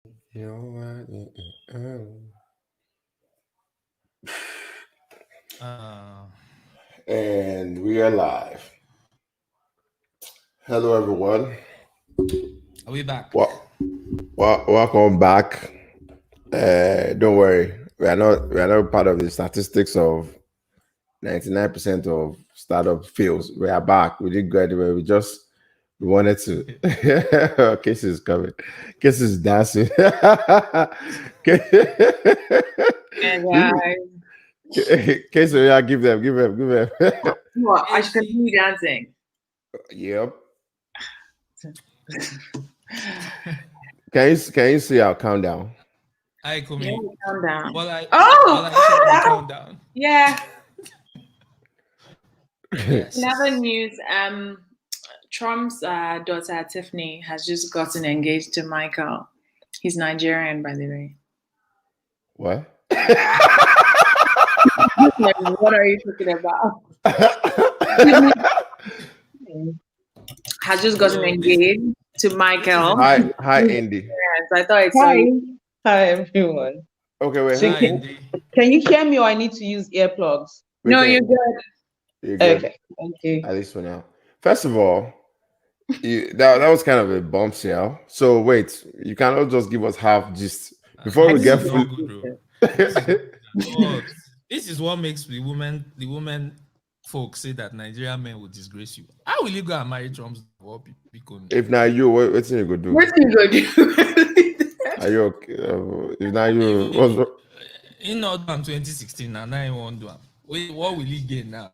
You know Uh, And we are live. Hello, everyone. are we back? Welcome back. Don't worry, we are not part of the statistics of 99% of startup fails. We are back. We didn't go anywhere. We wanted to. Case is coming. Case is dancing. And Case, yeah, give them. what? I should AC. continue dancing. Yep. Can you see our countdown? I Yeah, Kumi. calm down. Well, I saw the Oh, countdown. yeah. Yes. In other news, Trump's daughter Tiffany has just gotten engaged to Michael. He's Nigerian, by the way. What? Like, what are you talking about? Has just gotten So engaged to Michael. Hi, Andy. Yes, I thought it's so. Hi. Hi, everyone. Okay, wait. So hi, Indy. can you hear me or I need to use earplugs? No, Wait, you're good. you're good. Okay, thank you. At least for now. First of all, that was kind of a bombshell. So wait, you cannot just give us half gist before we This get is full. not good, bro. This is what makes the women folks say that Nigerian men will disgrace you. How will you go and marry Trump's people? If not you, what's you gonna do? What you gonna do? Are you okay? If not you, what's In not 2016 and now he won't do am. Wait, what will he gain now?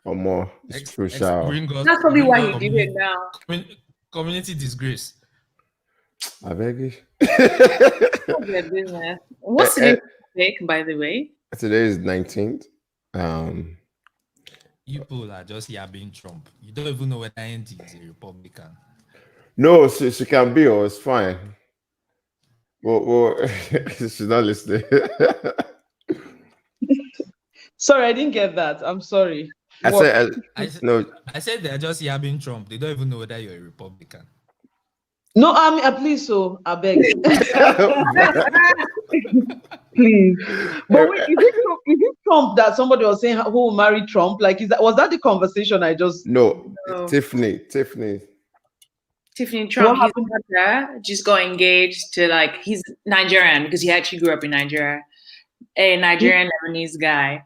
or more? It's crucial. Bring us. That's probably why bring he us did it now. community disgrace. I beg you. What's their business? What's Eh, today's topic, by the way? Today is 19th. You people are just yabbing Trump. You don't even know whether ND is a Republican. No, she can be, or it's fine. Well, she's not listening. Sorry, I didn't get that. I'm sorry. I What? said, no. I said they're just yabbing Trump. They don't even know whether you're a Republican. No, please, so I beg. Please. But wait, is it Trump that somebody was saying who will marry Trump? Like, was that the conversation I just? No, No. Tiffany. Tiffany Trump, What his brother just got engaged to he's Nigerian because he actually grew up in Nigeria. A Nigerian Lebanese guy.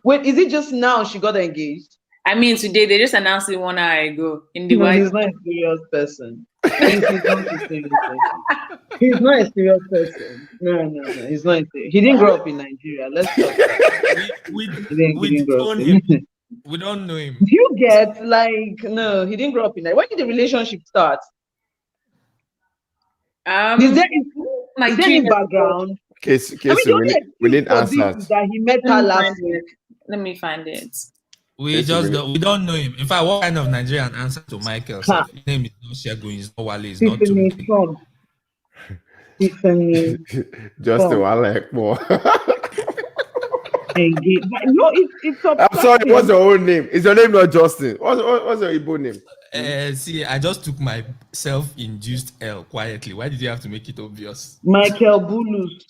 Wait, is it just now she got engaged? I mean, today they just announced it 1 hour ago in the No, White. he's not a serious person. He's not a serious person. He's not a serious person. No. He's not. He didn't grow up in Nigeria. Let's talk. We He didn't grow up disown in. him. We don't know him. You get no, he didn't grow up in that. When did the relationship start? Is there any background? Case, I mean, we need for this answers. is that he met her last week. Let me find it. We Yes, just really. we don't know him. In fact, what kind of Nigerian answer to Michael? Ha. His name is not Shagun, it's not Wale, it's not Tiffany Tunde. Trump. Tiffany Justin Trump. Walek more. Engaged. No, it's I'm sorry, what's your own name? Is your name not Justin? What's your Igbo name? See, I just took my self-induced L quietly. Why did you have to make it obvious? Michael Bulus.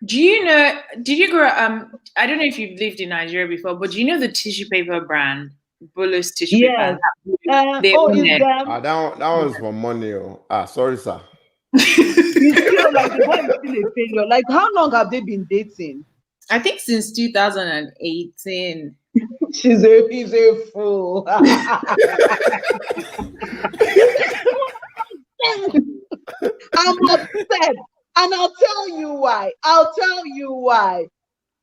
Do you know? Did you grow? I don't know if you've lived in Nigeria before, but do you know the tissue paper brand, Bulus tissue Yes. paper? They Is own it. them? That one's for money. Sorry, sir. You feel like the boy is still a failure. Like, how long have they been dating? I think since 2018. He's a fool. I'm upset. And I'll tell you why.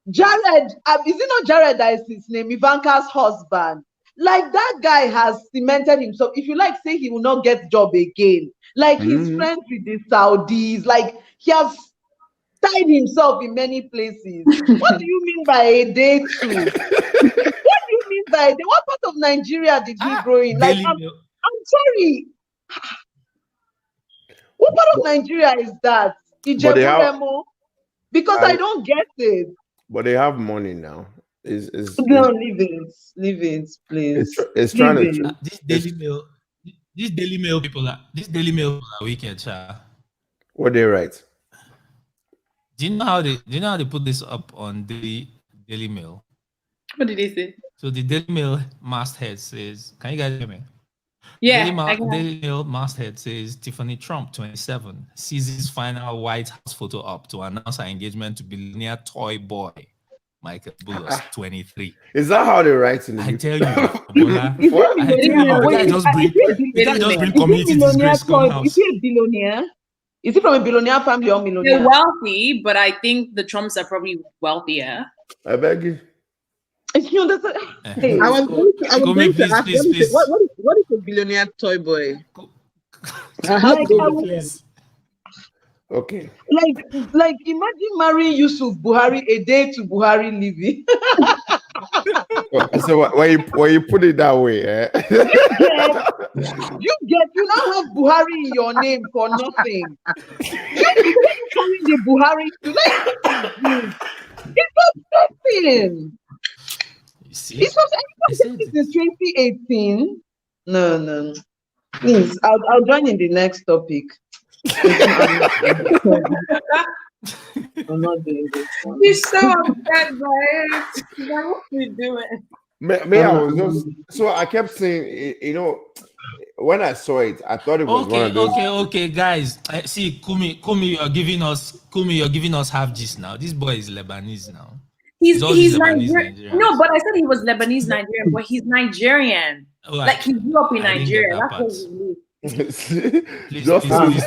Jared, is it not Jared that is his name? Ivanka's husband. Like, that guy has cemented himself. If you like, say he will not get job again. Like, he's friends with the Saudis. Like, he has tied himself in many places. What do you mean by a day two? What do you mean by a day? What part of Nigeria did he grow in? Like, I'm sorry. What part of Nigeria is that? Ijebu-Remo? Because I don't get it. But they have money now. Leave it, please. It's trying to. This Daily Mail people are wicked, Sha. What they write? Do you know how they put this up on Daily Mail? What did he say? So the Daily Mail masthead says, "Can you guys hear me?" Yeah, I can. Daily Mail masthead says Tiffany Trump, 27, seizes final White House photo up to announce her engagement to billionaire toy boy Michael Bulloss, 23. Is that how they write in the I UK? tell you, Bola, Is What? it I tell billionaire? you, Wait, the guy just bring They don't know. community disgrace come Is house. he a billionaire? Is he from a billionaire family or They're millionaire? wealthy, but I think the Trumps are probably wealthier. I beg you. You understand? Hey, I was Kumi, going to please, ask, please. what is a billionaire toy boy? I have Like, to I go was- with Okay. like imagine marrying Yusuf Buhari a day to Buhari living. So when you put it that way, You now have Buhari in your name for nothing. You carrying the Buhari to like it's upsetting. You see, It's I said upsetting since 2018. No. Please, I'll join in the next topic. I'm not doing this one. He's so upset by it. What are you doing? me, I was just so I kept saying, when I saw it, I thought it was one of those. Okay, guys. See, Kumi, you're giving us half gist now. This boy is Lebanese now. He's all these Lebanese Nigerian. Nigerians. No, but I said he was Lebanese Nigerian, but he's Nigerian. Oh, Like he grew up in I didn't get Nigeria. that That's what part. he lives. Please. Justin always.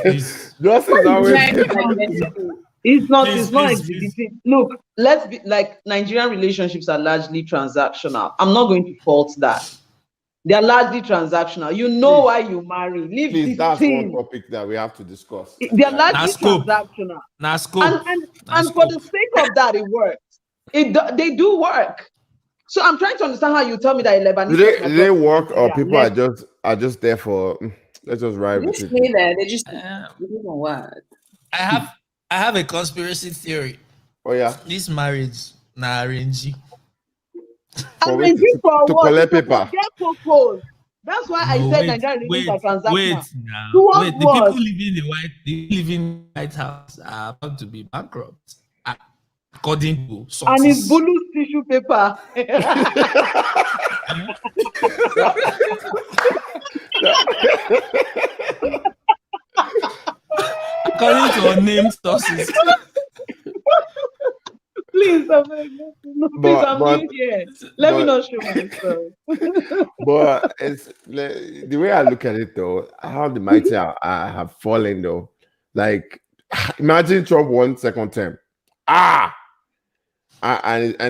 It's not Please, exhibiting. Look, let's be like Nigerian relationships are largely transactional. I'm not going to fault that. They are largely transactional. You know why you marry. Leave Please, this that's thing. one topic that we have to discuss. They are largely scope. transactional. Now scope. And for the sake of that, it works. They do work. So I'm trying to understand how you tell me that a Lebanese. Do they work or Yeah, people are just there for let's just ride They with just it. say that. They just Uh, they don't know what. I have a conspiracy theory. Oh yeah. This marriage na arrange. For And to collect paper. Get proposed. That's why I said Nigerian relations are transactional. Wait now. Towards The what? people living in the White House are about to be bankrupt, according to sources. And it's Bulu's tissue paper. According to unnamed sources. Please, I'm new here. Let me not show myself. But it's the way I look at it though, how the mighty have fallen though. Like imagine Trump won second term. And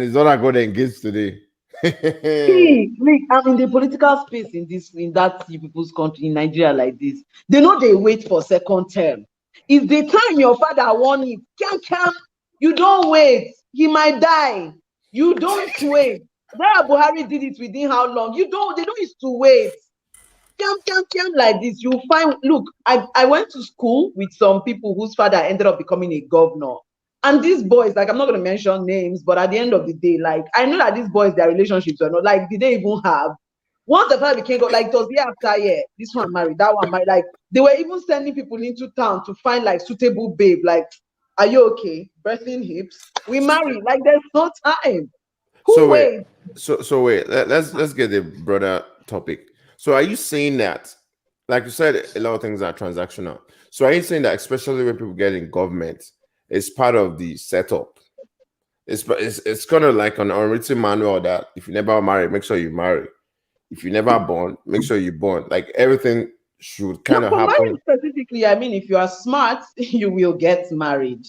his daughter got engaged today. See, I'm in the political space in that people's country in Nigeria like this. They know they wait for second term. It's the time your father won it. You don't wait. He might die. You don't wait. Where Buhari did it within how long? They don't used to wait. Like this. You find, look, I went to school with some people whose father ended up becoming a governor. And these boys, like, I'm not going to mention names, but at the end of the day, like, I know that these boys, their relationships are not, like, did they even have? Once the father became, like, it was year after year, this one married, that one married, like, they were even sending people into town to find, like, suitable babe, like, are you okay? Birthing hips? We marry, like, there's no time. Who waits? So wait, let's get the broader topic. So are you saying that, like you said, a lot of things are transactional. So are you saying that, especially when people get in government, it's part of the setup? It's kind of like an unwritten manual that if you never marry, make sure you marry. If you never born, make sure you born. Like everything should kind of happen. Specifically, I mean, if you are smart, you will get married.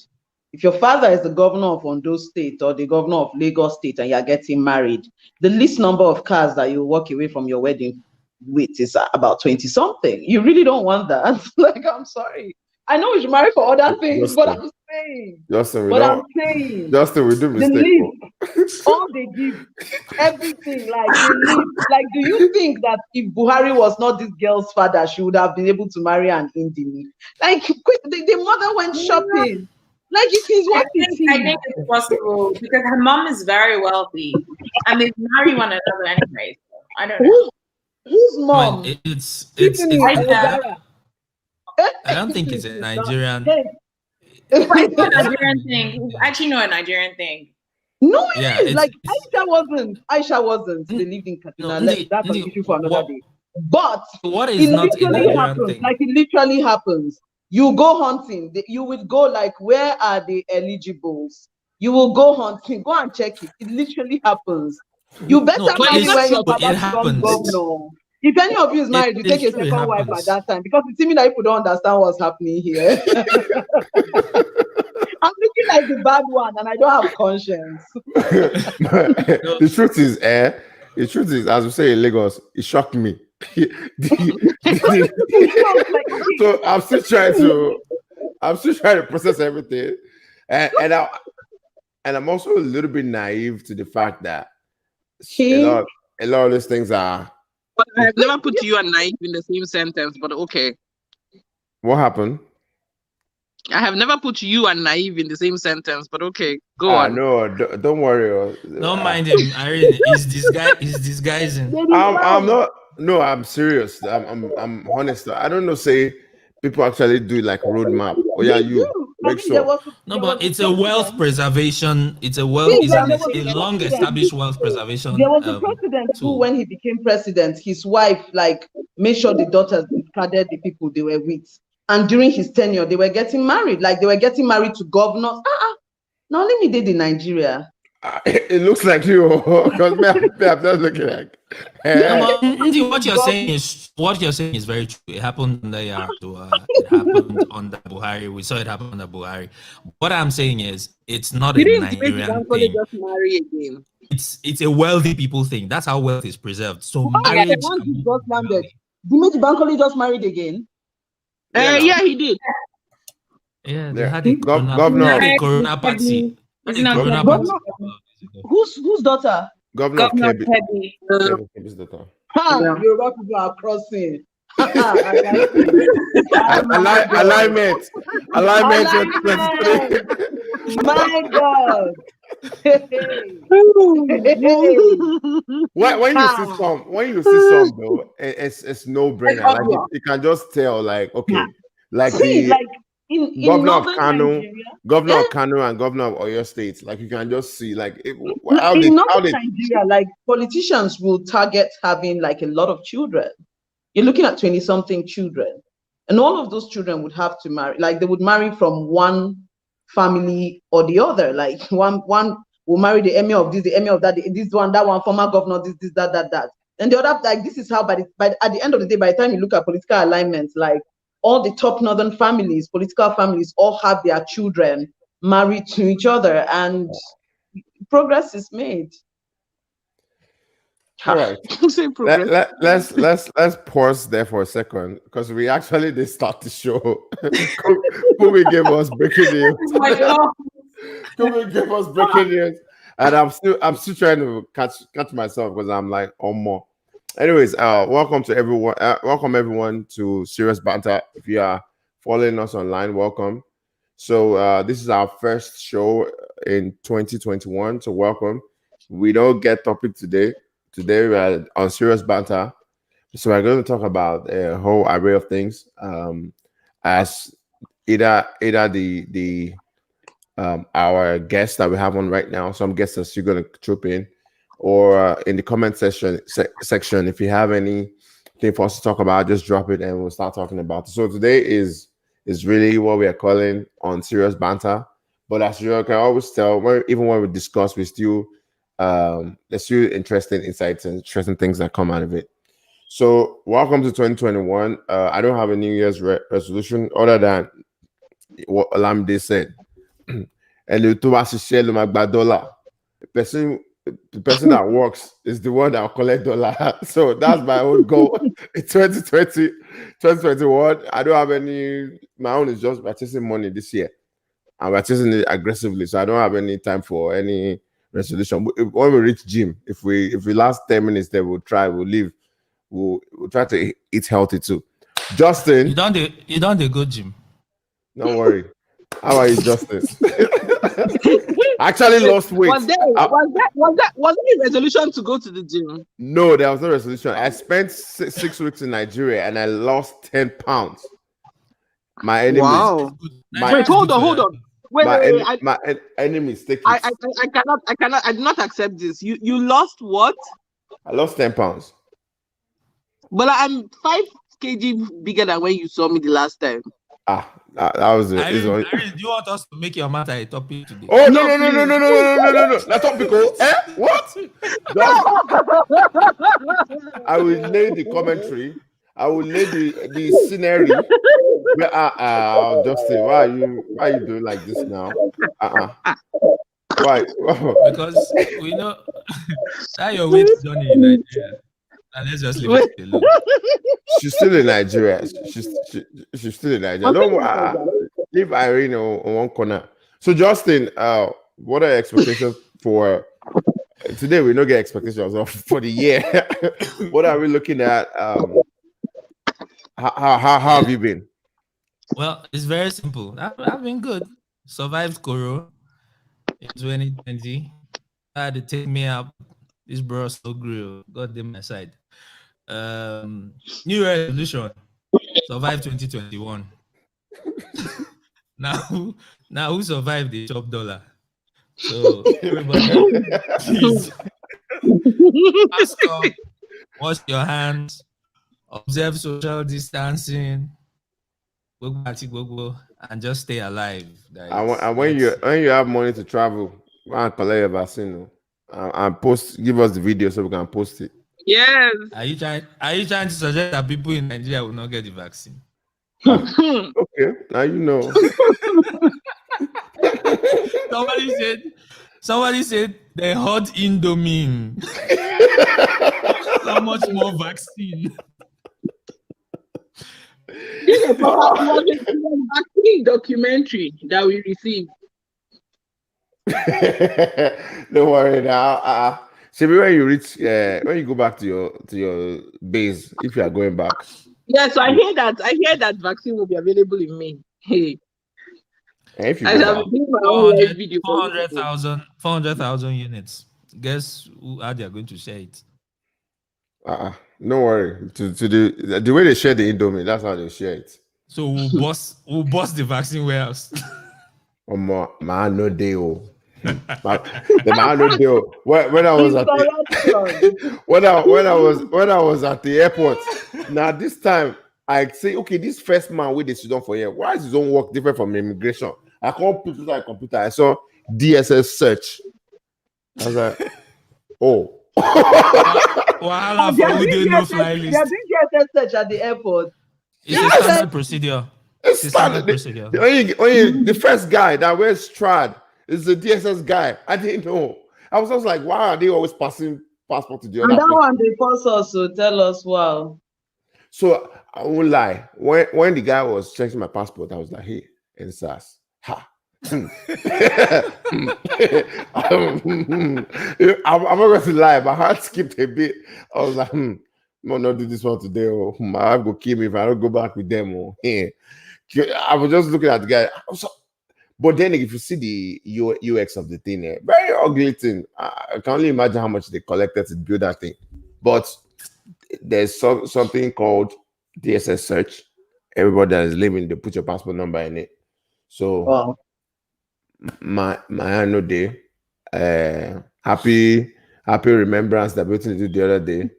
If your father is the governor of Ondo State or the governor of Lagos State and you are getting married, the least number of cars that you walk away from your wedding with is about 20 something. You really don't want that. Like, I'm sorry. I know we should marry for other things, but I'm saying. Justin, we do mistake. All they give, everything, like they leave. Like, do you think that if Buhari was not this girl's father, she would have been able to marry an Indimi? Like, the mother went shopping. Like, it is what it is. I think it's possible because her mom is very wealthy and they marry one another anyway. So I don't know. Whose mom? It's I I don't think it's a Nigerian. But it's not a Nigerian thing. It's actually not a Nigerian thing. No, it Yeah, is. Like it's- Aisha wasn't. They lived in No, Kaduna. That's an issue for another what, day. But what it is not a literally Nigerian happens. thing? Like it literally happens. You go hunting. You will go like, where are the eligibles? You will go hunting. Go and check it. It literally happens. You better No, marry it's when true. your father It becomes happens. governor. If any of you is married, you It is take a true. It second wife at happens. that time because it's seeming that people don't understand what's happening here. I'm looking like the bad one and I don't have conscience. The truth is, as we say in Lagos, it shocked me. So I'm still trying to process everything, and I'm also a little bit naive to the fact that a lot of these things are. But I have never put you and naive in the same sentence, but okay. What happened? I have never put you and naive in the same sentence, but okay. Go on. No, don't worry. Don't mind him. Irene, he's disguising. I'm not. No, I'm serious. I'm honest. I don't know. Say people actually do like roadmap. Oh yeah, you make sure. No, but it's a wealth preservation. It's a long established wealth preservation. There was a president who, when he became president, his wife like made sure the daughters discarded the people they were with. And during his tenure, they were getting married. Like they were getting married to governors. Now let me date in Nigeria. It looks like you, because I'm not looking like. What you're saying is very true. It happened under Yar'Adua. It happened under Buhari. We saw it happen under Buhari. What I'm saying is, it's not a Nigerian thing. Just marry again. It's a wealthy people thing. That's how wealth is preserved. So marriage. Dimeji Bankole just married again. Yeah, he did. Yeah, they had a Governor party. Whose daughter? Governor Kebbi. Kebbi's daughter. Yoruba people are crossing. Alignment. 2023. My God. When you see some though, it's no brainer. Like you can just tell, like, okay, like in Governor of Kano, Governor of Kano and Governor of Oyo State, like you can just see, like how they Nigeria, like politicians will target having like a lot of children. You're looking at 20-something children, and all of those children would have to marry. Like they would marry from one family or the other. Like one will marry the emir of this, the emir of that, this one, that one, former governor, this, that. And the other, like this is how. But at the end of the day, by the time you look at political alignments, like all the top northern families, political families, all have their children married to each other, and progress is made. All right. Let's pause there for a second, because we actually did start the show. Kumi gave us breaking news. Kumi gave us breaking news, and I'm still trying to catch myself, because I'm like, oh more. Anyways, welcome everyone to Serious Banter. If you are following us online, welcome. So this is our first show in 2021. So welcome. We don't get topic today. Today we are on Serious Banter. So we're going to talk about a whole array of things. As either the our guests that we have on right now, some guests that you're going to troop in, or in the comment section, if you have anything for us to talk about, just drop it and we'll start talking about it. So today is really what we are calling on Serious Banter. But as you can always tell, even when we discuss, we still there's still interesting insights and interesting things that come out of it. So welcome to 2021. I don't have a New Year's resolution other than what Olamide said. The person that works is the one that will collect dollar. So that's my own goal in 2020, 2021. I don't have any. My own is just purchasing money this year. I'm purchasing it aggressively, so I don't have any time for any resolution. When we reach gym, if we last 10 minutes there, we'll leave. We'll try to eat healthy too. Justin, you don't do good gym. Don't worry. How are you, Justin? I actually lost weight. Was there a resolution to go to the gym? No, there was no resolution. I spent 6 weeks in Nigeria and I lost 10 pounds. My enemies, Wow. my Wait, hold on. Wait, enemies take I it. I do not accept this. You lost what? I lost 10 pounds. But I'm 5 kg bigger than when you saw me the last time. That was it. Irene, do you want us to make your matter a topic today? Oh No, no. Not topical. What? I will lay the commentary. I will lay the scenery. Justin, why are you doing like this now? Why? Because we know that your weight journey in Nigeria. And let's just leave it alone. She's still in Nigeria. She's still in Nigeria. Don't worry. Leave Irene on one corner. So Justin, what are your expectations for today? We don't get expectations for the year. What are we looking at? How have you been? Well, it's very simple. I've been good. Survived Corona in 2020. Had to take me out. This bro so grew. God damn my side. New resolution. Survive 2021. now who survived the top dollar? So everybody, please mask up, wash your hands, observe social distancing, and just stay alive. And when you have money to travel, go and collect your vaccine, and give us the video so we can post it. Yes. Are you trying to suggest that people in Nigeria will not get the vaccine? Okay, now you know. Somebody said they hot Indomie. How much more vaccine? This was a vaccine documentary that we received. Don't worry now. See, when you reach, when you go back to your base, if you are going back. Yeah, so I hear that vaccine will be available in May. Hey. And if you I go have back, been my own live video. 400,000 units. Guess how they are going to share it? No worry. To the way they share the Indomie, that's how they share it. So we'll boss the vaccine warehouse. Man, no deal. The man no deal. When I was at the airport. Now this time I say, okay, this first man with the Sudan for here. Why is his own work different from immigration? I can't put it on computer. I saw DSS search. I was like, oh. They are doing DSS search at the airport. It's a standard procedure. It's a standard procedure. The first guy that wears Strad is the DSS guy. I didn't know. I was just like, why are they always passing passport to the other? And that one they force us to tell us, wow. So I won't lie. When the guy was checking my passport, I was like, hey, NSAS. Ha. I'm not going to lie. My heart skipped a bit. I was like, I'm not do this one today. Or my wife will kill me if I don't go back with them. Or I was just looking at the guy. But then if you see the UX of the thing, very ugly thing. I can only imagine how much they collected to build that thing. But there's something called DSS search. Everybody that is living, they put your passport number in it. So wow. my annual day, happy remembrance that we did the other day.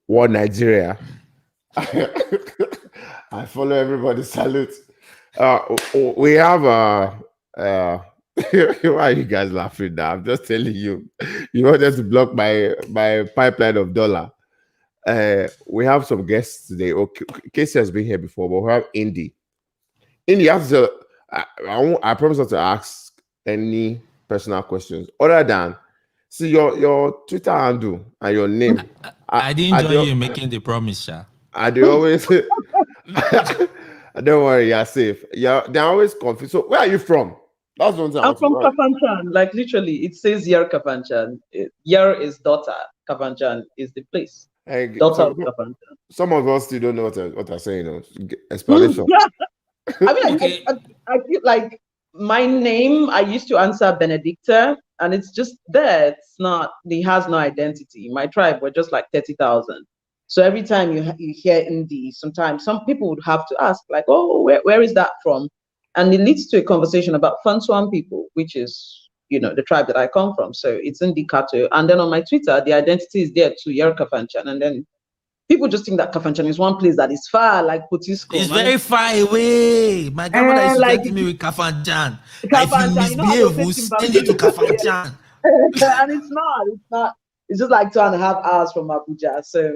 War Nigeria. I follow everybody. Salute. We have why are you guys laughing now? I'm just telling you. You wanted to block my pipeline of dollar. We have some guests today. Okay, Casey has been here before, but we have Indy. Indy, you have to. I promise not to ask any personal questions other than see your Twitter handle and your name. I didn't join you in making the promise, Sha. I do always. Don't worry, you're safe. Yeah, they're always confused. So, where are you from? That's one thing. I'm from Kafanchan. Like literally, it says Yar Kafanchan. Yar is daughter. Kafanchan is the place. Daughter of Kafanchan. Some of us still don't know what I'm saying. Explanation. I mean, okay. I feel like my name, I used to answer Benedicta, and it's just there. It's not, it has no identity. My tribe were just like 30,000. So every time you hear indie, sometimes some people would have to ask, like, oh, where is that from? And it leads to a conversation about Fanswan people, which is, the tribe that I come from. So it's Indie Kato. And then on my Twitter, the identity is there to Yer Kafanchan. And then people just think that Kafanchan is one place that is far, like Potiskum. It's very far away. My grandmother used to like, threaten me with Kafanchan. If you Kafanchan, misbehave, we'll send you to Kafanchan. And it's not. It's just like 2.5 hours from Abuja. So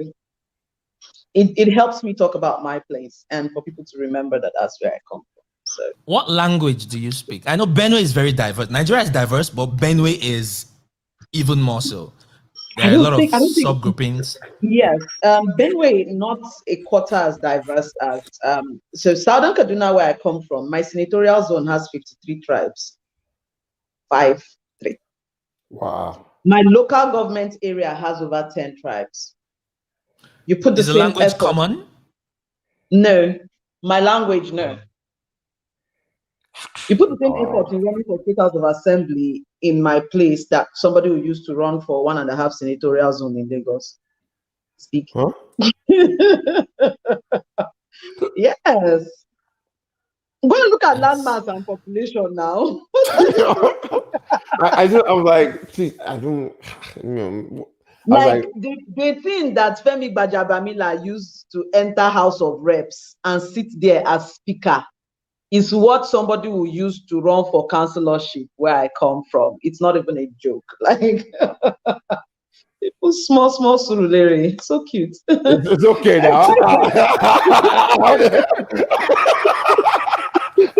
it helps me talk about my place and for people to remember that that's where I come from. So what language do you speak? I know Benue is very diverse. Nigeria is diverse, but Benue is even more so. There are a lot of subgroupings. Yes, Benue not a quarter as diverse as so Southern Kaduna, where I come from. My senatorial zone has 53 tribes. 53. Wow. My local government area has over 10 tribes. You put Is the language effort. Common? No, my language, no. You put the same effort in running for State House of Assembly in my place that somebody who used to run for 1.5 senatorial zone in Lagos. Speak. Huh? Yes. I'm going to look at landmass and population now. I was like, please, I don't, like the thing that Femi Gbajabamila used to enter House of Reps and sit there as speaker is what somebody will use to run for councillorship where I come from. It's not even a joke. Like, people small Surulere. So cute. It's okay now.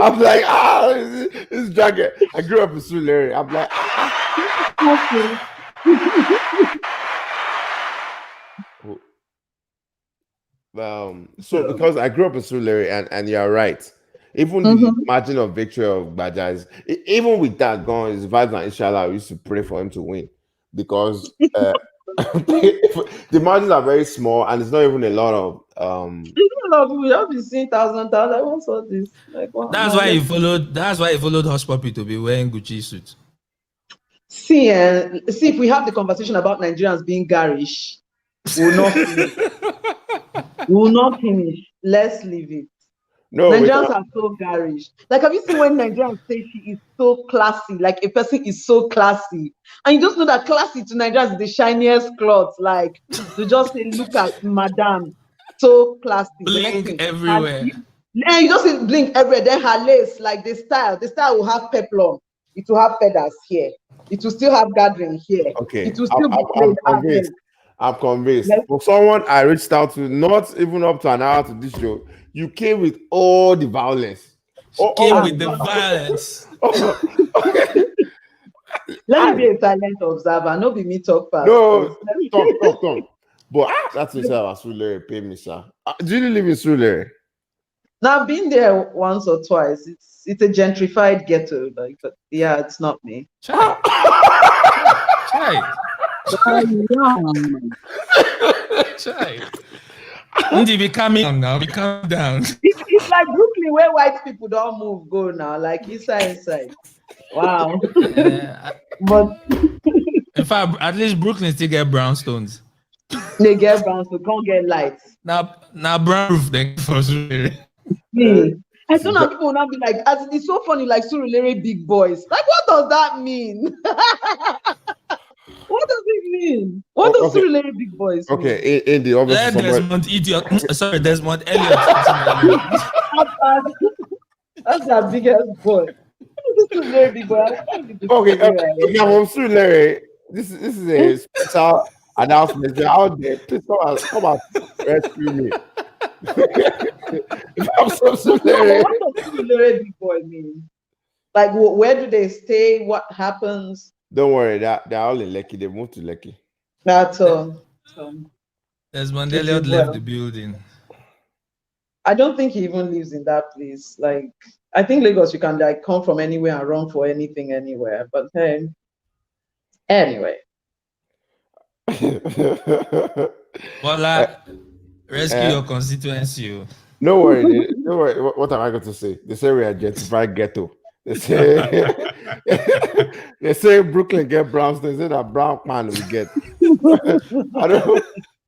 I'm like, this jacket. I grew up in Surulere. I'm like, so because I grew up in Surulere, and you're right. Even the margin of victory of Baja is, even with that gone, his vibes and inshallah, we used to pray for him to win because the margins are very small and it's not even a lot of we have been seeing thousand. I want all this. Like, wow, that's why he followed Hush Puppy to be wearing Gucci suits. See if we have the conversation about Nigerians being garish, we'll not finish. We'll not finish. Let's leave it. No, Nigerians are so garish. Like, have you seen when Nigerians say she is so classy? Like, a person is so classy. And you just know that classy to Nigerians is the shiniest cloth. Like, to just say, look at Madame. So classy. Blink everywhere. And you just say blink everywhere. Then her lace, like the style will have peplum. It will have feathers here. It will still have gathering here. Okay. It will still be I'm convinced. For someone I reached out to, not even up to an hour to this show, you came with all the violence. With the violence. Okay. Let me be a silent observer. No, be me talk fast. No, talk. But that's inside Surulere. Pay me, sir. Do you live in Surulere? Now, I've been there once or twice. It's a gentrified ghetto. Like, but yeah, it's not me. Try. Indy, be coming down now. Be calm down. It's like Brooklyn, where white people don't move, go now. Like inside. Wow. But in fact, at least Brooklyn still get brownstones. They get brown, so can't get lights. Now brown roof they for Surulere. I don't know, people will not be like, as it's so funny, like Surulere big boys. Like, what does that mean? What does it mean? What does Surulere big boys mean? Okay, in the obvious Desmond Elliott. That's the biggest boy. Surulere big boy. Okay, from Surulere, this is a special announcement. They're out there. Please come out rescue me. I'm so Surulere. What does Surulere big boy mean? Like, where do they stay? What happens? Don't worry, they're all in Lekki. They moved to Lekki. That's all. Desmond Elliott left the building. I don't think he even lives in that place. Like, I think Lagos, you can like come from anywhere and run for anything anywhere. But hey, anyway. Well, rescue your constituency. No worry. Don't worry. What am I going to say? They say we are gentrified ghetto. They say Brooklyn get browns. They say that brown man we get.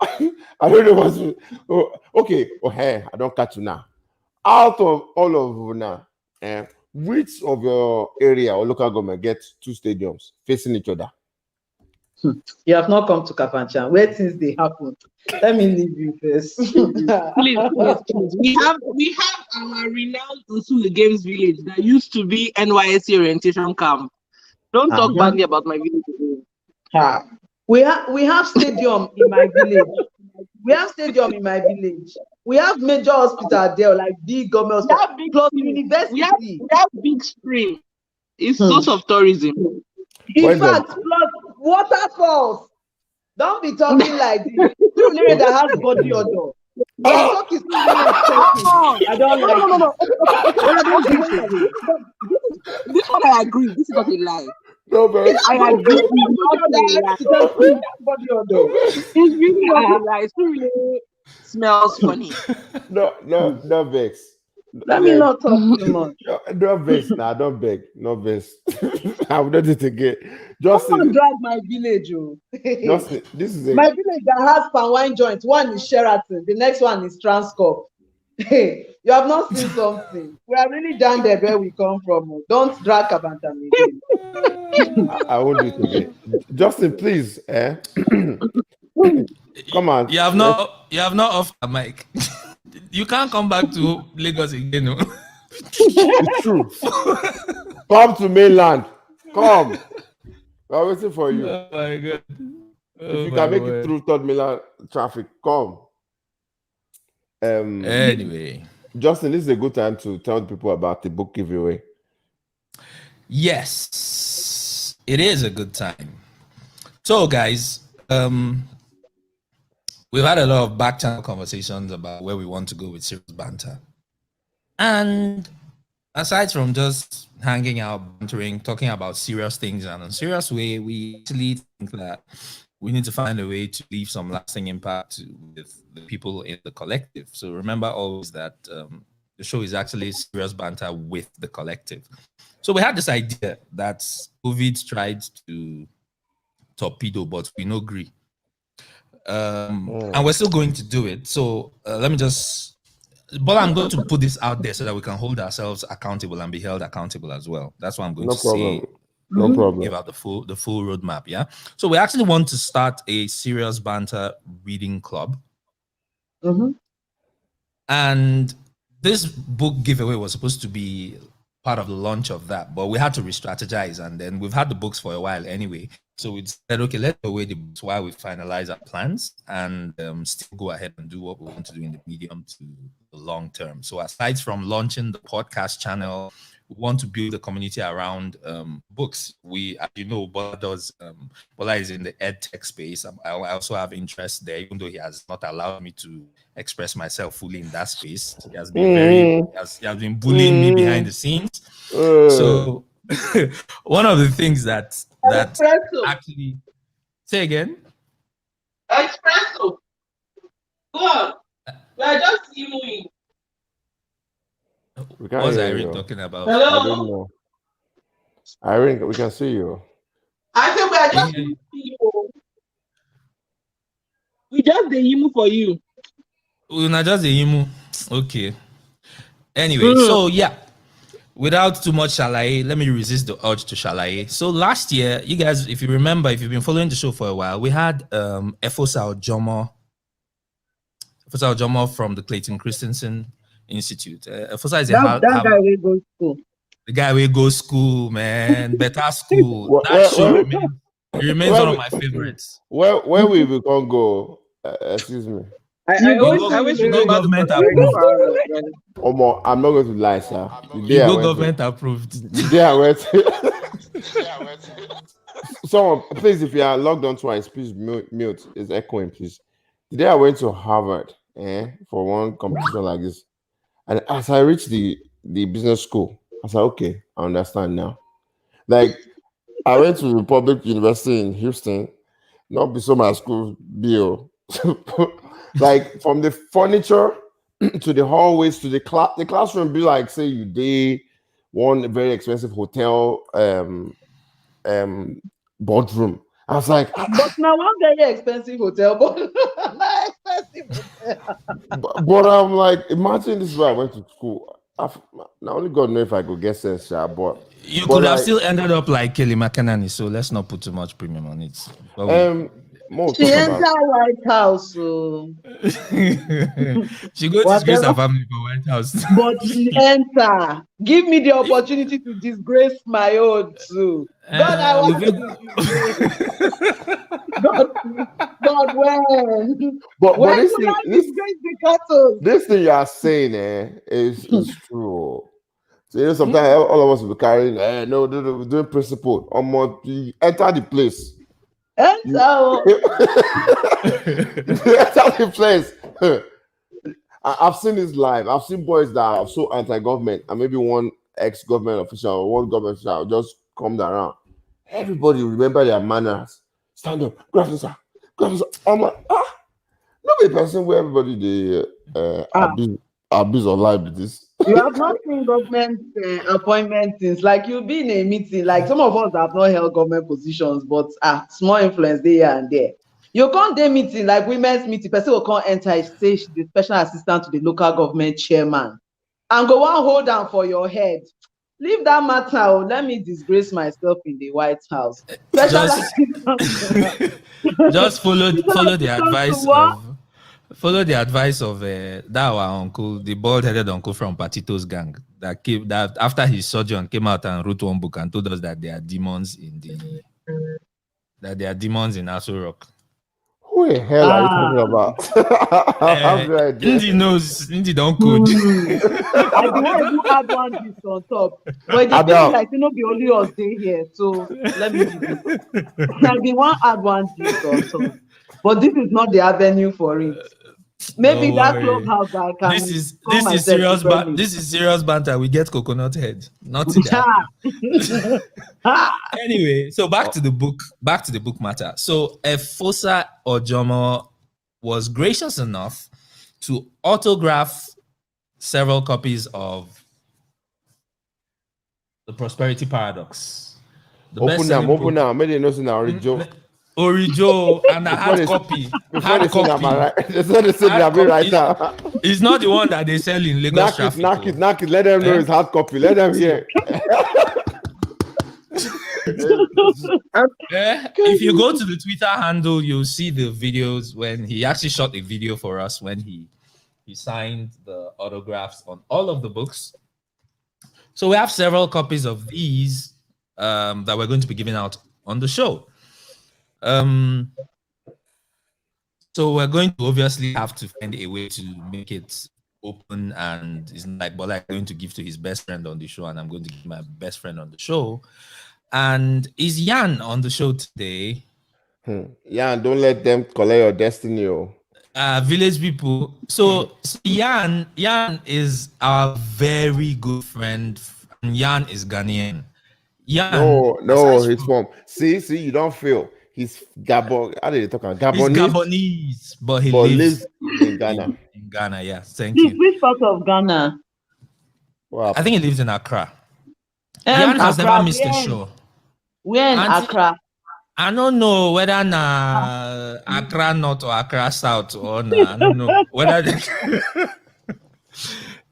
I don't know what to. Oh, okay. Oh, hey, I don't catch you now. Out of all of you now, which of your area or local government gets two stadiums facing each other? You have not come to Kafanchan. Where things they happen. Let me leave you first. Please. We have our renowned Usulu Games Village that used to be NYSC orientation camp. Don't talk Uh-huh. badly about my village again. We have stadium in my village. We have stadium in my village. We have major hospital there, like big government We have hospital, big plus stream. university. We have big stream. It's source of tourism. Where's In fact, plus waterfalls. Don't be talking like this. Surulere that has body odor. Your talk is really expensive. I don't like it. No. Okay. This one I agree. This is not a lie. No, but I agree. It's not a lie. Body odor. It's really not a lie. It really smells funny. no vex. Let me not talk too much. No vex now. Don't beg. No vex. I will not do it again. Someone drive my village. Justin, this is my village that has palm wine joints. One is Sheraton. The next one is Transcorp. Hey, you have not seen something. We are really down there where we come from. Don't drag Kabantam again. I won't do it again. Justin, please. Come on. You have not off the mic. You can't come back to Lagos again. No? It's true. Come to mainland. Come. We're waiting for you. Oh my God. If you can make it through third mainland traffic, come. Anyway, Justin, this is a good time to tell people about the book giveaway. Yes, it is a good time. So, guys, we've had a lot of back channel conversations about where we want to go with Serious Banter. And aside from just hanging out, bantering, talking about serious things in an unserious way, we actually think that we need to find a way to leave some lasting impact with the people in the collective. So remember always that the show is actually Serious Banter with the collective. So we had this idea that COVID tried to torpedo, but we no agree. And we're still going to do it. So let me just, but I'm going to put this out there so that we can hold ourselves accountable and be held accountable as well. That's what I'm going to say. No problem. Give out the full roadmap. Yeah. So we actually want to start a Serious Banter reading club. And this book giveaway was supposed to be part of the launch of that, but we had to re-strategize, and then we've had the books for a while anyway. So we said, okay, let's go away the books while we finalize our plans and still go ahead and do what we want to do in the medium to the long term. So aside from launching the podcast channel, we want to build a community around books. We, as you know, Bola is in the ed tech space. I also have interest there, even though he has not allowed me to express myself fully in that space. He has been he has been bullying me behind the scenes. So one of the things that actually, say again. Espresso. Go on. We are just moving. What was Irene talking about? Hello? I don't know. Irene, we can see you. I think we are just seeing you. We just the Yimu for you. We're not just the Yimu. Okay. Anyway, so yeah. Without too much shalaye, let me resist the urge to shalaye. So last year, you guys, if you remember, if you've been following the show for a while, we had Efosa Ojomo from the Clayton Christensen Institute. Efosa is that guy will go to school. The guy will go school, man. Better school. That show remains one of my favorites. Where we can go? Excuse me. I always remember government approved. Omo, I'm not going to lie, sir. You go government approved. The day I went. Someone, please, if you are logged on twice, please mute. It's echoing, please. The day I went to Harvard for one competition like this, and as I reached the business school, I said, okay, I understand now. Like, I went to Republic University in Houston, not be so my school bill. Like from the furniture to the hallways to the classroom be like, say you did one very expensive hotel boardroom. I was like, but now one very expensive hotel, but But I'm like, imagine this is where I went to school. Now only God knows if I could get sense, but You but could have like, still ended up like Kelly McEnany, so let's not put too much premium on it. more She talk enter about. White House, so She go disgrace her whatever. family for White House. But she enter. Give me the opportunity to disgrace my own too. God, I We want to be disgraced. God, God, when? But When this will thing, I disgrace the Catholics? this thing you are saying, is true. So sometimes all of us will be carrying, no, we're doing principle. You enter the place. You, Enter. you enter the place. I've seen this live. I've seen boys that are so anti-government, and maybe one ex-government official or one government official just come around. Everybody will remember their manners. Stand up, grab this, grab this. I'm like, no be person where everybody they abuse or lie with this. You have not seen government appointment things. Like you'll be in a meeting, like some of us have not held government positions, but small influence there here and there. You can't day meeting, like women's meeting, person will come enter, say she's the special assistant to the local government chairman. And go on hold down for your head. Leave that matter. Let me disgrace myself in the White House. Special assistant. Just follow Special the assistant to advice what? of follow the advice of that our uncle, the bald-headed uncle from Patito's gang, that after his sojourn came out and wrote one book and told us that there are demons in Aso Rock. Who the hell are you talking about? Indy knows. Indy don't code. I do want to add one this on top. But the thing is, like, you know, be only us day here. So let me do this. I be one add one this on top. But this is not the avenue for it. Maybe Don't that worry. clubhouse I can. This is serious. This is serious banter. We get coconut head. Nothing. Anyway, so back to the book. Back to the book matter. So Efosa Ojomo was gracious enough to autograph several copies of The Prosperity Paradox. Open now. Maybe they know it's now Orijo. Orijo and a hard copy. Hard copy. It's not the same that be right now. It's not the one that they sell in Lagos traffic. Knock it. Let them know it's hard copy. Let them hear. If you go to the Twitter handle, you'll see the videos when he actually shot a video for us when he signed the autographs on all of the books. So we have several copies of these that we're going to be giving out on the show. So we're going to obviously have to find a way to make it open, and it's not like Bola going to give to his best friend on the show, and I'm going to give my best friend on the show. And is Yan on the show today? Yan, don't let them collect your destiny. Village people. So Yan is our very good friend. Yan is Ghanaian. Yan, no, he's from. See, you don't feel. He's Gabon. How did they talk about Gabonese? He's Gabonese, but he lives in Ghana. In Ghana, yeah. Thank you. Which part of Ghana? Wow. I think he lives in Accra. Yan has never missed a show. Where in Accra? I don't know whether na Accra North or Accra South or I don't know whether they,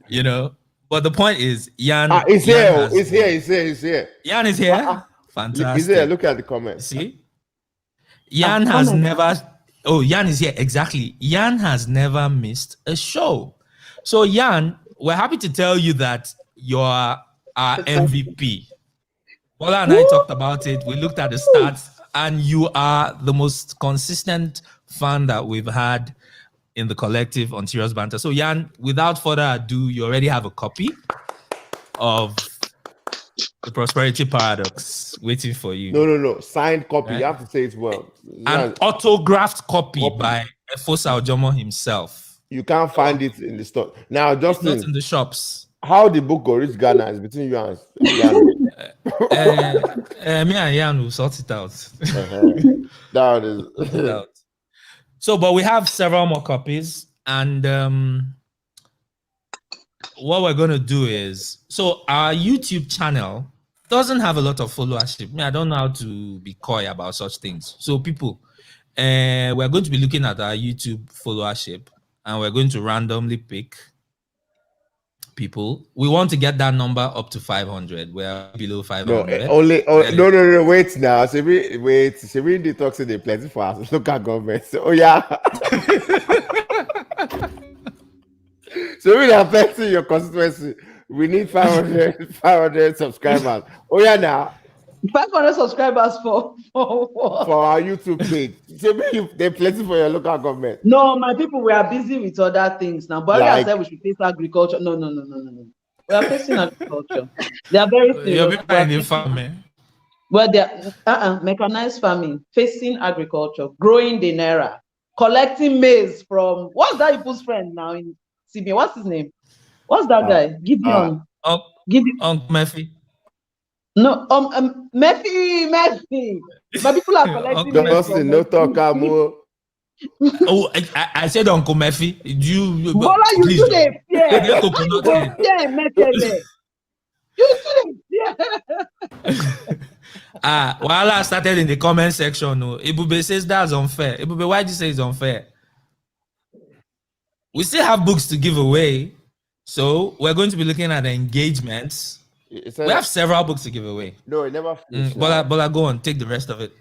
you know. But the point is, Yan. He's here. He's here. Yan is here. Fantastic. He's here. Look at the comments. See, Yan has never. Oh, Yan is here. Exactly. Yan has never missed a show. So Yan, we're happy to tell you that you're our MVP. Bola and I talked about it. We looked at the stats, and you are the most consistent fan that we've had in the collective Unserious Banter. So Yan, without further ado, you already have a copy of The Prosperity Paradox waiting for you. No. Signed copy. Right? You have to say it well. An autographed copy by Efosa Ojomo himself. You can't find it in the store. Now, Justin. It's not in the shops. How the book go reach Ghana is between you and Ghana. Me and Yan will sort it out. That is. So, but we have several more copies, and what we're going to do is, so our YouTube channel doesn't have a lot of followership. I don't know how to be coy about such things. So people, we're going to be looking at our YouTube followership, and we're going to randomly pick people. We want to get that number up to 500. We're below 500. No, wait now. Should the talks in the plenty for us local government. Oh yeah. So we are affecting your constituency. We need 500 subscribers. Oh yeah, now 500 subscribers for what? For our YouTube page. So they're plenty for your local government. No, my people, we are busy with other things now. But I said we should face agriculture. No. We are facing agriculture. They are very serious. Well, they are mechanized farming, facing agriculture, growing the naira, collecting maize from what's that people's friend now in CBN? What's his name? What's that guy? Gideon. Uncle Murphy. No, Murphy. My people are collecting maize from no talk more. Oh, I said Uncle Murphy. You please do the fear. You while I started in the comment section, Ibube says that's unfair. Ibube, why did you say it's unfair? We still have books to give away, so we're going to be looking at engagements. We have several books to give away. No, it never finished. Bola, go on, take the rest of it.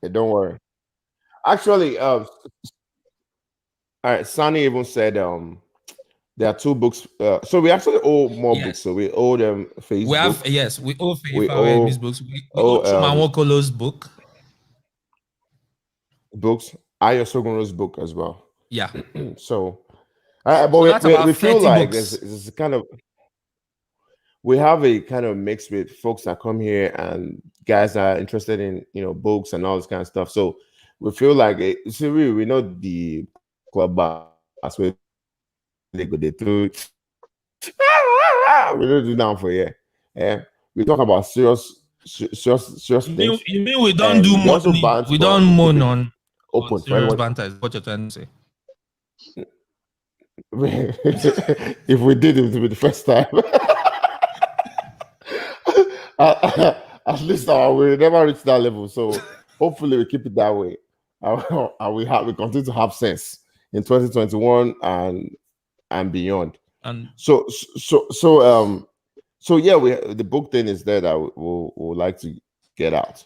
Yeah, don't worry. Actually, all right, Sunny even said there are 2 books. So we actually owe more books. So we owe them Facebook. We owe Faith books. We owe Chumawokolo's book. Books. Ayosogunro's book as well. Yeah. So but we feel like it's kind of, we have a kind of mix with folks that come here and guys that are interested in books and all this kind of stuff. So we feel like we know the club as well. They go they through. We don't do that for you. Yeah, we talk about serious things. You mean we don't do money? We don't moan on open serious banter. Is what you're trying to say? If we did it would be the first time. At least we never reached that level. So hopefully we keep it that way. And we continue to have sense in 2021 and beyond. And so yeah, the book thing is there that we'll like to get out.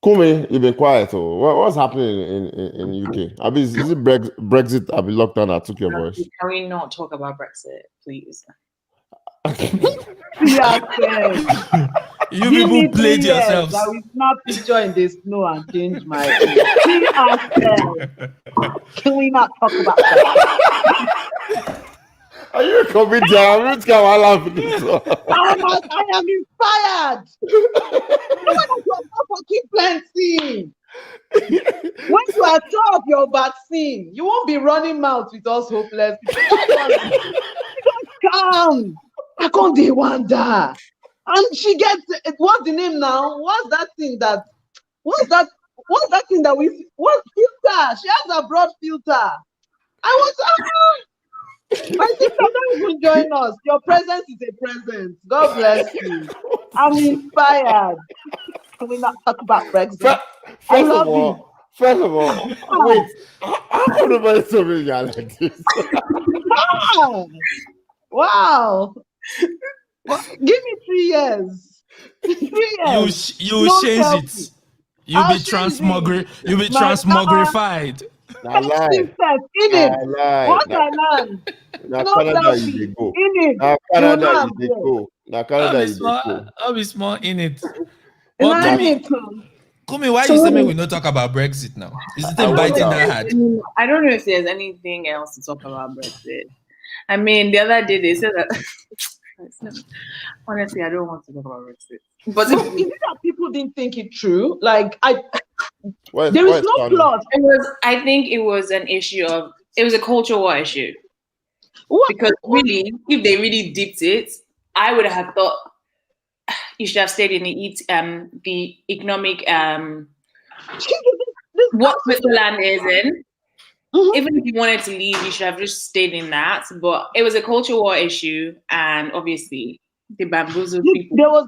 Kumi, you've been quiet. What's happening in UK? Is it Brexit? I've been locked down. I took your voice. Can we not talk about Brexit, please? You people played yourselves. I will snap picture in the snow and change my. Can we not talk about that? Are you coming down? I am inspired. Keep plenty. When you are sure of your vaccine, you won't be running mouth with us hopeless. Come. I can't do wonder. And she gets what's the name now? What's that thing that we what filter? She has a broad filter. I was my sister don't even join us. Your presence is a present. God bless you. I'm inspired. Can we not talk about Brexit? First of all, wait. How come nobody told me you're like this? Wow. Well, give me 3 years. 3 years. You change it. You'll be transmogrified. I lie. In it. What I learned. Now Canada you go. In it. Now Canada you go. Now Canada you go. I'll be small in it. Kumi, why you saying we not talk about Brexit now? Is it biting that hard? I don't know if there's anything else to talk about Brexit. I mean, the other day they said that. Honestly, I don't want to talk about Brexit. But is it that people didn't think it through? Like there is no plot. I think it was an issue of. It was a culture war issue. What? Because really, if they really dipped it, I would have thought you should have stayed in the economic what Switzerland is in. Mm-hmm. Even if you wanted to leave, you should have just stayed in that. But it was a culture war issue, and obviously the bamboozled people.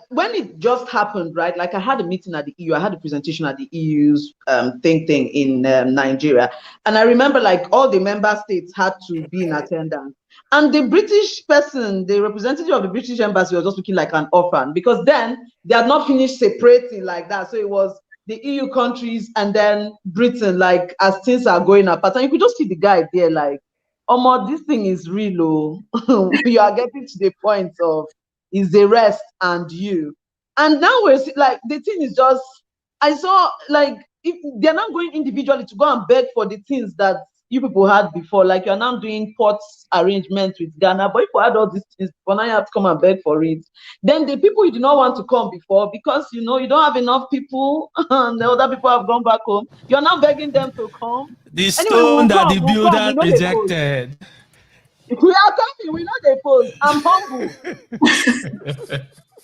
when it just happened, right? Like I had a meeting at the EU, I had a presentation at the EU's thing in Nigeria, and I remember like all the member states had to be in attendance, and the British person, the representative of the British embassy, was just looking like an orphan because then they had not finished separating like that, so it was the EU countries and then Britain, like as things are going apart, and you could just see the guy there, like, this thing is real. You are getting to the point of is the rest and you. And now we're like, the thing is just, I saw like, if they're not going individually to go and beg for the things that you people had before, like you're now doing ports arrangements with Ghana, but if you had all these things, but now you have to come and beg for it. Then the people you do not want to come before because you know you don't have enough people and the other people have gone back home. You're now begging them to come. The Anyway, stone that the we'll builder come, rejected. We are coming, we know they pose. I'm humble.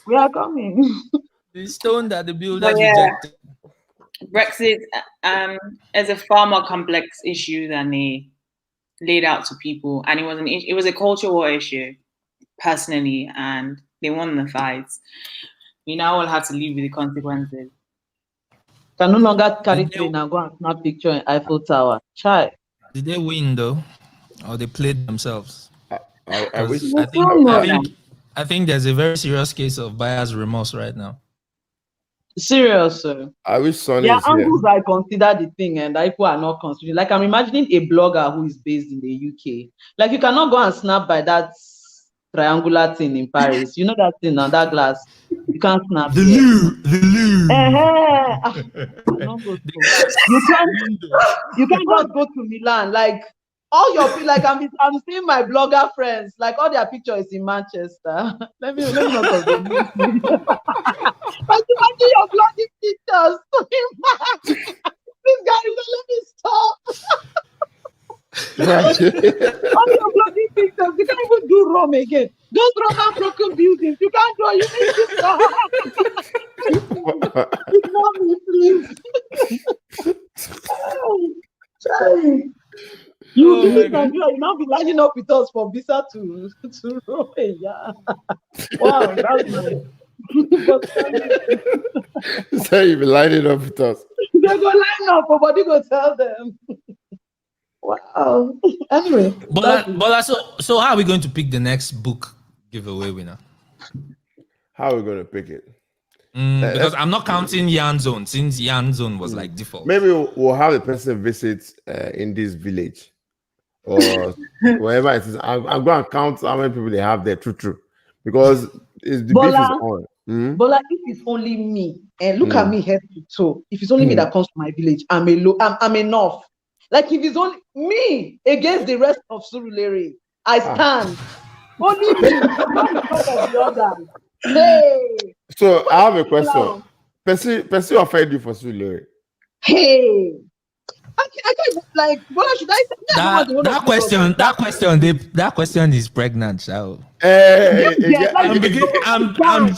We are coming. The stone that the builder So, yeah. rejected. Brexit is a far more complex issue than they laid out to people, and it was a culture war issue, personally, and they won the fights. We now all have to live with the consequences. Can no longer carry train and go and snap picture in Eiffel Tower. Chai. Did they win though, or they played themselves? I wish. I think there's a very serious case of buyer's remorse right now. Serious, sir. I wish Sonny Yeah, is here. angles I consider the thing, and people are not considering. Like I'm imagining a blogger who is based in the UK. Like you cannot go and snap by that triangular thing in Paris. You know that thing on that glass. You can't snap. The loo. You can't just go to Milan. Like all your like I'm seeing my blogger friends. Like all their pictures in Manchester. let me not talk. I do your bloody pictures. This guy is let me stop. All your bloody pictures. You can't even do Rome again. Those Roman broken buildings. You can't do it. You need to stop. Ignore me, please. You now be lining up with us for visa to Rome. Yeah. Wow, that's nice. So you be lining up with us. They go line up, nobody go tell them. Wow. Anyway. So how are we going to pick the next book giveaway winner? How are we going to pick it? Because I'm not counting Yarn Zone since Yarn Zone was like default. Maybe we'll have a person visit in this village or wherever it is. I'm going to count how many people they have there. True. Because the beef is on. But if it's only me, and look at me head to toe. If it's only me that comes to my village, I'm enough. Like if it's only me against the rest of Surulere, I stand. Only me, not because of the others. Hey. So I have a question. Percy offered you for Surulere. Hey. I can't like. What should I say? That question is pregnant, so.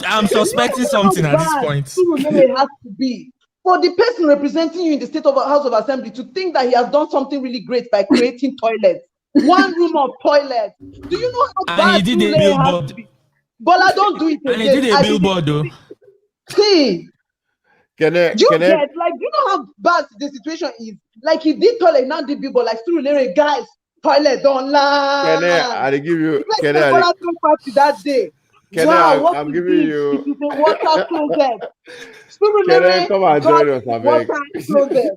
I'm suspecting something at this point. It has to be for the person representing you in the State of House of Assembly to think that he has done something really great by creating toilets, one room of toilets. Do you know how bad he did a billboard? Bola, don't do it again. And he did a billboard though. See, do you know how bad the situation is? Like he did toilet, now did billboard, like Surulere guys, toilet don't lie. I give you. That day. Wow, I'm giving you. It is a water closet. Come and join us, water closet.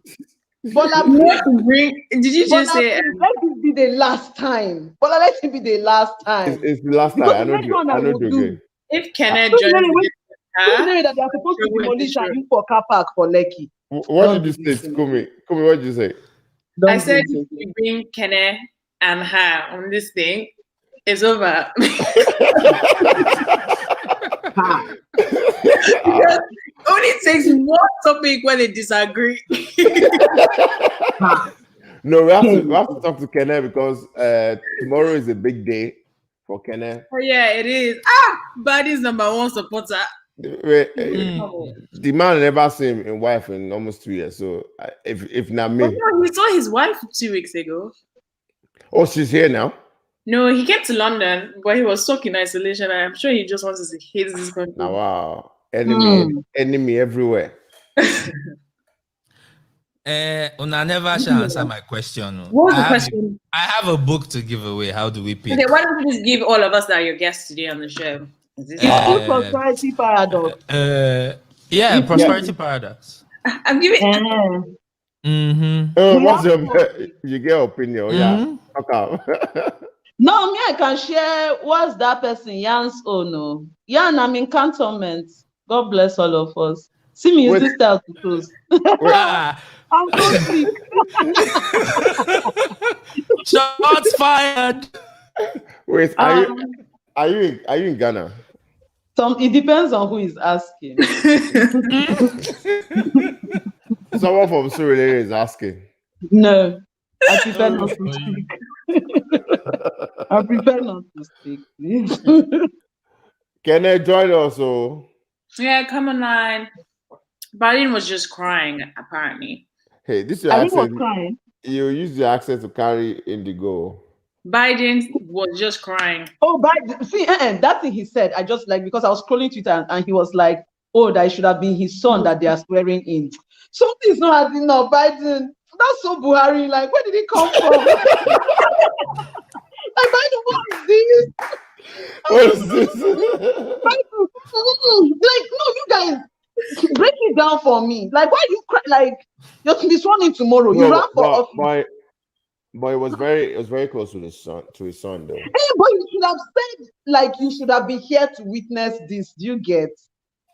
Did you just say? Let it be the last time. Bola, let it be the last time. It's the last time. I know you. If Kenneth joins, that they are supposed to demolish and use for car park for Lekki. What did you say, Kumi? What did you say? I said if you bring Kenneth and her on this thing, it's over. Because only takes one topic when they disagree. No, we have to talk to Kenneth because tomorrow is a big day for Kenneth. Oh yeah, it is. Buddy's #1 supporter. The man never seen his wife in almost 2 years. So if not me, we saw his wife 2 weeks ago. Oh, she's here now. No, he came to London, but he was stuck in isolation. I'm sure he just wants to hate this country. Now, wow. Enemy everywhere. Una never shall answer my question. What was the question? I have a book to give away. How do we pick? Okay, why don't you just give all of us that are your guests today on the show? Prosperity paradox. Prosperity paradox. I'm giving. What's you get opinion? Yeah. Okay. No, me, I can share what's that person Yan's own. No. Yan, I'm in cantonment. God bless all of us. See me use this style to close. I'm so sick. Shots fired. Wait, are you in Ghana? It depends on who is asking. Someone from Unserious is asking. No, I prefer not to speak. I prefer not to speak, please. Can I join also? Yeah, come online. Biden was just crying, apparently. Hey, this is your accent. You use your accent to carry Indigo. Biden was just crying. Oh, Biden. See, that thing he said, I just like, because I was scrolling Twitter and he was like, oh, that it should have been his son that they are swearing in. Something's not adding up, Biden. That's so Buhari. Like, where did it come from? Like, Biden, what is this? What is this? Biden, like, no, you guys, break it down for me. Like, why you cry? Like, you're to be sworn in tomorrow. You ran for office. But it was very close to his son, though. Hey, but you should have said, like, you should have been here to witness this. Do you get?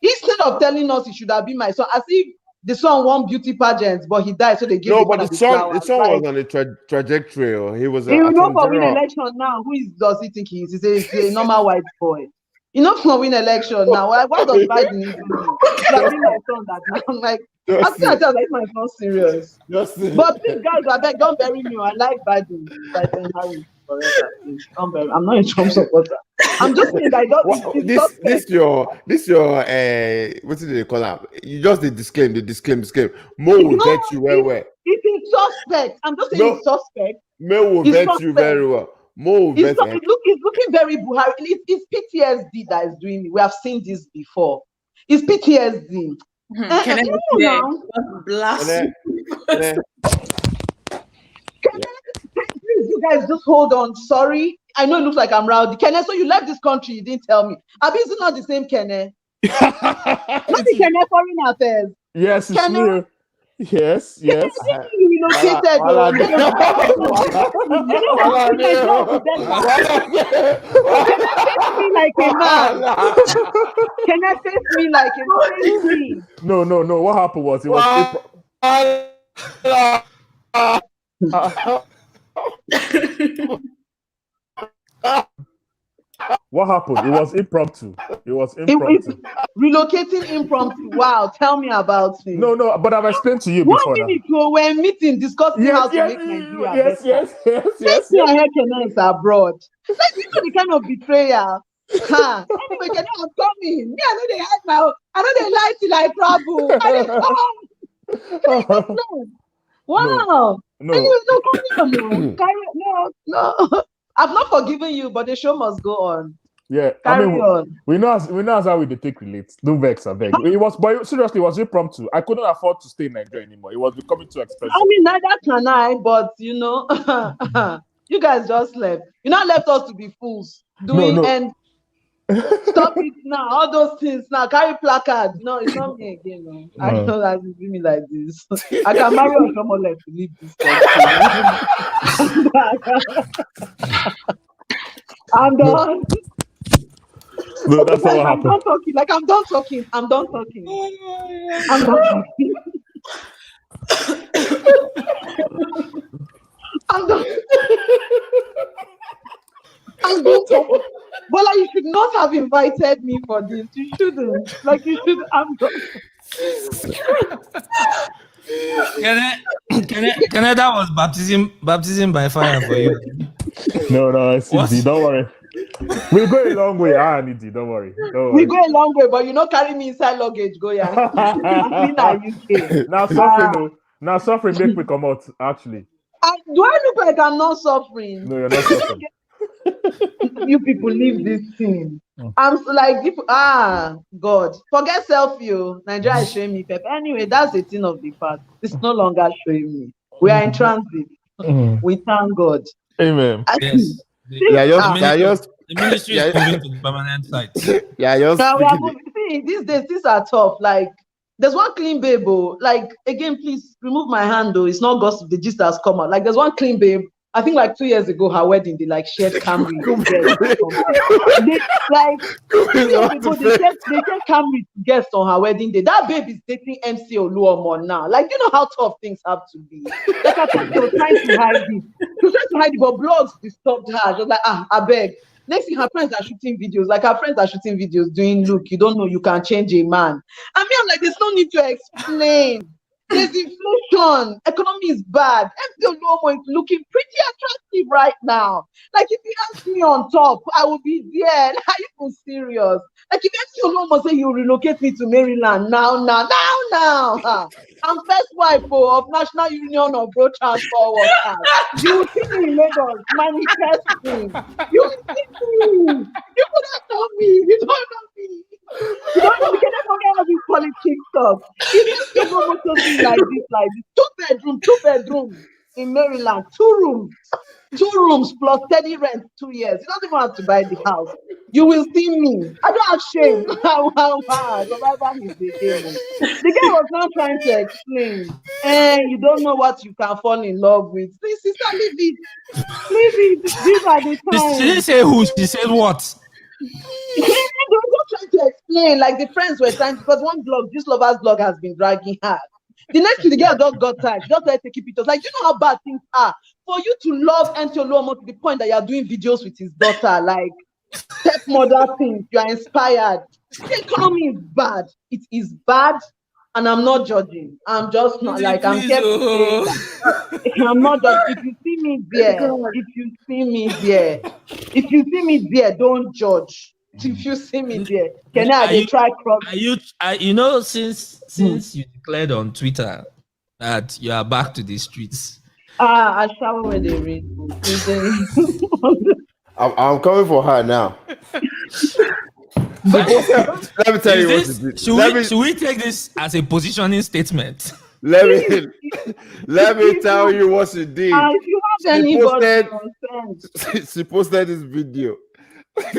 Instead of telling us it should have been my son, as if the son won beauty pageants, but he died, so they gave no. But the son was on a trajectory. Or he was. You know, for win election now, does he think he is? He's a normal white boy. You know, for win election now, why does Biden need to be my son that I'm like? I'm like my son serious. But please, guys, I beg, don't bury me. I like Biden Harris forever. Please, don't bury. I'm not a Trump supporter. I'm just saying I don't. This your what did they call that? You just disclaim. Mo will vet you very well. It is suspect. I'm just saying it's suspect. Mo will vet you very well. It's looking very Buhari. It's PTSD that is doing it. We have seen this before. It's PTSD. Can I blast? Please, you guys just hold on. Sorry, I know it looks like I'm rowdy. Kene, so you left this country, you didn't tell me. Abi, is it not the same Kene? Not the Kene foreign affairs. Yes, it's new. Yes. You relocated. Like a man. Can I face me like a man? No. What happened was it was. What happened? It was impromptu. Relocating impromptu. Wow, tell me about it. No, but I've explained to you before. 1 minute ago, we're meeting, discussing how to make Nigeria better. Yes. Your hair is abroad. Like, you know the kind of betrayal. Anyway, can you coming? Me, I know they hide my own. I know they lie till I travel. Wow. No. Anyway, no. I've not forgiven you, but the show must go on. Yeah, Carry on. We know how we take relates. Don't vex, I beg. But seriously, it was impromptu. I couldn't afford to stay in Nigeria anymore. It was becoming too expensive. I mean, neither can I, but you know, you guys just left. You not left us to be fools. And stop it now. All those things now. Carry placards. No, it's not me again. No. I know that you do me like this. I can marry on someone left to leave this country. I'm done. No, that's not what happened. I'm done talking. I'm done talking. But like, you should not have invited me for this. You shouldn't. Like, you should. I'm done. Can I? That was baptism by fire for you. No, it's easy. Don't worry. We'll go a long way. Nidhi, don't worry. We go a long way, but you not carry me inside luggage. Go Now suffering make me come out. Actually, do I look like I'm not suffering? No, you're not suffering. You people leave this thing. I'm like, God, forget selfie. Nigeria is showing me pepper. Anyway, that's the thing of the past. It's no longer showing me. We are in transit. We thank God. Amen. Yes. The ministry is moving to the permanent site. Yeah, just Now we are speaking. see, these days, things are tough. Like, there's one clean babe. Like, again, please remove my hand, though. It's not gossip. The gist has come out. Like, there's one clean babe. I think like 2 years ago, her wedding, they like shared Camry. They, like 2 years ago, they shared Camry guests on her wedding day. That babe is dating MC Oluomo now. Like, you know how tough things have to be. Like, I thought she was trying to hide it. She was trying to hide it, but blogs disturbed her. She was like, I beg. Next thing, her friends are shooting videos. Like, her friends are shooting videos doing, look, you don't know you can change a man. I mean, I'm like, there's no need to explain. There's inflation. Economy is bad. MC Oluomo is looking pretty attractive right now. Like, if you ask me on top, I will be there. Are you so serious? Like, if MC Oluomo say you relocate me to Maryland now. I'm first wife of National Union of Road Transport Workers. You will see me in Lagos manifesting. You will see me. You could not know me. You don't know me. You don't know. We cannot forget all this politics stuff. If MC Oluomo told me like this, two bedrooms in Maryland, 2 rooms plus steady rent 2 years. You don't even have to buy the house. You will see me. I don't have shame. Survival is the game. The guy was not trying to explain. You don't know what you can fall in love with. Please, sister, leave it. Leave it. These are the times. She didn't say who. She said what. They were just trying to explain. Like, the friends were trying, because one blog, this lover's blog, has been dragging her. The next thing, the girl just got tired. She just started taking pictures. Like, you know how bad things are. For you to love MC Oluomo to the point that you are doing videos with his daughter, like stepmother things, you are inspired. The economy is bad. It is bad, and I'm not judging. I'm just not like, I'm kept saying that. I'm not judging. If you see me there, don't judge. If you see me there, can I try cross? Since you declared on Twitter that you are back to the streets. I shower when they read books. I'm coming for her now. Let me tell you what to do. Should we take this as a positioning statement? Let me tell you what she did. If you have anybody, she posted this video. With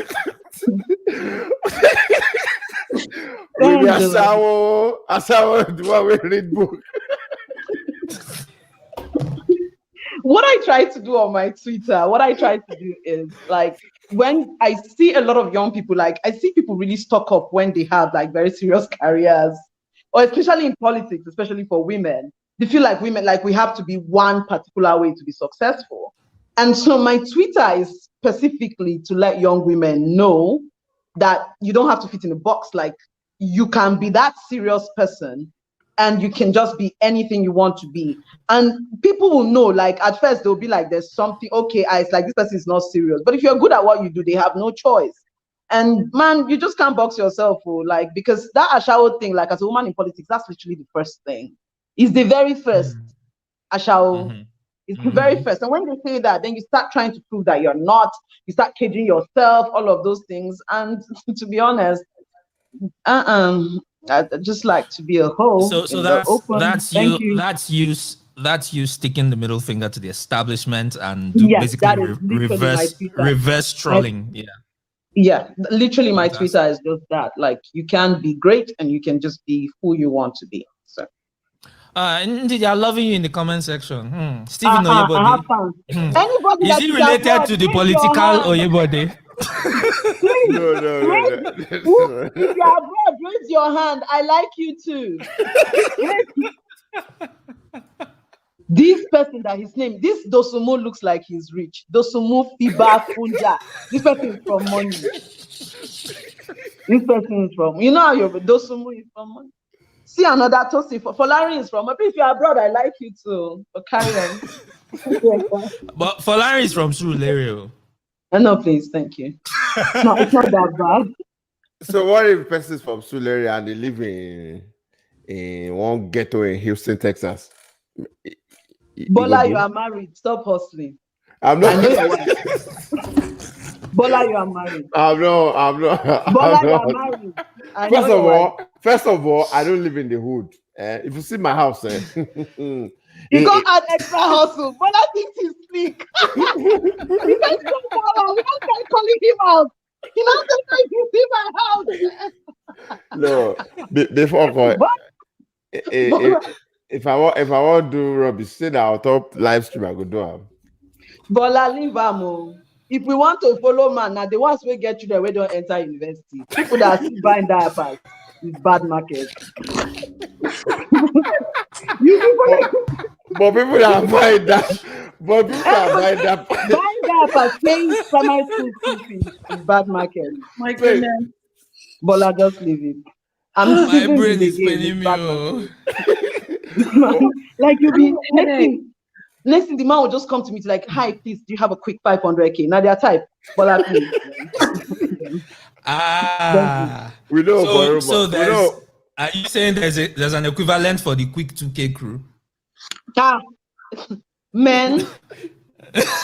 the Asawo, the one we read book. What I try to do on my Twitter, is like, when I see a lot of young people, like, I see people really stock up when they have like very serious careers, or especially in politics, especially for women. They feel like women, like, we have to be one particular way to be successful. And so my Twitter is specifically to let young women know that you don't have to fit in a box. Like, you can be that serious person, and you can just be anything you want to be. And people will know, like, at first they'll be like, there's something, okay, it's like, this person is not serious. But if you're good at what you do, they have no choice. And man, you just can't box yourself, like, because that Ashawo thing, like, as a woman in politics, that's literally the first thing. It's the very first Ashawo. Mm-hmm. It's the very first. And when they say that, then you start trying to prove that you're not, you start caging yourself, all of those things. And to be honest, I'd just like to be a hoe. So that's you sticking the middle finger to the establishment and basically reverse trolling. Yeah, literally my Twitter is just that. Like, you can be great and you can just be who you want to be. So indeed, I'm loving you in the comment section. Stephen Oyebode. Anybody is he related to the political Oyebode? No. If you're abroad, raise your hand. I like you too. This person that his name, this Dosumu looks like he's rich. Dosumu Fiba Funja. This person is from money. This person is from, you know how you're Dosumu is from money. See another Tosi Folari is from. If you're abroad, I like you too. But carry on. But Folari is from Surulere. No, please, thank you. No, it's not that bad. So what if persons from Surulere and they live in one ghetto in Houston, Texas? Bola, you are married. Stop hustling. I'm not. Bola, you are married. I'm not. Bola, I'm you are not. married. I know First of all, I don't live in the hood. If you see my house, he got an extra hustle. Bola thinks he's slick. He said, "So Bola, we don't start calling him out. He now said, you see my house." no, before But, if I want to do rubbish, say that I'll top live stream I go do am. Bola, leave am. If we want to follow man, now the ones we get children we don't enter university. People that are still buying diapers is bad market. But people that are buying that, buying diapers, paying primary school fees is bad market. My goodness. Bola, just leave it. I'm My choosing brain this is again. spinning It's me. bad Oh. market. Like you'll be next thing the man will just come to me to like, hi, please, do you have a quick 500k? Now their type, Bola, please. We know, so there's. Are you saying there's an equivalent for the quick 2K crew? Men,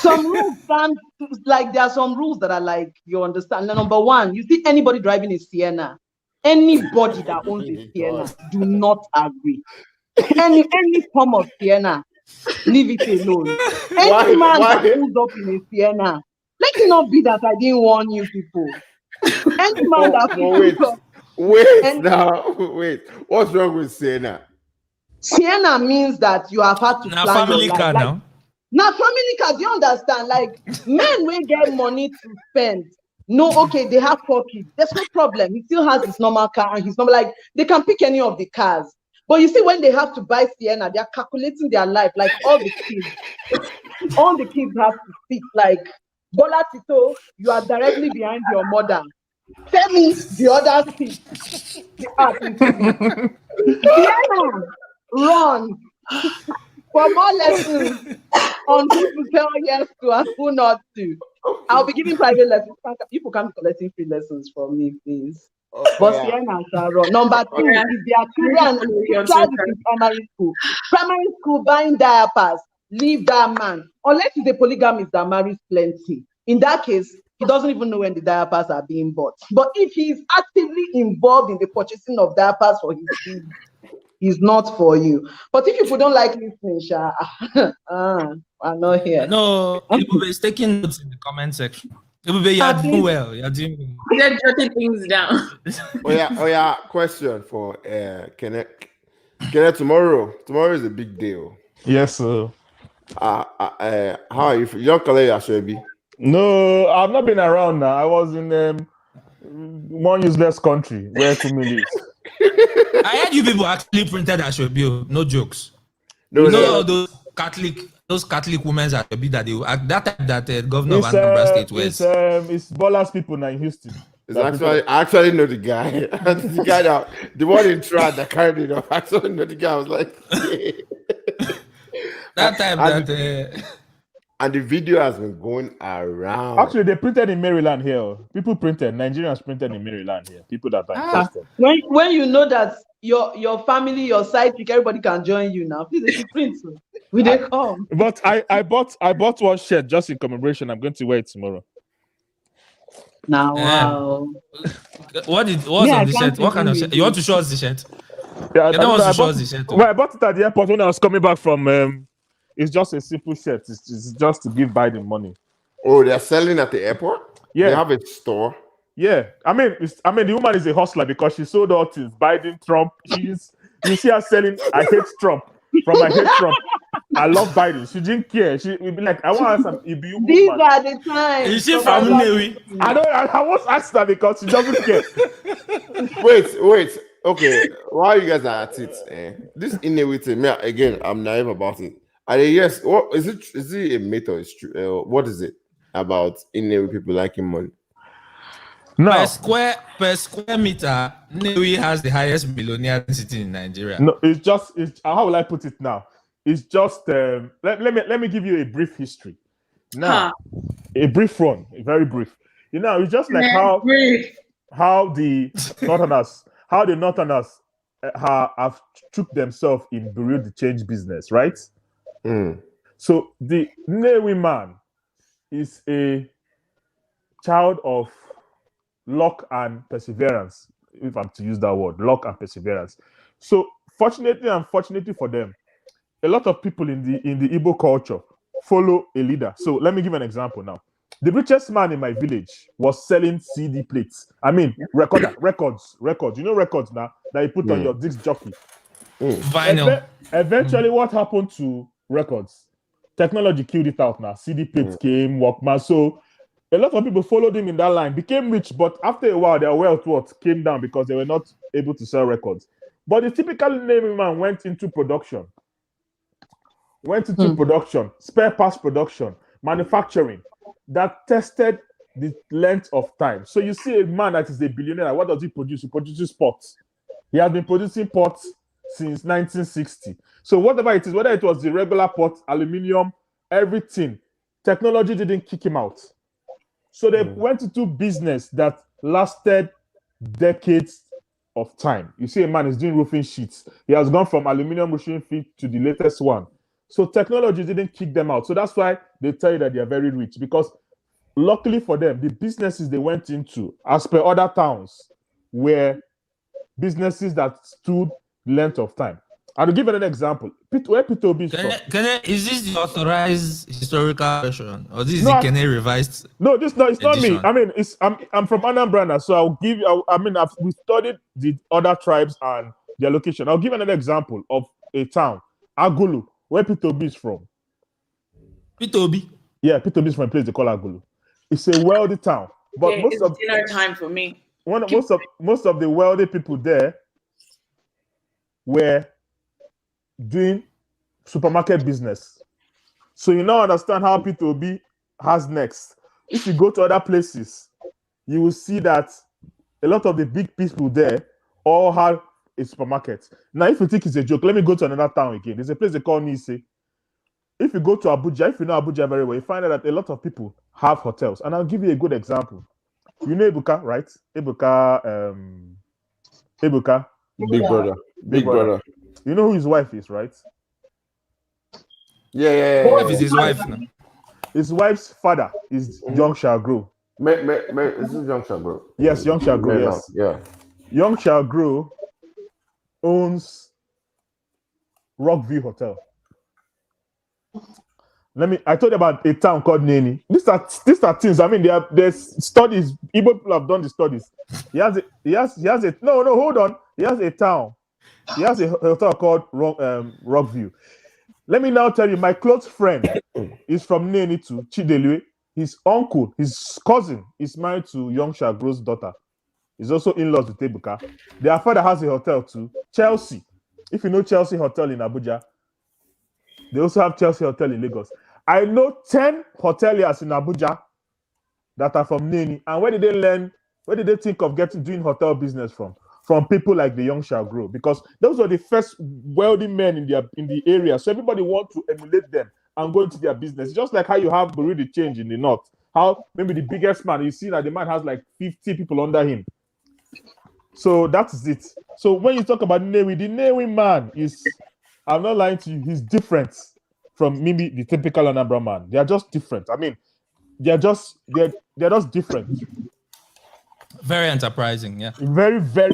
some rules stand like there are some rules that are like you understand. Number one, you see anybody driving a Sienna, anybody that owns a Sienna, do not agree. Any form of Sienna, leave it alone. Any man that pulls up in a Sienna, let it not be that I didn't warn you people. Any man that pulls up. Wait. What's wrong with Sienna? Sienna means that you have had to Now plan family your life. car Like, now. now family car, do you understand? Like men will get money to spend. No, okay, they have 4 kids. There's no problem. He still has his normal car and his normal, like they can pick any of the cars. But you see, when they have to buy Sienna, they're calculating their life. Like all the kids have to sit like Bola Tito, you are directly behind your mother. Tell me the other seat. Sienna, run for more lessons on who to tell yes to and who not to. I'll be giving private lessons. People can be collecting free lessons from me, please. But Sienna shall run. Number 2, if their child is in primary school buying diapers, leave that man. Unless he's a polygamist that marries plenty. In that case, he doesn't even know when the diapers are being bought. But if he is actively involved in the purchasing of diapers for his kids, he's not for you. But if people don't like listening, I'm not here. No, Ebube is taking notes in the comment section. Ebube, you're doing well. You're doing well. They're jotting things down. Oh yeah. Question for Kenneth. Kenneth, tomorrow is a big deal. Yes, sir. How are you? You don't call it Ashwebi? No, I've not been around now. I was in one useless country where Kumi lives. I heard you people actually printed Ashwebi. No jokes. No, all those Catholic women at that time that governor of Anambra State was. It's Bola's people now in Houston. I actually know the guy. The guy the one in Trad that carried it off. I actually know the guy. I was like, yeah. That time and the video has been going around. Actually, they printed in Maryland here. People printed. Nigerians printed in Maryland here. People that are interested. When you know that your family, your sidekick, everybody can join you now. Please, if you print, will they come? But I bought one shirt just in commemoration. I'm going to wear it tomorrow. Now, wow. What's on the shirt? What kind of shirt? You want to show us the shirt? Yeah, I bought the shirt. Well, I bought it at the airport when I was coming back from. It's just a simple shirt. It's just to give Biden money. Oh, they're selling at the airport? Yeah. They have a store? Yeah. I mean, the woman is a hustler because she sold all things. Biden, Trump. You see her selling, I hate Trump. From I hate Trump. I love Biden. She didn't care. She would be like, I want some EBU. These are the times. Is she from Nnewi? I was asked her because she doesn't care. Wait. Okay. While you guys are at it, this Nnewi thing, again, I'm naive about it. Yes, what is it? Is it a myth or is true? What is it about Nnewi people liking money? No. Per square meter, Nnewi has the highest millionaire density in Nigeria. No, it's how will I put it now? It's just let me give you a brief history. Now, a brief one, a very brief. It's just like how the Northerners have took themselves in bureau de change business, right? So the Nnewi man is a child of luck and perseverance, if I'm to use that word, luck and perseverance. So fortunately and unfortunately for them, a lot of people in the Igbo culture follow a leader. So let me give an example now. The richest man in my village was selling CD plates. I mean, records. You know records now that you put on your disc jockey. Vinyl. Eventually, what happened to records? Technology killed it out now. CD plates came, Walkman. So a lot of people followed him in that line, became rich, but after a while, their wealth came down because they were not able to sell records. But the typical naming man went into production, spare parts production, manufacturing, that tested the length of time. So you see a man that is a billionaire, what does he produce? He produces pots. He has been producing pots since 1960. So whatever it is, whether it was the regular pot, aluminium, everything, technology didn't kick him out. So they went into business that lasted decades of time. You see a man is doing roofing sheets. He has gone from aluminium roofing sheet to the latest one. So technology didn't kick them out. So that's why they tell you that they are very rich, because luckily for them, the businesses they went into, as per other towns, were businesses that stood length of time. I'll give an example. Where P2B is from. Is this the authorized historical version, or this is the Kene revised? No, it's not edition? me. I mean, I'm from Anambra, so I'll give you. We studied the other tribes and their location. I'll give another example of a town, Agulu, where P2B is from. P2B? Yeah, P2B is from a place they call Agulu. It's a wealthy town, but it's dinner time for me. Most of the wealthy people there were doing supermarket business. So you now understand how P2B has next. If you go to other places, you will see that a lot of the big people there all have a supermarket. Now, if you think it's a joke, let me go to another town again. There's a place they call Nise. If you go to Abuja, if you know Abuja very well, you find out that a lot of people have hotels. And I'll give you a good example. You know Ebuka, right? Ebuka. Big brother. You know who his wife is, right? Yeah. What is his wife now? His wife's father is Young Shall Grow. This is Young Shall Grow. Yes, Young Shall Grow, yes. Yeah. Young Shall Grow owns Rockview Hotel. I told you about a town called Neni. These are things. I mean, there's studies. Igbo people have done the studies. He has hold on. He has a town. He has a hotel called Rockview. Let me now tell you, my close friend is from Neni to Chidelue. His uncle, his cousin, is married to Young Shagro's daughter. He's also in-laws with Ebuka. Their father has a hotel too, Chelsea. If you know Chelsea Hotel in Abuja, they also have Chelsea Hotel in Lagos. I know 10 hoteliers in Abuja that are from Neni. And where did they learn? Where did they think of doing hotel business from? From people like the Young Shall Grow, because those were the first wealthy men in the area. So everybody wants to emulate them and go into their business. Just like how you have Bureau de Change in the north. How maybe the biggest man, you see that the man has like 50 people under him. So that is it. So when you talk about Newi, the Newi man is, I'm not lying to you, he's different from maybe the typical Anambra man. They are just different. I mean, they're just different. Very enterprising, yeah. Very, very.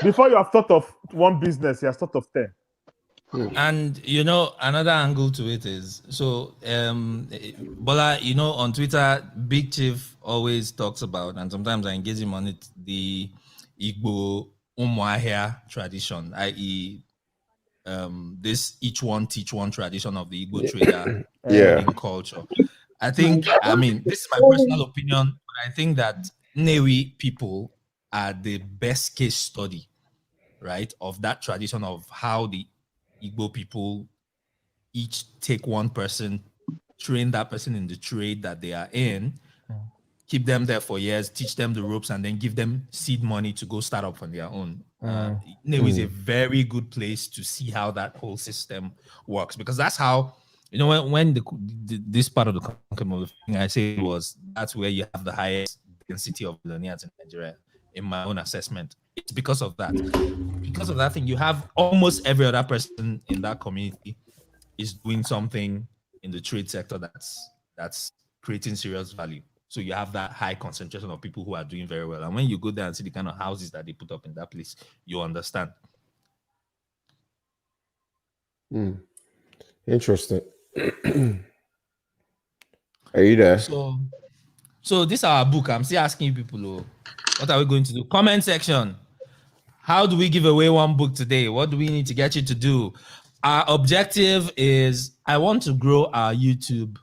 Before you have thought of one business, you have thought of 10. And another angle to it is, so Bola, on Twitter, Big Chief always talks about, and sometimes I engage him on it, the Igbo Umuahia tradition, i.e., this each one teach one tradition of the Igbo trader culture. I think, this is my personal opinion, but I think that Newi people are the best case study, right, of that tradition of how the Igbo people each take one person, train that person in the trade that they are in, keep them there for years, teach them the ropes, and then give them seed money to go start up on their own. Newi is a very good place to see how that whole system works, because that's how, when this part of the thing I say was, that's where you have the highest density of billionaires in Nigeria, in my own assessment. It's because of that. Because of that thing, you have almost every other person in that community is doing something in the trade sector that's creating serious value. So you have that high concentration of people who are doing very well. And when you go there and see the kind of houses that they put up in that place, you understand. Interesting. Are you there? So this is our book. I'm still asking people, what are we going to do? Comment section. How do we give away one book today? What do we need to get you to do? Our objective is I want to grow our YouTube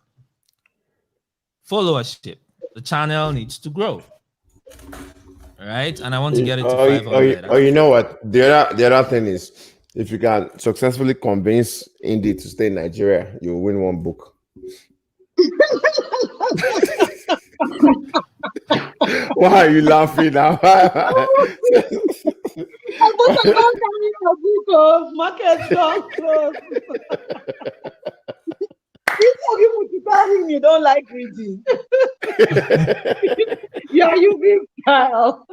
followership. The channel needs to grow. All right. And I want to get it to 500. Oh, you know what? The other thing is, if you can successfully convince Indy to stay in Nigeria, you'll win one book. Why are you laughing now? Market not close. These are people to tell him you don't like reading. Yeah, you big style.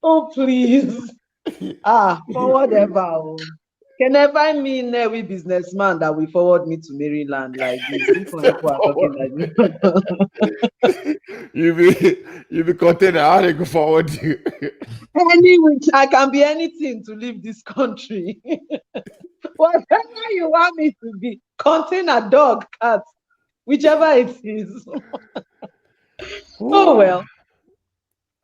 Oh, please. For whatever. Can I find me in every businessman that will forward me to Maryland like this? People are talking like this. You be content how they go forward you. I can be anything to leave this country. Whatever you want me to be, contain a dog, cat, whichever it is. Oh well.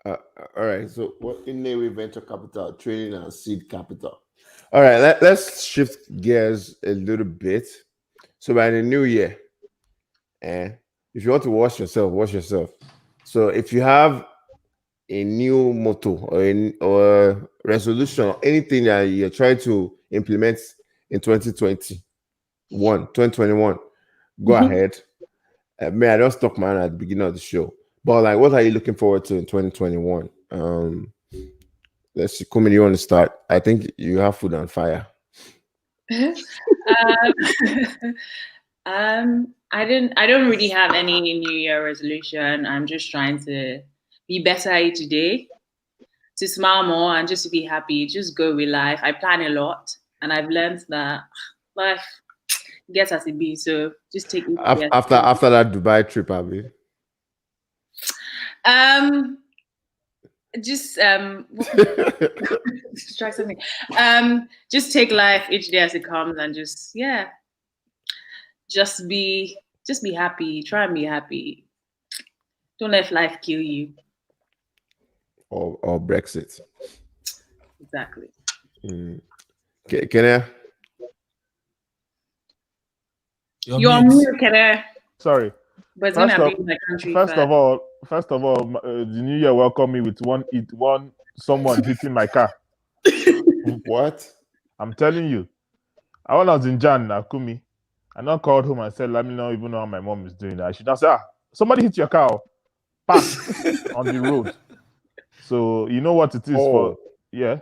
All right. So, what in Navy venture capital, training, and seed capital? All right. Let's shift gears a little bit. So, by the new year, if you want to wash yourself. So, if you have a new motto or resolution or anything that you're trying to implement in 2021, go ahead. May I just talk mine at the beginning of the show. But like, what are you looking forward to in 2021? Let's see, Kumi, you want to start? I think you have food on fire. I don't really have any New Year resolution. I'm just trying to be better each day, to smile more, and just to be happy. Just go with life. I plan a lot, and I've learned that life gets as it be. So just take it after that Dubai trip, Abby. Just try something. Just take life each day as it comes, and just be happy. Try and be happy. Don't let life kill you. Or Brexit. Exactly. Can I? You're on mute, can I? Sorry. But it's gonna be my country. First of all, the new year welcomed me with someone hitting my car. What? I'm telling you. When I was in Jan, Akumi, I now called home and said, let me know even know how my mom is doing. I should not say, somebody hit your car. Park on the road. So you know what it is for? Yeah.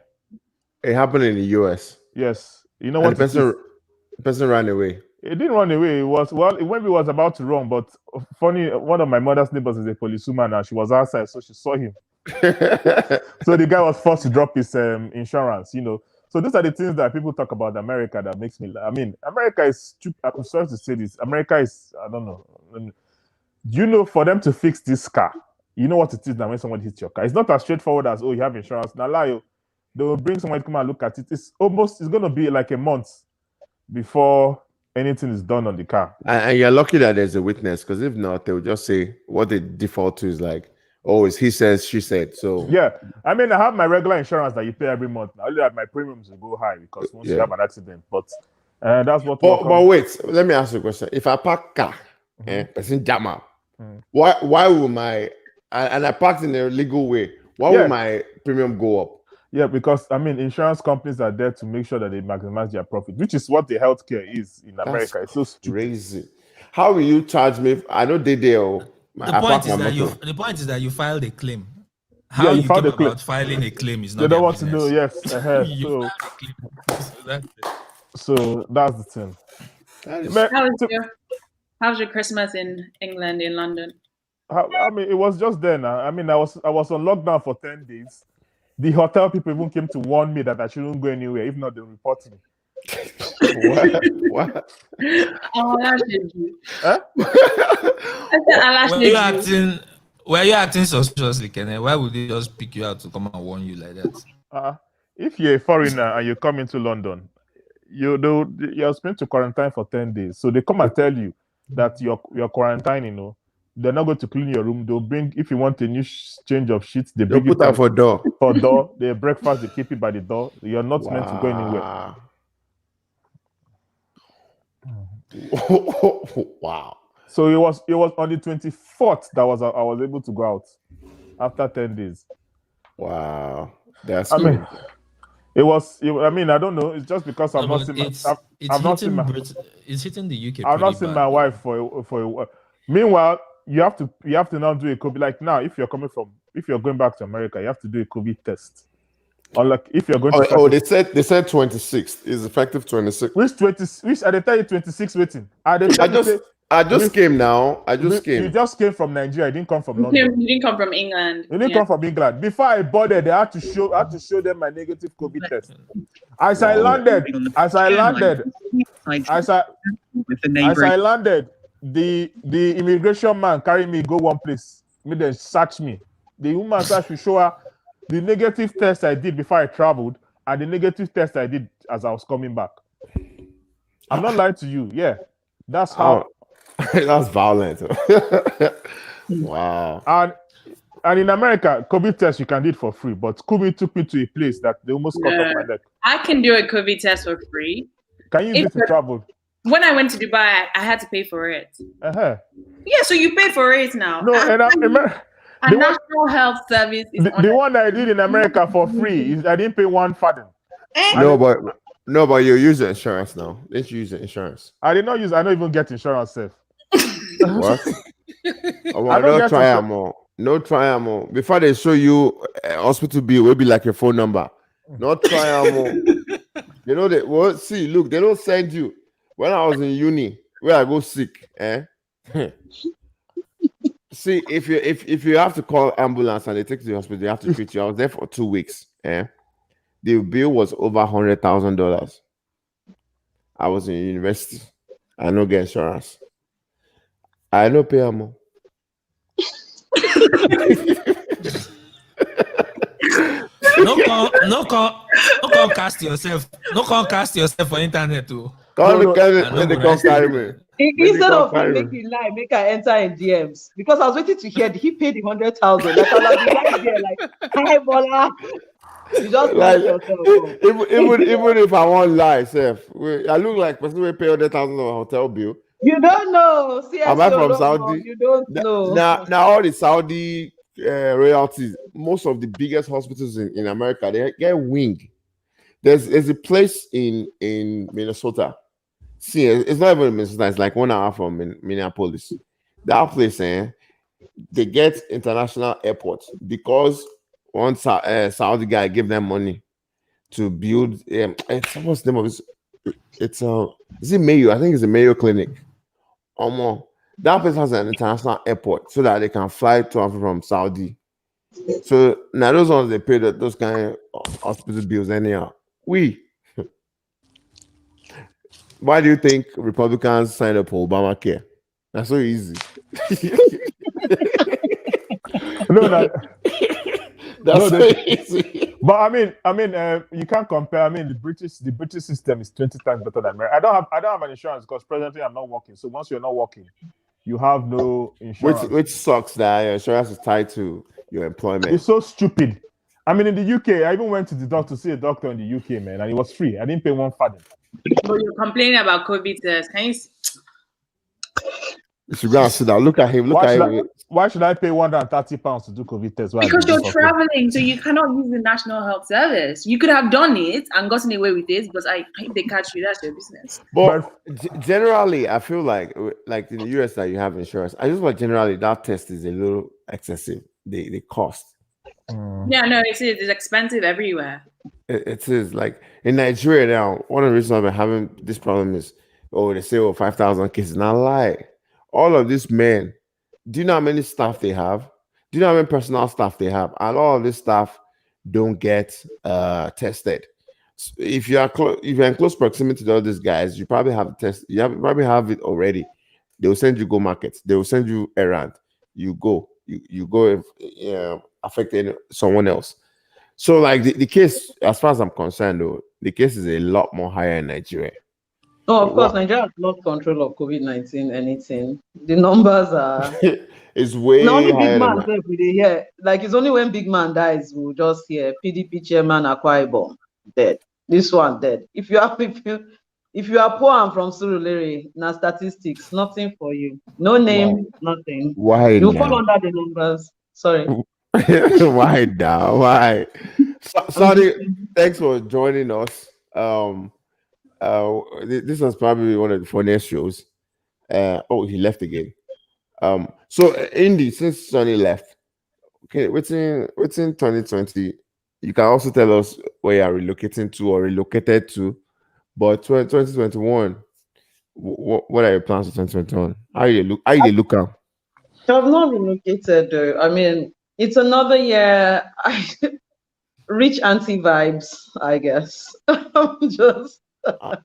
It happened in the US. Yes. You know what the person ran away. It didn't run away. It was about to run, but funny, one of my mother's neighbors is a policewoman and she was outside, so she saw him. So the guy was forced to drop his insurance, So these are the things that people talk about America that makes me. I mean, America is stupid. I'm sorry to say this. America is, I don't know. For them to fix this car, you know what it is now when someone hits your car. It's not as straightforward as, you have insurance. Now, they will bring someone to come and look at it. It's going to be like a month before anything is done on the car. And you're lucky that there's a witness, because if not, they will just say what they default to is like, it's he says, she said. So yeah, I mean, I have my regular insurance that you pay every month. I only have my premiums will go high because once you have an accident. But that's what. But wait, let me ask you a question. If I park car, person jam up, why will my and I parked in a legal way? Why will my premium go up? Yeah, because insurance companies are there to make sure that they maximize their profit, which is what the healthcare is in America. It's so crazy. How will you charge me? I know they do. The point is that you filed a claim. How you came about filing a claim is not. They don't want to know. Yes. So that's the thing. How's your Christmas in England, in London? It was just then. I was on lockdown for 10 days. The hotel people even came to warn me that I shouldn't go anywhere. If not, they'll report me. What? Oh, that's you. Huh? I said, I'll Were you acting? Were you acting suspiciously, Kenneth? Why would they just pick you out to come and warn you like that? If you're a foreigner and you come into London, you're supposed to quarantine for 10 days. So they come and tell you that you're quarantining, you know. They're not going to clean your room. They'll bring, if you want a new change of sheets, they They'll bring put it that for door. for door. They breakfast, they keep it by the door. You're not meant to go anywhere. Wow. So it was on the 24th that I was able to go out after 10 days. Wow. That's I good. mean, I mean, I don't know. It's just because I've not seen it's hitting the UK. I've not seen my wife for a. Meanwhile, you have to now do a COVID. Like now, if you're going back to America, you have to do a COVID test. Unlike if you're going to. They said 26th is effective 26th. Which at the time 26 waiting. I just came now. You just came from Nigeria. You didn't come from London. You didn't come from England. You didn't come from England. Before I boarded, they had to show them my negative COVID test. As I landed, the immigration man carried me go one place. Made them search me. The woman said to show her the negative test I did before I traveled and the negative test I did as I was coming back. I'm not lying to you. Yeah, that's how. That's violent. Wow. And in America, COVID test you can do it for free, but COVID took me to a place that they almost cut off my neck. I can do a COVID test for free. Can you use it to travel? When I went to Dubai, I had to pay for it. Uh-huh. Yeah, so you pay for it now. No, and National Health Service is the one I did in America for free is I didn't pay one farthing. No, but you use the insurance now. Let's use the insurance. I don't even get insurance safe. What? No try more. Before they show you hospital bill, will be like your phone number. Not try more. You know they look, they don't send you. When I was in uni, where I go sick, See, if you have to call ambulance and they take you to the hospital, they have to treat you. I was there for 2 weeks. The bill was over $100,000. I was in university. I no get insurance. I no pay more. No call cast yourself. No call cast yourself for internet too. Instead of making lie, make her enter in DMs because I was waiting to hear. Did he pay the 100,000? Like I was right there, like hi Bola. You just like even if I want lie, Seth, I look like person who pay $100,000 hotel bill. You don't know. Am I from Saudi? You don't know. Now all the Saudi royalties, most of the biggest hospitals in America, they get wing. There's a place in Minnesota. See, it's not even Minnesota. It's like 1 hour from Minneapolis. That place, they get international airports because one Saudi guy gave them money to build. What's the name of this? Is it Mayo? I think it's a Mayo Clinic. That place has an international airport so that they can fly to and from Saudi. So now those ones they pay those kind of hospital bills anyhow. Why do you think Republicans signed up for Obamacare? That's so easy. So easy. But I mean, you can't compare. I mean, the British system is 20 times better than America. I don't have an insurance because presently I'm not working. So once you're not working, you have no insurance. Which sucks that your insurance is tied to your employment. It's so stupid. I mean, in the UK, I even went to the doctor to see a doctor in the UK, man, and it was free. I didn't pay one farthing. But you're complaining about COVID test. Can you? You should go and sit down. Look at him. Why should I pay £130 to do COVID test? Because you're traveling, so you cannot use the National Health Service. You could have done it and gotten away with it, because if they catch you, that's your business. But generally, I feel like in the US that you have insurance, I just like generally that test is a little excessive. The cost. Yeah, no, it is. It's expensive everywhere. It is. Like in Nigeria now, one of the reasons I've been having this problem is, they say 5,000 cases. Not lie. All of these men, do you know how many staff they have? Do you know how many personal staff they have? And all of this staff don't get tested. if you are if you're in close proximity to all these guys, you probably have a test. Probably have it already. They will send you go markets. They will send you errand. You go. You go affecting someone else. So like the case, as far as I'm concerned, though, the case is a lot more higher in Nigeria. No, of course, Nigeria has lost control of COVID-19. Anything, the numbers are. It's way not only higher big man than every day here. Like it's only when big man dies we'll just hear PDP chairman Akwa Ibom dead. This one dead. If you are poor and from Surulere, now statistics, nothing for you. No name, nothing. Why You now? fall under the numbers. Sorry. Why now? Why? Sorry. Thanks for joining us. This was probably one of the funniest shows. He left again. So Indy, since Sonny left, okay, within 2020, you can also tell us where you are relocating to or relocated to. But 2021, what are your plans for 2021? How you look out? I've not relocated though. I mean, it's another year. Rich auntie vibes, I guess. I'm just I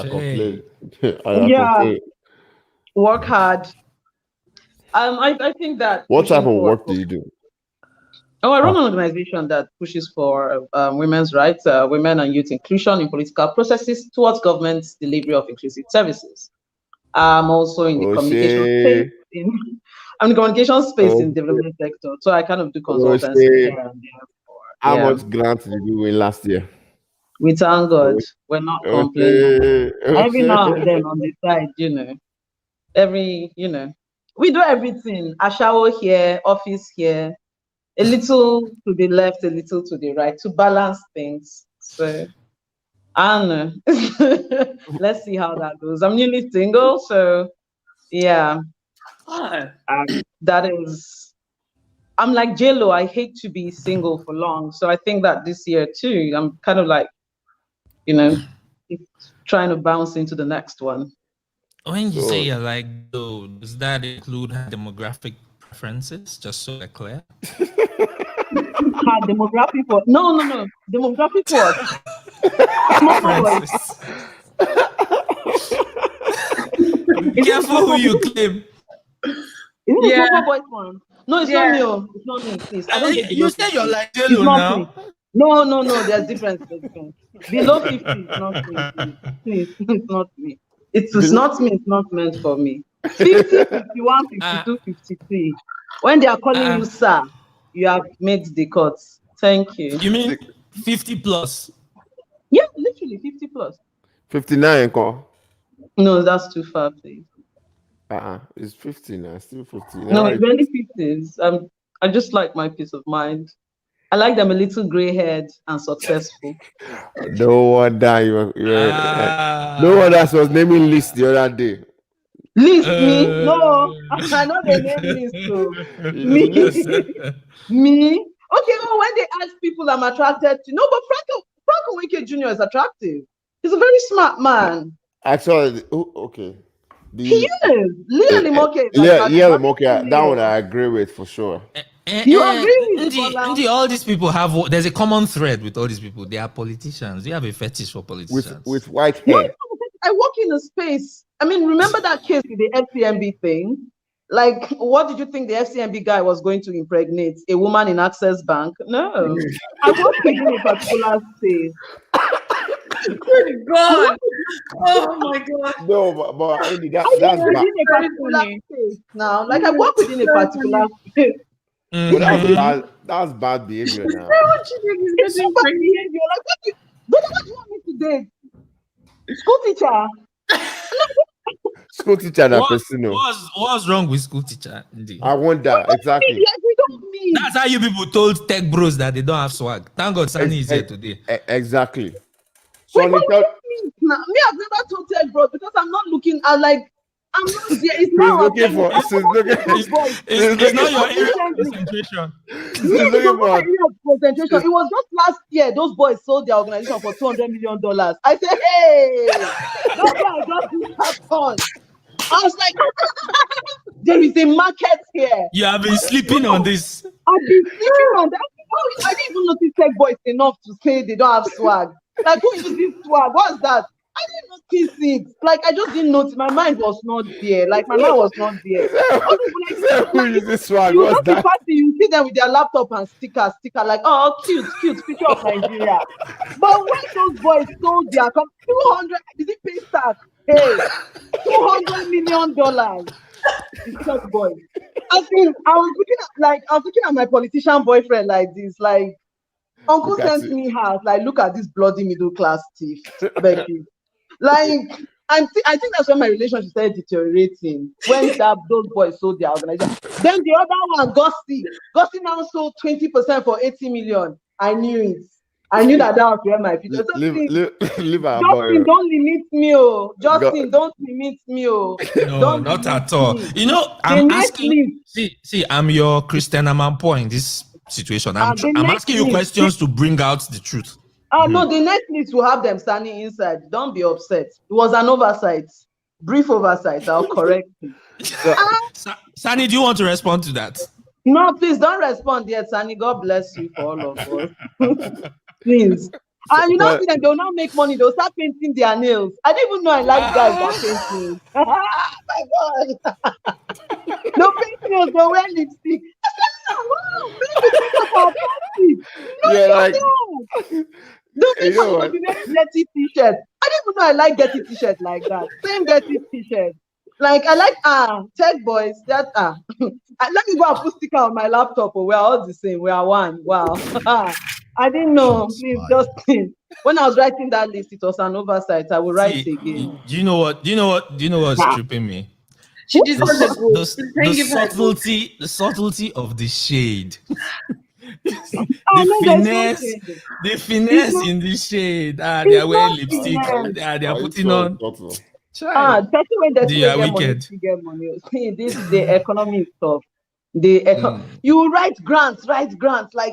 complain. Work hard. I think that. What type of work do you do? I run an organization that pushes for women's rights, women and youth inclusion in political processes towards government's delivery of inclusive services. I'm also in the communication space. I'm in the communication space in the development sector, so I kind of do consultancy here and there. How much grant did you win last year? We thank God. We're not complaining. Every now and then on the side, we do everything. Ashawo here, office here, a little to the left, a little to the right to balance things. So, I don't know. Let's see how that goes. I'm newly single, so yeah. That is. I'm like JLo, I hate to be single for long. So I think that this year too, I'm kind of like, trying to bounce into the next one. When you say you're like, does that include her demographic preferences? Just so they're clear. Her demographic what? No. Demographic what? Be careful who you claim. Isn't it Papa Boy's one? No, it's not me. It's not me, please. I don't You said you're like it's JLo not now. me. No. There's difference. Below 50, it's not me. Please, it's not me. It's not me. It's not meant for me. 50, 51, 52, 53. When they are calling you sir, you have made the cuts. Thank you. You mean 50 plus? Yeah, literally 50 plus. 59, call. No, that's too far, please. It's 50 now. Still 50. No, it's really 50s. I just like my peace of mind. I like them a little gray-haired and successful. No wonder you no one that was naming list the other day. List me? No, I know the name list. So. Me? Okay, no, when they ask people I'm attracted to, no, but Franco Wike Jr. is attractive. He's a very smart man. Actually, okay. He is. Leah Limoke. That one I agree with for sure. You agree with Indeed, all these people there's a common thread with all these people. They are politicians. You have a fetish for politicians. With white hair. No, I work in a space. I mean, remember that case with the FCMB thing? Like, what did you think the FCMB guy was going to impregnate? A woman in Access Bank? No. I work within a particular space. Good God. Oh my God. No, but that's bad. Now, like I work within a particular space. But that's bad behavior now. It's super behavior. Like, what do you want me to date? School teacher. School teacher that person. What's wrong with school teacher? Indeed. I wonder exactly. We don't mean. That's how you people told tech bros that they don't have swag. Thank God Sunny is here today. Exactly. So me, I've never told tech bros because I'm not looking at like. I'm not there. It's not it's not your area of concentration. It was just last year. Those boys sold their organization for $200 million. I said, hey, that's why I got this happened. I was like, there is a market here. You have been sleeping on this. I've been sleeping on that. I didn't even notice tech boys enough to say they don't have swag. Like, who used this swag? What's that? I didn't notice it. Like, I just didn't notice. My mind was not there. Like, my mind was not there. Who is this swag? You What's know, the that? party, you see them with their laptop and sticker, like, oh, cute, picture of Nigeria. But when those boys sold their 200, is it pay stack? Hey, $200 million. It's such boys. I was looking at my politician boyfriend like this, like, uncle sent me house, like, look at this bloody middle class thief. I beg you. Like, I think that's when my relationship started deteriorating, when those boys sold their organization. Then the other one, Gusty now sold 20% for 80 million. I knew it. I knew that was where my future. Leave our Justin, don't limit me, oh. Justin, don't limit me, oh. No, not at all. Me. You know, I'm asking. See, I'm your Christian Amanpo in this situation. I'm asking you questions to bring out the truth. No, the next list will have them standing inside. Don't be upset. It was an oversight. Brief oversight. I'll correct you. Sani, do you want to respond to that? No, please don't respond yet, Sani. God bless you for all of us. Please. And you know, see them, they'll not make money. They'll start painting their nails. I didn't even know I like guys that paint nails. My God. No paint nails, they'll wear lipstick. Don't dirty t-shirt. I didn't even know I like dirty t-shirt like that. Same dirty t-shirt. Like, I like tech boys. That let me go and put sticker on my laptop. We're all the same. We are one. Wow. I didn't know. Please, Justin. When I was writing that list, it was an oversight. I will write again. Do you know what's tripping me? She just the subtlety of the shade. The finesse in the shade. They are wearing lipstick. They are putting on. Especially when they are wicked. This the economy stuff. You write grants like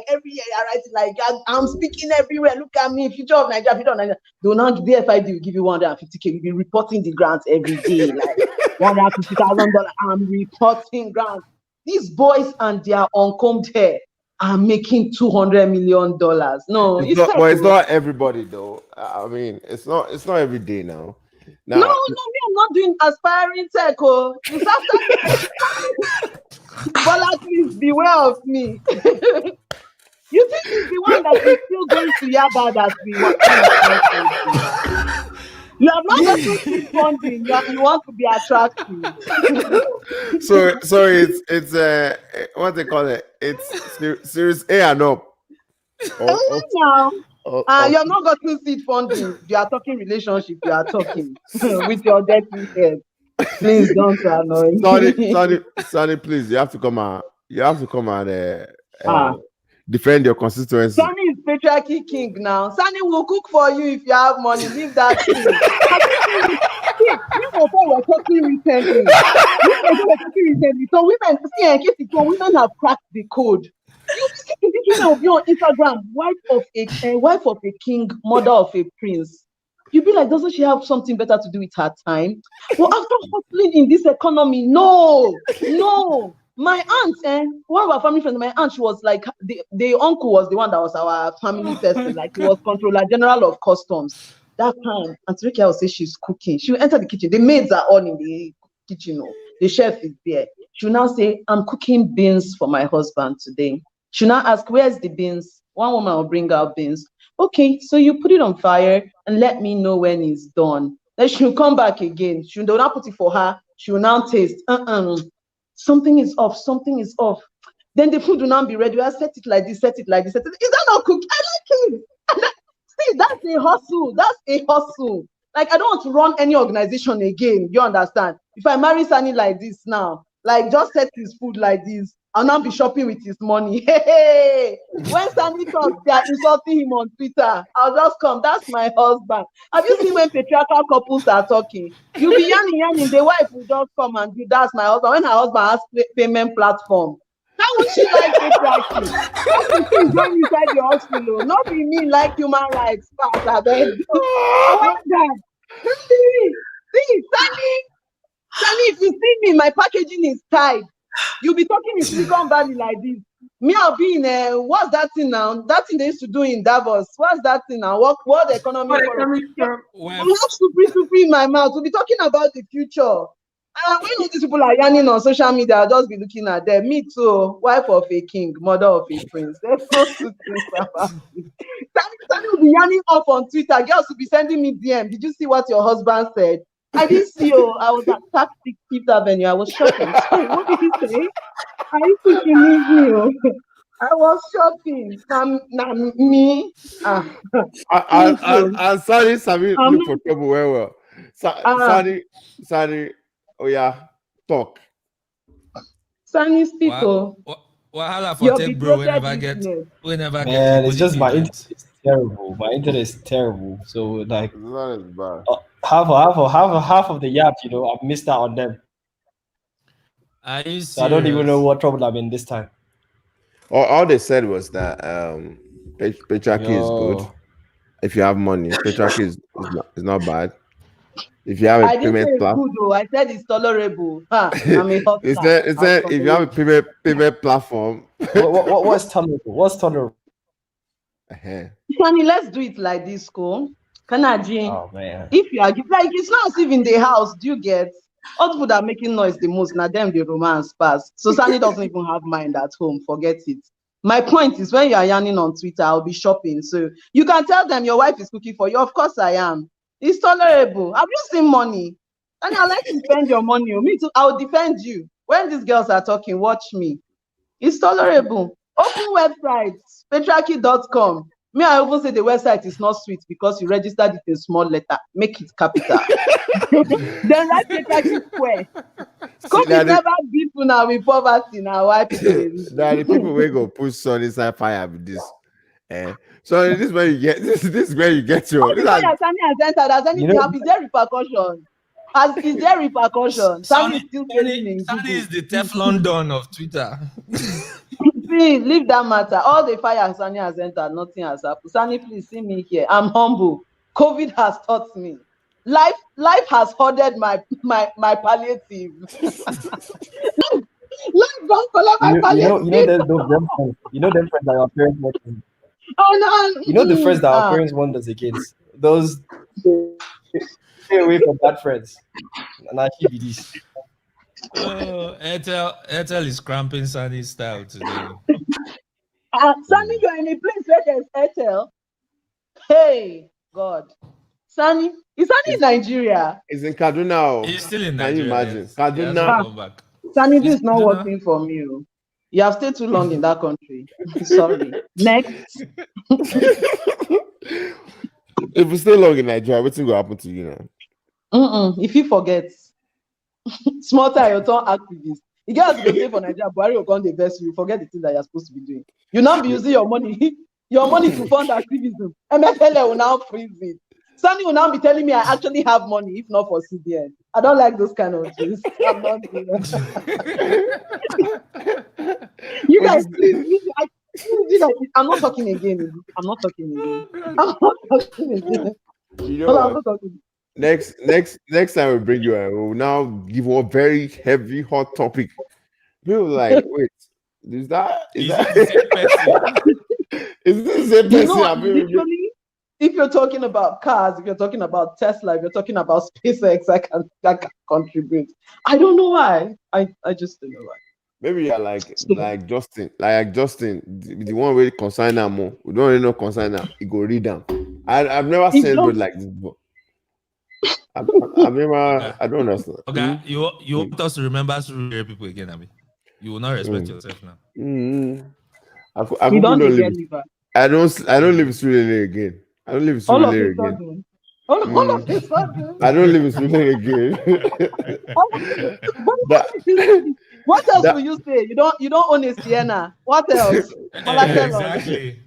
every year. I write like I'm speaking everywhere. Look at me, future of Nigeria. Do not BFID will give you $150K. You'll be reporting the grants every day, like $150,000. I'm reporting grants. These boys and their uncombed hair are making $200 million. No, it's not everybody though. I mean, it's not every day now. No, I'm not doing aspiring tech. It's after. Bola, please beware of me. You think he's the one that is still going to Yaba that we want? You have not gotten seed funding. You want to be attractive. So it's what they call it? It's Series A and up. You have not gotten seed funding. You are talking relationship. You are talking with your dirty head. Please don't annoy me. Sonny, please, you have to come out. You have to come out defend your constituency. Sonny is patriarchy king now. Sonny will cook for you if you have money. Leave that thing. We're talking recently. So women have cracked the code. You see this woman will be on Instagram, wife of a king, mother of a prince. You'd be like, doesn't she have something better to do with her time? Well, after hustling in this economy, no. My aunt, one of our family friends, my aunt, she was like, the uncle was the one that was our family person. Like, he was controller general of customs. That time, Aunt Ricky will say she's cooking. She will enter the kitchen. The maids are all in the kitchen. The chef is there. She will now say, I'm cooking beans for my husband today. She will now ask, where's the beans? One woman will bring out beans. Okay, so you put it on fire and let me know when it's done. Then she'll come back again. She'll not put it for her. She will now taste. Something is off. Then the food will now be ready. I'll set it like this, set it like this. Is that not cooked? I like it. See, that's a hustle. Like, I don't want to run any organization again. You understand? If I marry Sani like this now, like, just set his food like this, I'll now be shopping with his money. Hey, when Sani talks, they are insulting him on Twitter. I'll just come. That's my husband. Have you seen when patriarchal couples are talking? You'll be yanning. The wife will just come and do, that's my husband. When her husband has payment platform, how would she like patriarchy? That's the thing going inside the hospital. Not be me like human rights. I want that. See, Sani, if you see me, my packaging is tied. You'll be talking in Silicon Valley like this. Me, I'll be in what's that thing now? That thing they used to do in Davos. What's that thing now? World Economic Forum. I have super in my mouth. We'll be talking about the future. And when all these people are yarning on social media, I'll just be looking at them. Me too, wife of a king, mother of a prince. There's no two things about it. Sunny will be yarning off on Twitter. Girls will be sending me DM. Did you see what your husband said? I didn't see you. I was at Tactic Fifth Avenue. I was shopping. Sorry, what did he say? I used to believe you. I was shopping. Me. And sorry, Sammy, look for trouble. Well. Sorry. Oh yeah, talk. Sunny speak. Wahala for tech, bro. Whenever get. It's just my internet is terrible. My internet is terrible. So like, half of the yaps, I've missed out on them. So I don't even know what trouble I'm in this time. All they said was that Petraki is good. If you have money, Petraki is not bad. If you have a payment platform, I said it's tolerable. I'm a hot it said if you have a payment platform. What's tolerable? What's tolerable? Sunny, let's do it like this, cool. Kanaji. Oh man. If you are like, it's not as if in the house. Do you get? All people that are making noise the most, now them the romance pass. So Sunny doesn't even have mind at home. Forget it. My point is, when you are yarning on Twitter, I'll be shopping. So you can tell them your wife is cooking for you. Of course I am. It's tolerable. Have you seen money? And I like to spend your money. Me too. I'll defend you. When these girls are talking, watch me. It's tolerable. Open websites, petraki.com. Me, I even say the website is not sweet because you registered it in small letter. Make it capital. Then write Petraki square. COVID never beat you now with poverty now. Why people? Now the people will go push sun inside fire with this. So this is where you get this is where you get your. Sunny has entered. Has anything happened? Is there repercussion? Is there repercussion? Sunny is the Teflon Don of Twitter. Please leave that matter. All the fire Sunny has entered, nothing has happened. Sunny, please see me here. I'm humble. COVID has taught me. Life has hoarded my palliative. Life don't collect my palliative. You know them friends that our parents want. Oh no! You know the friends that our parents want us against. Those stay away from bad friends. And I keep these. Airtel is cramping Sunny's style today. Sunny, you're in a place where there's Airtel. Hey, God. Sunny, is Sunny in Nigeria? It's in Kaduna. He's still in Nigeria. Can you imagine? Kaduna. Sunny, this is not working for me. You have stayed too long in that country. Sorry. Next. If you stay long in Nigeria, what's going to happen to you now? If you forget, small time, you turn activist. You guys go stay for Nigeria, Buhari will come the best. You forget the thing that you're supposed to be doing. You now be using your money to fund activism. MFLA will now freeze it. Sunny will now be telling me I actually have money, if not for CBN. I don't like those kind of things. I'm not doing that. You guys, please. I'm not talking again. I'm not talking again. You know what? Next time we bring you, we'll now give one very heavy, hot topic. People like, wait, is that the same person? Is this the same person? Literally, if you're talking about cars, if you're talking about Tesla, if you're talking about SpaceX, I can contribute. I don't know why. I just don't know why. Maybe you're like Justin, the one really concerned now more. We don't really know concern now. He go read them. I've never seen anybody like this before. I don't understand. Okay, you want us to remember through people again, Abi? You will not respect yourself now. You don't live. I don't live in Surulere again. I don't live in Surulere again. All of a sudden. I don't live in Surulere again. What else will you say? You don't own a Sienna. What else? Exactly.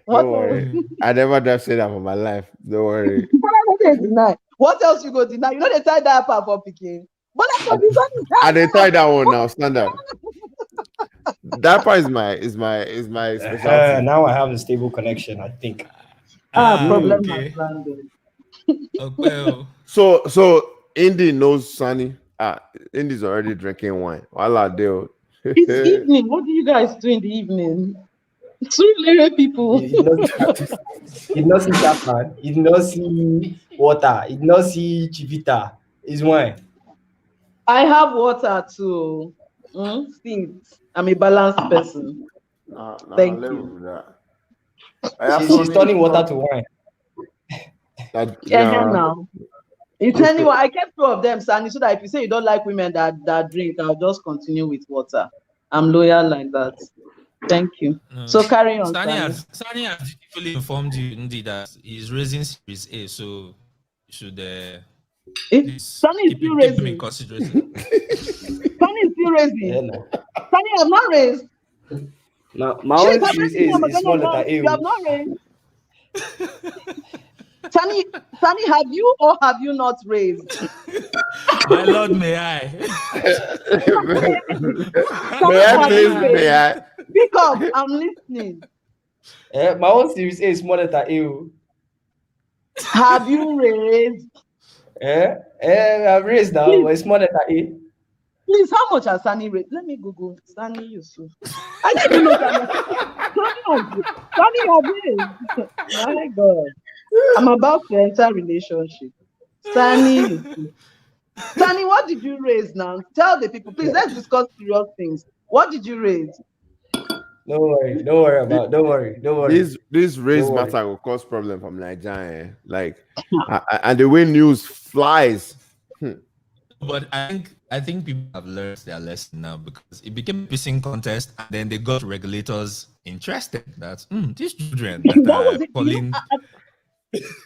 What Don't worry. I never dare say that for my life. Don't worry. What else you go deny? You know they tie that part for picking. But and they tie that one now, standard. That part is my specialty. Now I have a stable connection, I think. Problem okay. has landed. Okay. So Indy knows Sunny. Indy's already drinking wine. Voila, deal. It's evening. What do you guys do in the evening? Surulere people. He did not see Chapman. He did not see water. He did not see Chivita. It's wine. I have water too. See, I'm a balanced person. Thank you. She's turning water to wine. Now. It's anyway, I kept 2 of them, Sani, so that if you say you don't like women that drink, I'll just continue with water. I'm loyal like that. Thank you. So carry on, Sani has fully informed you indeed that he's raising Series A, so you should Sani is still raising. in consideration. Sani is still raising. Sani, I'm not raised. No, my own Series A is small letter A. You have not raised. Sani, have you or have you not raised? My Lord, may I? May I? Speak up, I'm listening. My own Series A is small letter A. Have you raised? I've raised now, but it's small letter A. Please, how much has Sani raised? Let me Google Sani Yusuf. I didn't know Sani have raised. My God. I'm about to enter relationship. Sani, what did you raise now? Tell the people, please. Let's discuss serious things. What did you raise? Don't worry. This raise matter will cause problem from Nigeria. Like, and the way news flies. But I think people have learned their lesson now, because it became a pissing contest, and then they got regulators interested. That these children that are calling.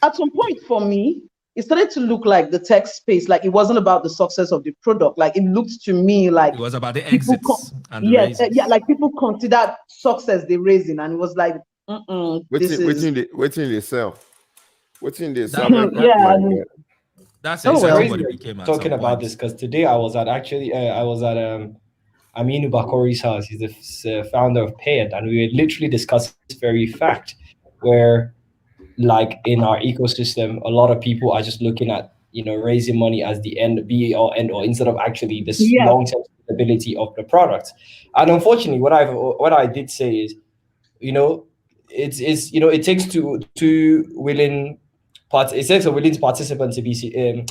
At some point for me, it started to look like the tech space, like it wasn't about the success of the product. Like it looked to me like it was about the exits and the raises. Yeah, like people considered success they raising, and it was like, waiting they sell. Waiting they sell. That's everybody became talking about this, because today I was at Aminu Bakori's house. He's the founder of Payet, and we were literally discussing this very fact, where like in our ecosystem, a lot of people are just looking at raising money as the be or end or, instead of actually this long-term stability of the product. And unfortunately, what I did say is, it takes two willing parts. It takes a willing participant to be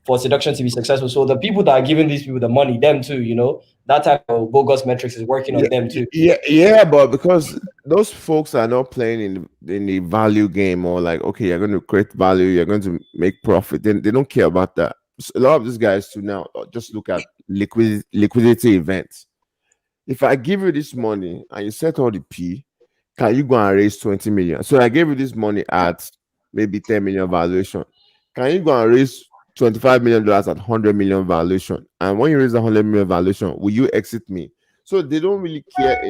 for seduction to be successful. So the people that are giving these people the money, them too, that type of bogus metrics is working on them too. Yeah, but because those folks are not playing in the value game, or like, okay, you're going to create value, you're going to make profit. Then they don't care about that. So a lot of these guys too now just look at liquidity events. If I give you this money and you set all the P, can you go and raise 20 million? So I gave you this money at maybe 10 million valuation. Can you go and raise $25 million at 100 million valuation? And when you raise 100 million valuation, will you exit me? So they don't really care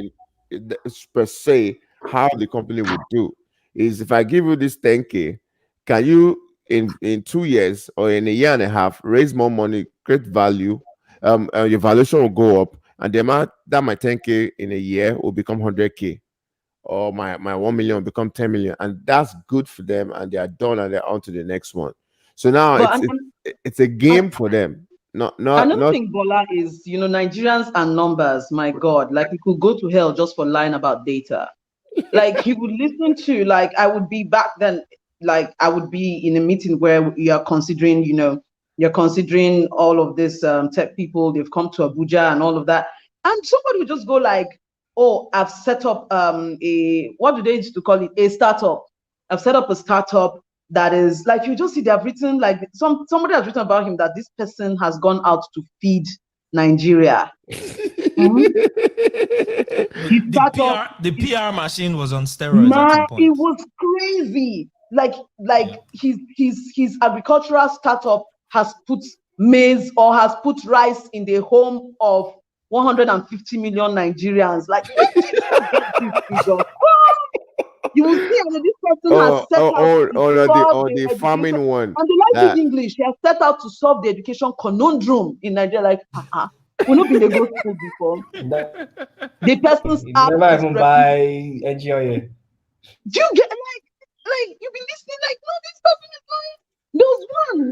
per se how the company would do. Is if I give you this 10K, can you in 2 years or in a year and a half raise more money, create value? Your valuation will go up, and the amount that my 10K in a year will become 100K, or my 1 million will become 10 million, and that's good for them, and they are done, and they're on to the next one. So now it's a game for them. Another thing, Bola, is Nigerians and numbers. My God, like you could go to hell just for lying about data. Like you would listen to, like I would be back then, like I would be in a meeting where you are considering, you're considering all of this tech people. They've come to Abuja and all of that, and somebody would just go like, "Oh, I've set up what do they used to call it? A startup. I've set up a startup." That is like, you just see they have written, like somebody has written about him that this person has gone out to feed Nigeria. The PR machine was on steroids at some point. It was crazy. Like his agricultural startup has put maize or has put rice in the home of 150 million Nigerians. Like, where did you get this figure? You will see, I mean, this person has set out the farming one. And the like English, he has set out to solve the education conundrum in Nigeria. Like, we're not been to go to school before. The person's app never even buy NGO. Do you get like you've been listening? Like, no, this person is like. There was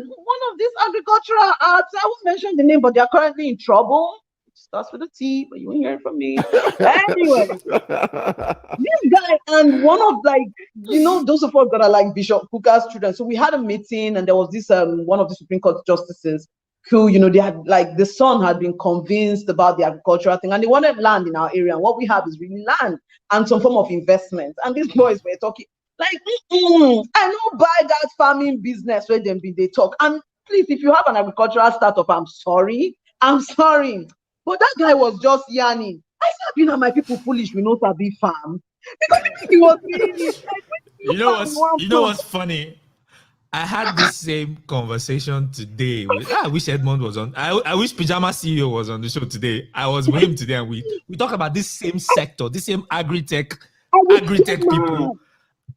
one of these agricultural arts. I won't mention the name, but they are currently in trouble. Starts with a T, but you won't hear it from me. Anyway, this guy and one of those of us that are like Bishop Kuka's children. So we had a meeting, and there was this one of the Supreme Court justices who, they had the son had been convinced about the agricultural thing, and they wanted land in our area. And what we have is really land and some form of investment. And these boys were talking like, I know buy that farming business where they talk. And please, if you have an agricultural startup, I'm sorry. But that guy was just yarning. I said, my people foolish, we know Sabi farm. Because he was really you know what's funny? I had this same conversation today. I wish Edmond was on. I wish Pajama CEO was on the show today. I was with him today, and we talk about this same sector, this same agri-tech people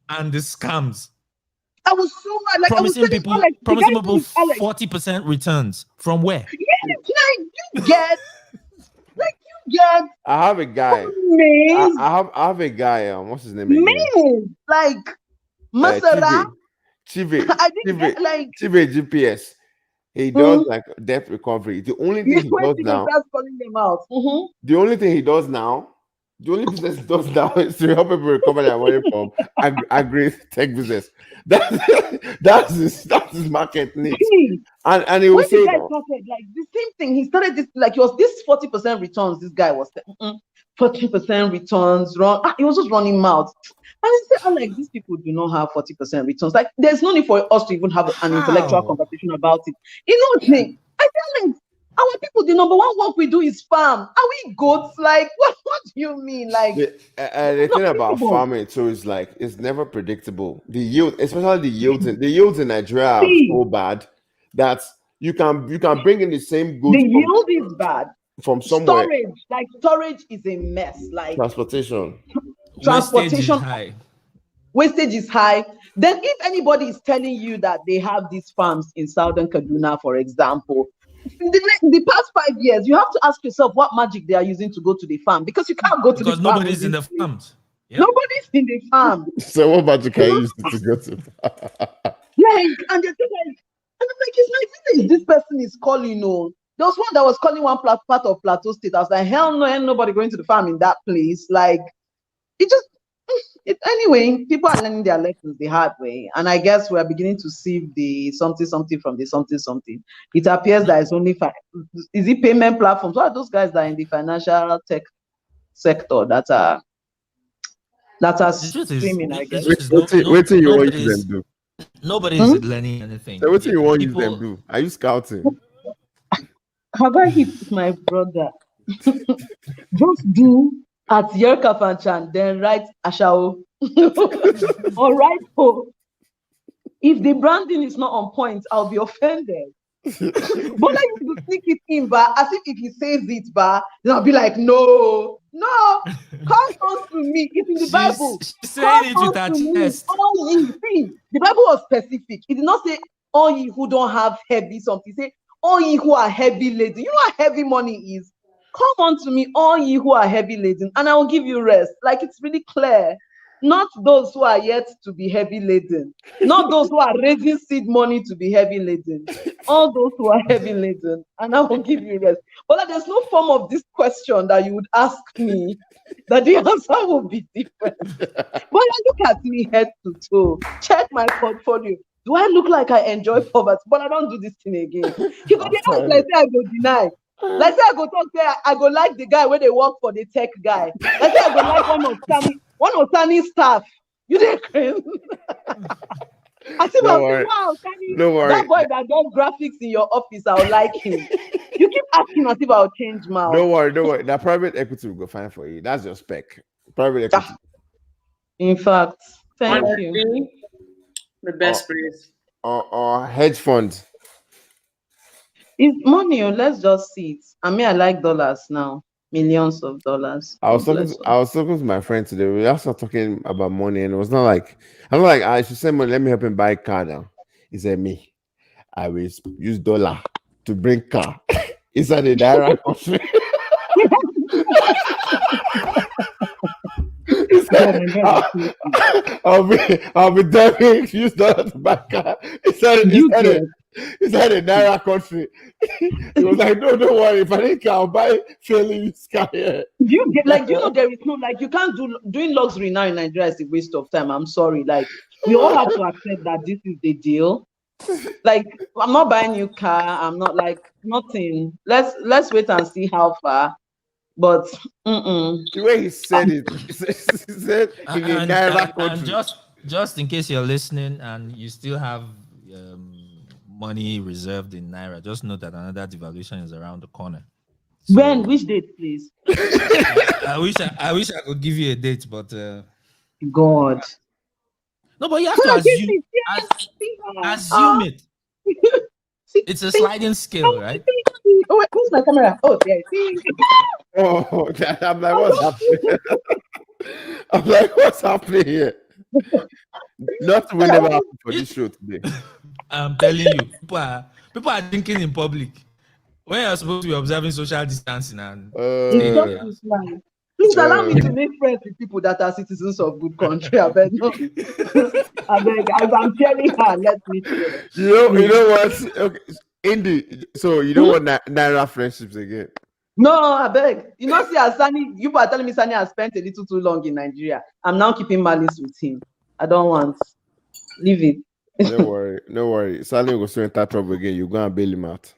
and the scams. I was so mad. Promising people 40% returns. From where? You get. I have a guy. I have a guy. What's his name again? Masala. Chive. I didn't get Chive GPS. He does debt recovery. The only thing he does now. Calling them out. The only thing he does now. The only business he does now is to help people recover their money from agri-tech business. That's his market niche. And he was saying the same thing. He started this he was this 40% returns. This guy was 40% returns. He was just running mouth. And he said, these people do not have 40% returns. There's no need for us to even have an intellectual conversation about it. I tell our people, the number one work we do is farm. Are we goats? What do you mean? The thing about farming too is it's never predictable. The yield, especially the yields in Nigeria are so bad that you can bring in the same goods. The yield is bad from somewhere. Storage is a mess. Transportation Wastage is high. Then if anybody is telling you that they have these farms in Southern Kaduna, for example, the past 5 years, you have to ask yourself what magic they are using to go to the farm, because you can't go to the farm. Because nobody's in the farms. Yep. Nobody's in the farm. So what magic can you use to go to? And they're and I'm it's my village. This person is calling. There was one that was calling one part of Plateau State. I was like, hell no, ain't nobody going to the farm in that place. Anyway, people are learning their lessons the hard way, and I guess we are beginning to see the something from the something. It appears that it's only is it payment platforms? What are those guys that are in the financial tech sector that are streaming? I guess. What do you want to use them do? Nobody is learning anything. So what do you want to use them do? Are you scouting? Have I hit my brother? Just do at Yerka Fanchan, then write Ashao. Or write Po. If the branding is not on point, I'll be offended. But you sneak it in, as if he says it, then I'll be like, no, come on to me. It's in the Bible. She's saying it with her chest. The Bible was specific. It did not say all ye who don't have heavy something. It said all ye who are heavy laden. You know what heavy money is? Come unto me, all ye who are heavy laden, and I will give you rest. It's really clear. Not those who are yet to be heavy laden. Not those who are raising seed money to be heavy laden. All those who are heavy laden, and I will give you rest. But there's no form of this question that you would ask me that the answer will be different. But look at me head to toe. Check my portfolio. Do I look like I enjoy poverty? But I don't do this thing again. You go say I go deny. Say I go talk there. I go like the guy where they work for the tech guy. Say I go like one of Sunny's staff. You didn't crazy. I see Don't worry. That boy that does graphics in your office, I'll like him. You keep asking as if I'll change mouth. Don't worry. That private equity will go fine for you. That's your spec. Private equity. In fact, thank you. The best phrase. Or hedge fund. It's money, let's just see it. I like dollars now. Millions of dollars. I was talking to my friend today. We also talking about money, and it was not like I should send money. Let me help him buy a car now. He said, "Me, I will use dollar to bring car inside the direct country." I'll be there. Use dollar to buy car. He said It's like a Naira country. He was like, no, don't worry. If I didn't care, I'll buy failing sky here. You know, there is no, like, you can't doing luxury now in Nigeria is a waste of time. I'm sorry. Like, we all have to accept that this is the deal. Like, I'm not buying a new car. I'm not like nothing. Let's wait and see how far. But the way he said it, he said in a Naira country. And just in case you're listening and you still have money reserved in Naira, just know that another devaluation is around the corner. So, when? Which date, please? I wish I could give you a date, but God. no, but you have to assume it. It's a sliding scale, right? Oh, wait, where's my camera? Oh, there. Oh, I'm like, what's happening? I'm like, what's happening here? Nothing will never happen for this show today. I'm telling you, people are drinking in public when you're supposed to be observing social distancing and Please allow me to make friends with people that are citizens of good country. I beg, no. I beg, as I'm telling her, let me. You know what? Okay, Indy. So you don't want Naira friendships again? No, I beg. You know, see, as Sani, you are telling me Sani has spent a little too long in Nigeria. I'm now keeping malice with him. I don't want. Leave it. No worry. Sani will go enter trouble again. You go and bail him out.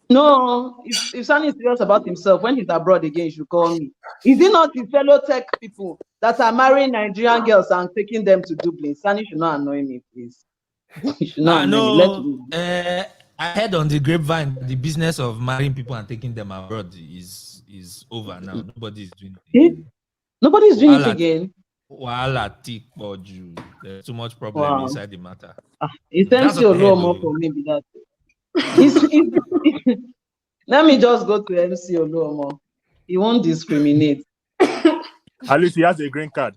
No, if Sani is serious about himself, when he's abroad again, he should call me. Is it not the fellow tech people that are marrying Nigerian girls and taking them to Dublin? Sani should not annoy me, please. He should not annoy me. I heard on the grapevine the business of marrying people and taking them abroad is over now. Nobody is doing it. Nobody is doing it again. There's too much problem inside the matter. He sends you a lot more for me, that. Let me just go to MC Oluomo. He won't discriminate. At least he has a green card.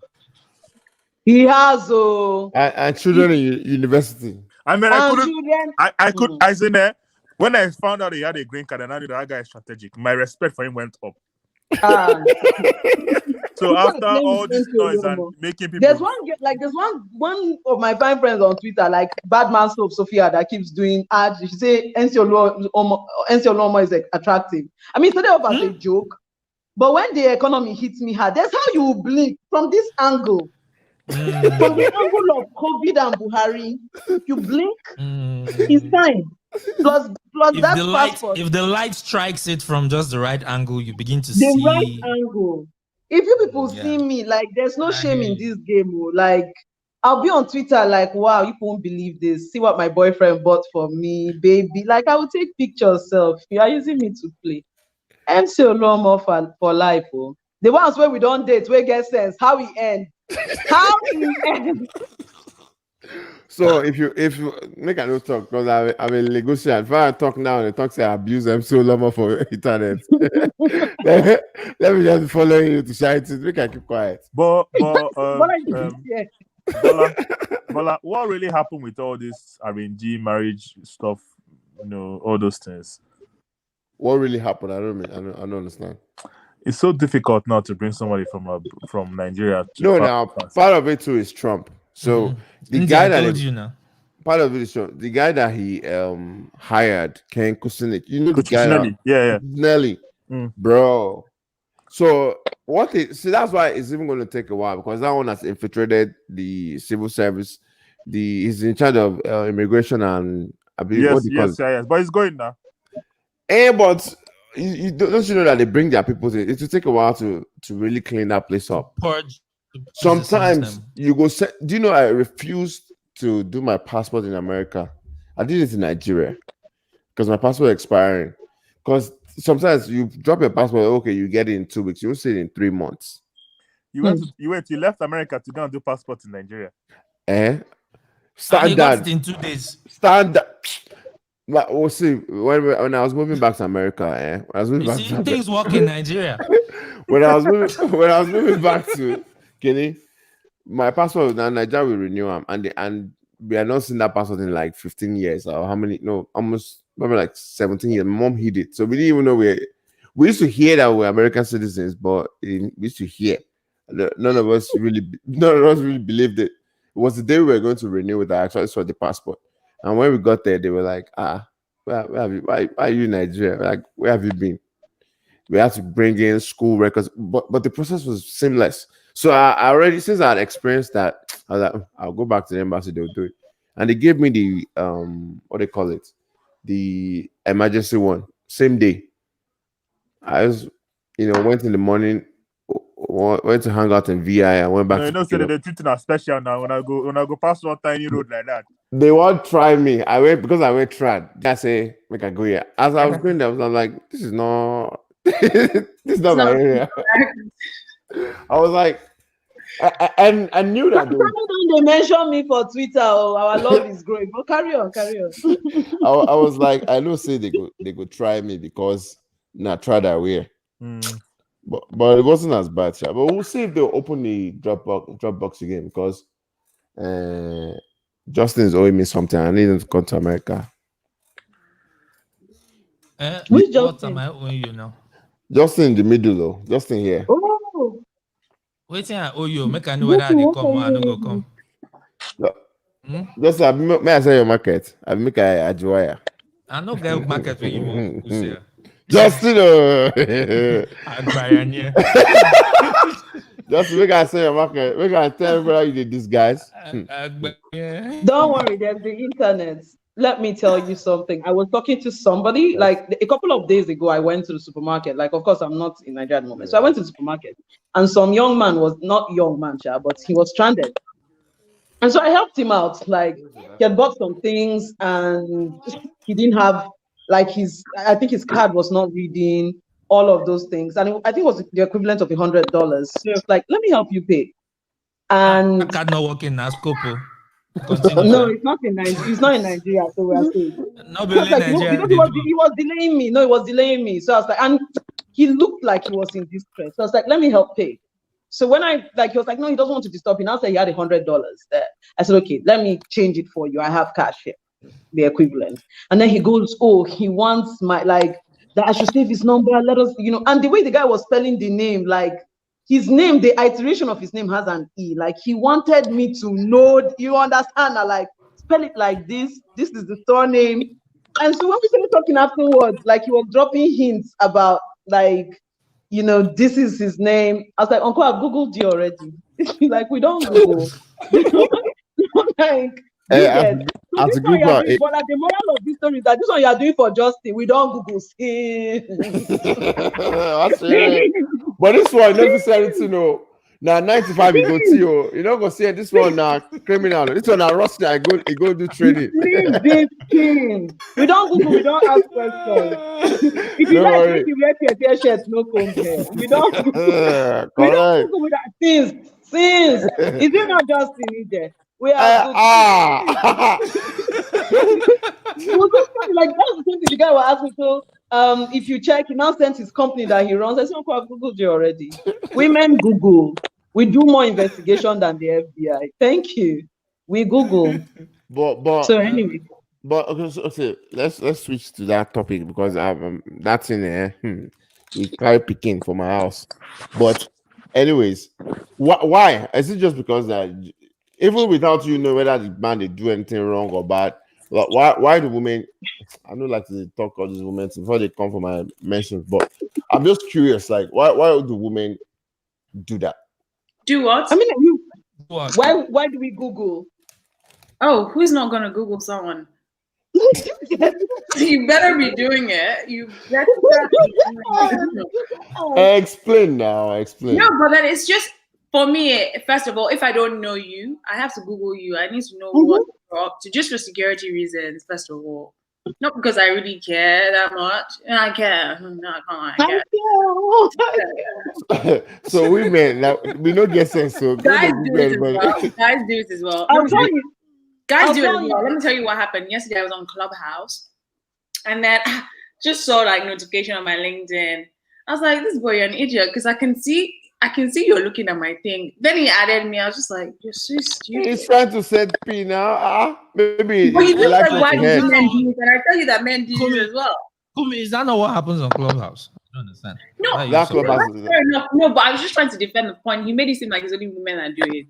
He has and children in university. I mean, I said there when I found out he had a green card and I knew that guy is strategic. My respect for him went up. So after all this noise and making people, there's one of my fine friends on Twitter, like Badman Soap Sophia, that keeps doing ads. She say Ensio is attractive. I mean, started off as a joke, but when the economy hits me hard, that's how you blink from this angle. From the angle of COVID and Buhari, you blink, it's time. Plus if the light strikes it from just the right angle, you begin to see the right angle. If you people see me, like, there's no shame in this game. Like, I'll be on Twitter, like, wow, you won't believe this. See what my boyfriend bought for me, baby. Like, I will take pictures. You are using me to play. MC Oluomo for life. Oh. The ones where we don't date, where get sense, how we end. How we end. So if you make a no talk, because I'm a negotiator. If I talk now and the talk say I abuse MC Oluomo for internet, let me just follow you to shine it. We can keep quiet. But Bola, what really happened with all this arranged marriage stuff? You know, all those things. What really happened? I don't understand. It's so difficult now to bring somebody from Nigeria to now part of it too is Trump. So the guy that part of it is Trump. The guy that he hired, Ken Kucinich. You know the guy. Nelly, bro. So that's why it's even going to take a while, because that one has infiltrated the civil service. He's in charge of immigration and yes. But he's going now. But don't you know that they bring their people in? It will take a while to really clean that place up. Sometimes you go say, do you know I refused to do my passport in America? I did it in Nigeria because my passport expiring. Because sometimes you drop your passport, okay, you get it in 2 weeks. You see it in 3 months. You left America to go and do passport in Nigeria. Standard. Got it in 2 days. Standard. But we'll see. When I was moving back to America, things work in Nigeria. when I was moving back to Kenny, my passport now Nigeria will renew them, and we are not seeing that passport in like 15 years or how many? No, almost probably like 17 years. My mom hid it, so we didn't even know we used to hear that we're American citizens, but we used to hear. None of us really believed it. It was the day we were going to renew it that I actually saw the passport. And when we got there, they were like, where have you? Why are you in Nigeria? Like, where have you been? We had to bring in school records, but the process was seamless. So I already, since I had experienced that, I was like, I'll go back to the embassy, they'll do it. And they gave me the what they call it, the emergency one, same day. I was, went in the morning, went to hang out in VI. I went back to So the treating are special now. When I go past one tiny road like that, they won't try me. I went because I went tried. I say, make I go here. As I was going there, I was like, this is not this is not my area. I was like, I knew that they mention me for Twitter. Oh, our love is growing. But carry on. I was like, I know say they could try me because try that way. But it wasn't as bad, but we'll see if they'll open the Dropbox again because Justin is owing me something. I need him to come to America. Which Justin? Am I owing you now? Justin in the middle though. Justin here. Oh. Waiting, I owe you. Make I know whether they come or I don't go come. Justin, may I say your market? I make a Joya. I know get market where you want. Justin, Justin, make I say your market. Make I tell everybody you did this, guys. Don't worry, there's the internet. Let me tell you something. I was talking to somebody like a couple of days ago. I went to the supermarket. Like, of course, I'm not in Nigeria at the moment. So I went to the supermarket and some young man was not young man, but he was stranded. And so I helped him out. Like, he had bought some things and he didn't have like I think his card was not reading, all of those things. And I think it was the equivalent of $100. So it was like, let me help you pay. And that card not working as Scopo. No, it's not in Nigeria. It's not in Nigeria, so we are saying. No, because he was delaying me. No, it was delaying me. So I was like, and he looked like he was in distress. So I was like, let me help pay. So when he was like, no, he doesn't want to disturb. He now said he had $100 there. I said, okay, let me change it for you. I have cash here, the equivalent. And then he goes, oh, he wants that I should save his number. Let us, and the way the guy was spelling the name, like, his name, the iteration of his name has an E. Like, he wanted me to know, you understand? Like, spell it like this. This is the surname. And so when we started talking afterwards, like, he was dropping hints about, like, this is his name. I was like, Uncle, I've Googled you already. Like, we don't Google. Like, so this one you're doing, but like, the moral of this story is that this one you are doing for Justin. We don't Google. But this one necessary to know. Now 95 you go see you. You don't go see this one now criminal. This one now rusty. I go do training. We don't Google. We don't ask questions. If you like you wear your shirt, no compare. We don't. We don't Google with that. Since is it not Justin there? We are it was just funny. Like, that's the same thing the guy was asking. So if you check, he now sent his company that he runs. I said, I've Googled you already. Women Google. We do more investigation than the FBI. Thank you. We Google. But so anyway. But okay, let's switch to that topic because that's in there. We carry picking for my house. But anyways, why? Is it just because that even without whether the man they do anything wrong or bad? Why do women? I don't like to talk about these women before they come for my mentions, but I'm just curious. Like, why do women do that? Do what? I mean, why do we Google? Oh, who's not gonna Google someone? You better be doing it. You better explain now. Explain. No, but then it's just for me. First of all, if I don't know you, I have to Google you. I need to know what you're up to, just for security reasons. First of all, not because I really care that much. I care. No, I care. So women, we don't get sense. So guys do it as well. Guys do it as well. I'm telling you. Guys do it as well. Let me tell you what happened. Yesterday I was on Clubhouse and then just saw like notification on my LinkedIn. I was like, this boy, you're an idiot, because I can see you're looking at my thing. Then he added me. I was just like, you're so stupid. He's trying to set P now. Maybe. But you just like, why do men do it? And I tell you that men do it as well. Kumi, is that not what happens on Clubhouse? I don't understand. No, that's fair enough. No, but I was just trying to defend the point. He made it seem like it's only women that do it.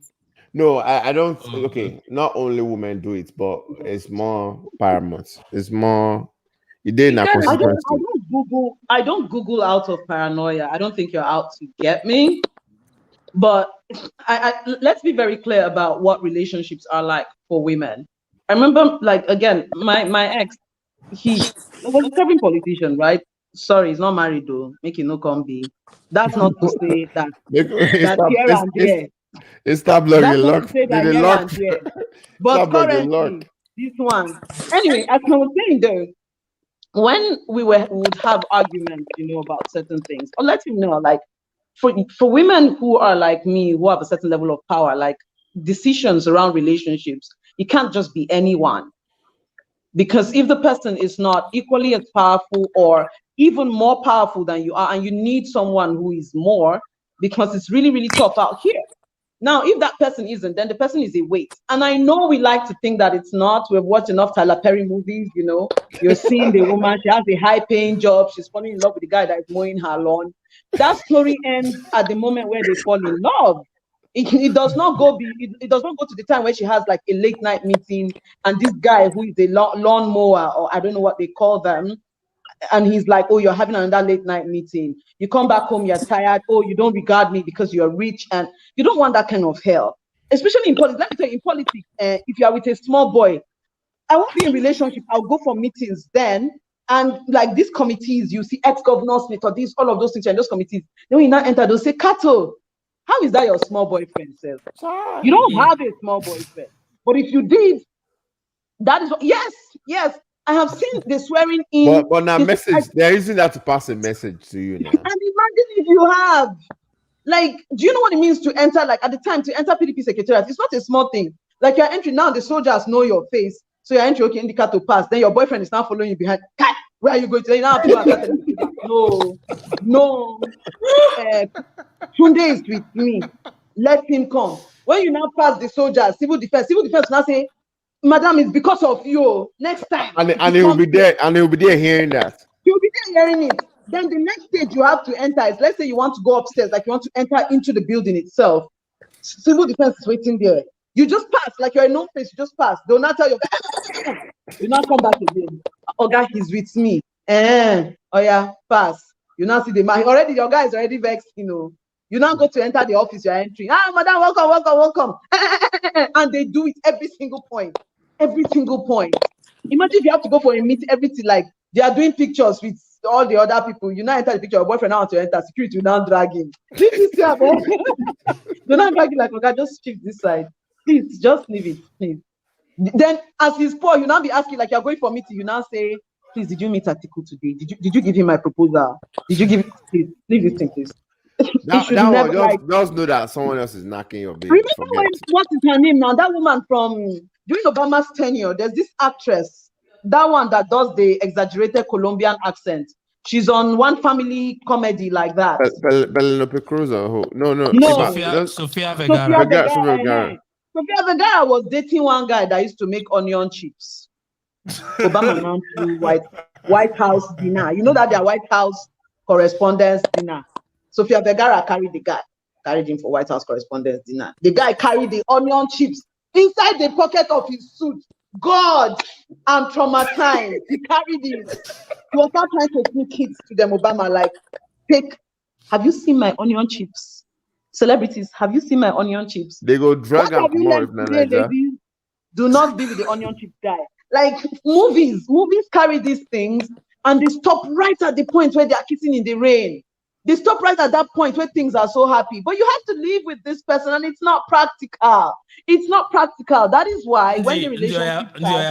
No, I don't. Oh, Okay, not only women do it, but it's more paramount. It's more. You did You a gotta- consequence. I don't Google out of paranoia. I don't think you're out to get me. But let's be very clear about what relationships are like for women. I remember, like, again, my ex, he was a serving politician, right? Sorry, he's not married though. Make it no come be. That's not to say that here and there. Stop That's logging not lock. to say Did that it here lock? and there. But Stop logging lock. currently, this one. Anyway, as I was saying though, when we would have arguments, about certain things, or let him know, like, for women who are like me, who have a certain level of power, like decisions around relationships, it can't just be anyone. Because if the person is not equally as powerful or even more powerful than you are, and you need someone who is more, because it's really, really tough out here. Now, if that person isn't, then the person is a weight. And I know we like to think that it's not. We've watched enough Tyler Perry movies, You're seeing the woman, she has a high-paying job, she's falling in love with the guy that is mowing her lawn. That story ends at the moment where they fall in love. It does not go it does not go to the time where she has like a late night meeting and this guy who is a lawn mower, or I don't know what they call them, and he's like, oh, you're having another late night meeting. You come back home, you're tired. Oh, you don't regard me because you're rich. And you don't want that kind of hell, especially in politics. Let me tell you, in politics, if you are with a small boy, I won't be in relationship. I'll go for meetings then. And like these committees, you see ex-governors, or these, all of those things, and those committees. Then when you now enter, they'll say, Kato, how is that your small boyfriend, sir? You don't have a small boyfriend. But if you did, that is, yes. I have seen the swearing in. But now message, they're using that to pass a message to you now. And imagine if you have, like, do you know what it means to enter, like at the time, to enter PDP secretariat? It's not a small thing. Like you're entering now, the soldiers know your face. So you're entering, okay, indicator to pass. Then your boyfriend is now following you behind. Where are you going to? You now have to go and start. No. Tunde is with me. Let him come. When you now pass the soldiers, civil defense will now say, Madam, it's because of you. Next time. And he will be there, hearing that. He'll be there hearing it. Then the next stage you have to enter is, let's say you want to go upstairs, like you want to enter into the building itself. Civil defense is waiting there. You just pass, like you're a known face, you just pass. They'll not tell you, you now come back again. Oh, God, he's with me. Oh yeah, pass. You now see the man. Already, your guy is already vexed, You now go to enter the office, you're entering. Madam, welcome. And they do it every single point. Every single point. Imagine if you have to go for a meeting, everything, like they are doing pictures with all the other people. You now enter the picture, your boyfriend now want to enter, security will now drag him. They're not dragging like, okay, just shift this side. Please, just leave it, please. Then as he's poor, you now be asking, like you're going for a meeting, you now say, please, did you meet Atiku today? Did you give him my proposal? Did you give it? Please, leave this thing, please. Just know that someone else is knocking your baby. Remember what is her name now? That woman from during Obama's tenure, there's this actress, that one that does the exaggerated Colombian accent. She's on One Family comedy like that. Penelope Cruz or who? No. Sofia Vergara. Sofia Vergara was dating one guy that used to make onion chips. Obama now to White House dinner. You know that their White House correspondence dinner. Sofia Vergara carried him for White House correspondence dinner. The guy carried the onion chips inside the pocket of his suit. God, I'm traumatized. He carried it. He was not trying to sneak it to them, Obama, like, have you seen my onion chips? Celebrities, have you seen my onion chips? They go drag up more. Do not be with the onion chip guy. Like movies carry these things and they stop right at the point where they are kissing in the rain. They stop right at that point where things are so happy. But you have to live with this person and it's not practical. It's not practical. That is why when the relationship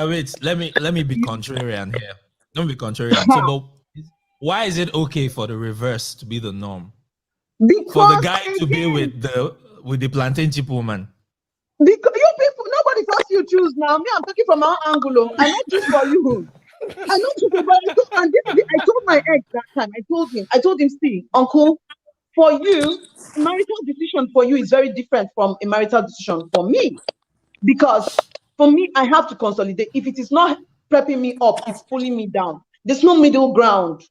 wait, let me be contrarian here. Don't be contrarian. So, but why is it okay for the reverse to be the norm? Because for the guy to be with the plantain chip woman. Because you people, nobody force you choose now. Me, I'm talking from my own angle. I don't choose for you. I don't choose for you. And I told my ex that time. I told him, see, uncle, for you, a marital decision for you is very different from a marital decision for me. Because for me, I have to consolidate. If it is not prepping me up, it's pulling me down. There's no middle ground.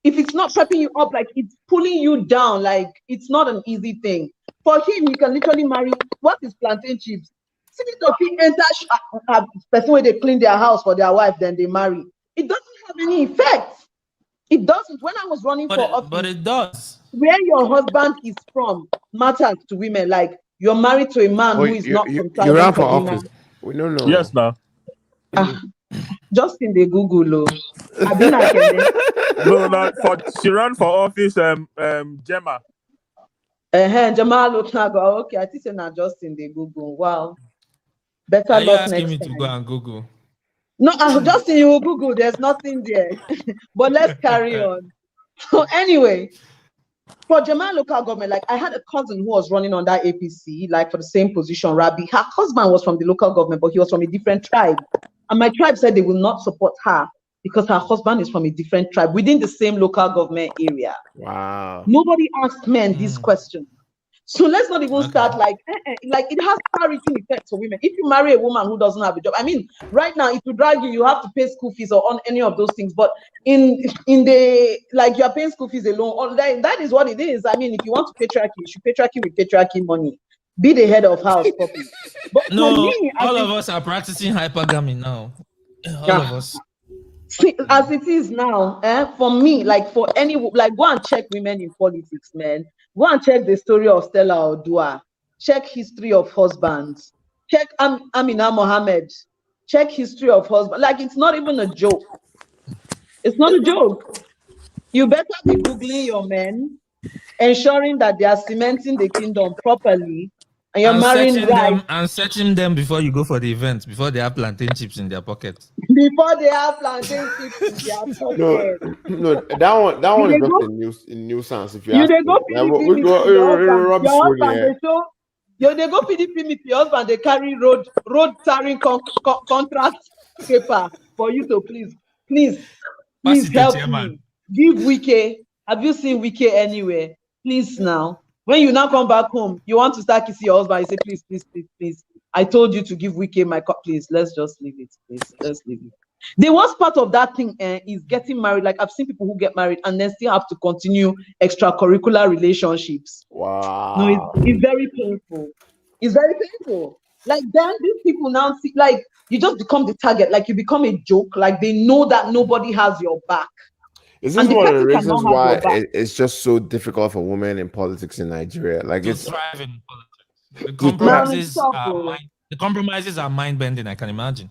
If it's not prepping you up, like it's pulling you down, like it's not an easy thing. For him, he can literally marry. What is plantain chips? See, if he enters a person where they clean their house for their wife, then they marry. It doesn't have any effect. It doesn't. When I was running for office, but it does. Where your husband is from matters to women. Like you're married to a man who is not from you ran for Kaduna. office. We don't know. Yes, now. Just in the Google, No, she ran for office. Gemma. Jamal Oknago. Okay, I think not just in the Google. Wow. Better Are you luck asking next me time. to go and Google? No, just in your Google. There's nothing there. But let's carry on. So anyway, for Jamal local government, like I had a cousin who was running on that APC, like for the same position, Rabi. Her husband was from the local government, but he was from a different tribe. And my tribe said they will not support her because her husband is from a different tribe within the same local government area. Wow. Nobody asked men this question. So let's not even start like it has far-reaching effects for women. If you marry a woman who doesn't have a job, I mean, right now, if you drag you have to pay school fees or on any of those things. But in the like you're paying school fees alone, that is what it is. I mean, if you want to patriarchy, you should patriarchy with patriarchy money. Be the head of house properly. But No, for me, all of us are practicing hypergamy now. All of us. See, as it is now, for me, like for any, like go and check women in politics, man. Go and check the story of Stella Odua. Check history of husbands. Check Amina Mohammed. Check history of husbands. Like it's not even a joke. It's not a joke. You better be Googling your men, ensuring that they are cementing the kingdom properly, and you're marrying right. And searching them before you go for the event, before they have plantain chips in their pocket. Before they have plantain chips in their pocket. No, that one is just in nuisance. If you ask they go PDP with your husband, they go PDP with your husband, they carry road tarring contract paper for you to please help me. Give Wike. Have you seen Wike anywhere? Please now. When you now come back home, you want to start kissing your husband, you say, please. I told you to give Wike my cup. Please, let's just leave it. Please, let's leave it. The worst part of that thing is getting married. Like I've seen people who get married and then still have to continue extracurricular relationships. Wow. No, it's very painful. It's very painful. Like then these people now see, like you just become the target. Like you become a joke. Like they know that nobody has your back. Is this one of the reasons why it's just so difficult for women in politics in Nigeria? Like it's thrive in politics. The compromises are mind bending. I can imagine.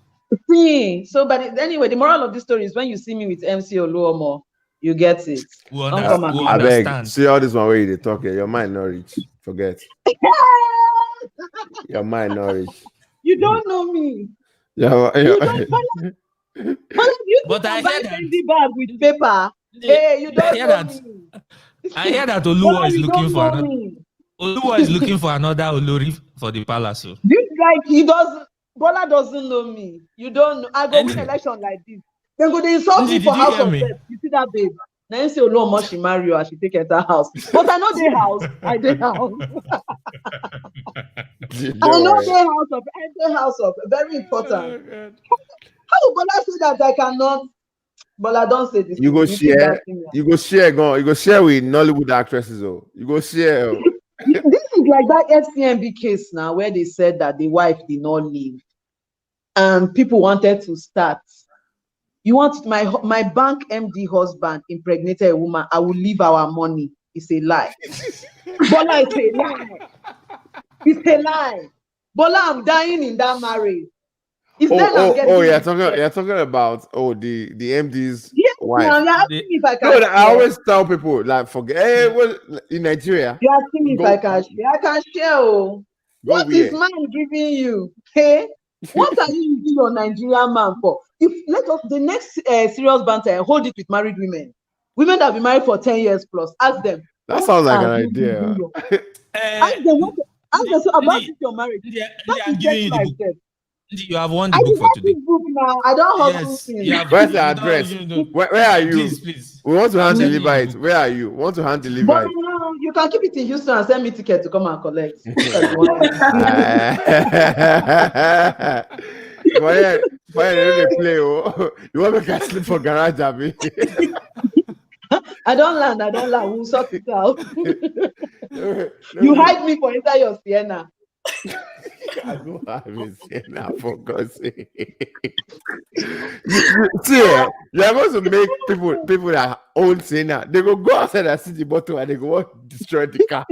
See, so but anyway, the moral of the story is when you see me with MC Oluomo, you get it. We'll understand. I beg, see all this one way they talk here. Your mind not reach. Forget. Your mind not reach. You don't know me. Yeah. But I hear that bag with paper. Hey, you don't know me. I hear that Oluwa is looking for another. Oluwa is looking for another Olori for the palace. This guy, Bola doesn't know me. You don't know. I go win election like this. Then go they insult me for house of death. You see that babe? Now you say Oluwa she marry you and she take her house. But I know their house. I know their house of very important. How will Bola say that I cannot? Bola don't say this. You go share. You go share with Nollywood actresses. Oh, you go share. This is like that FCMB case now where they said that the wife did not leave and people wanted to start. You want my bank MD husband impregnated a woman, I will leave our money. It's a lie. Bola, it's a lie. It's a lie. Bola, I'm dying in that marriage. You're talking about the MD's wife. I always tell people like forget in Nigeria. You asking me if I can share? I can share. What is man giving you? Hey, what are you using your Nigerian man for? If let us the next serious banter, hold it with married women that have been married for 10 years plus. Ask them. That sounds like an idea. Ask them so about your marriage. You have one book for today. Book now. I don't have Where's the address? Where are you? Please. We want to hand deliver it. Where are you? Want to hand deliver it? No, you can keep it in Houston and send me ticket to come and collect. Why they play? You want me to sleep for garage, Abby? I don't land. We'll sort it out. You hide me for inside your Sienna. I don't have it Sienna, for God's sake. See, you're going to make people that own Sienna, they go outside and see the bottle and they go want to destroy the car.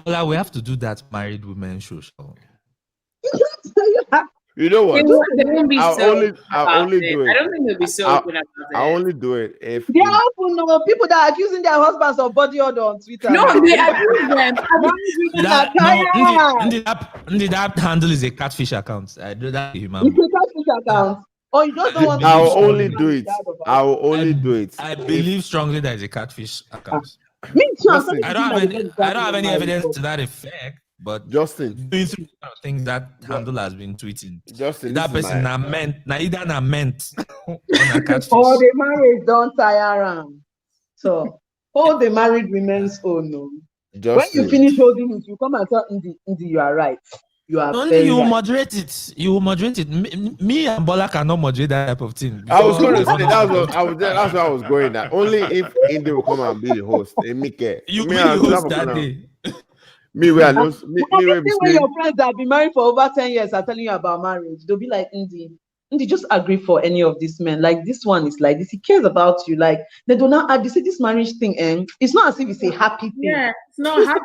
Bola, we have to do that married women show. You know what? They won't be I'll so only open I'll about only it. do it. I don't think they'll be so I'll- open about it. I only do it if They are open, no, people that are accusing their husbands of body odor on Twitter. No, now. they accuse them. That handle is a catfish account. I do that human. It's a catfish account. Or you just don't want to I'll be only on do the it. side of I will only do it. I believe strongly that it's a catfish account. Me too. I'm Listen, starting I to don't have think any. that I don't have any my evidence report. to that effect. But Justin, doing through kind of things that handle has been tweeting. Justin, That this is person my- na either na meant on a catfish. Or the marriage don't tire am. So hold the married women's own. No. When Justin. you finish holding it, you come and tell Ndi, you are right. You are Only very you right. moderate it. You moderate it. Me and Bola cannot moderate that type of thing. I was going to Before- say that's where I was going at. Only if Indy will come and be the host. And Mike. You Me, be I the don't host have a that plan. day. Me, where I know, me where Obviously, be when saying, your friends that have been married for over 10 years are telling you about marriage, they'll be like, Ndi, just agree for any of these men. Like, this one is like this. He cares about you. Like, they do not add, they say this marriage thing, and it's not as if it's a happy thing. Yeah, it's not happy.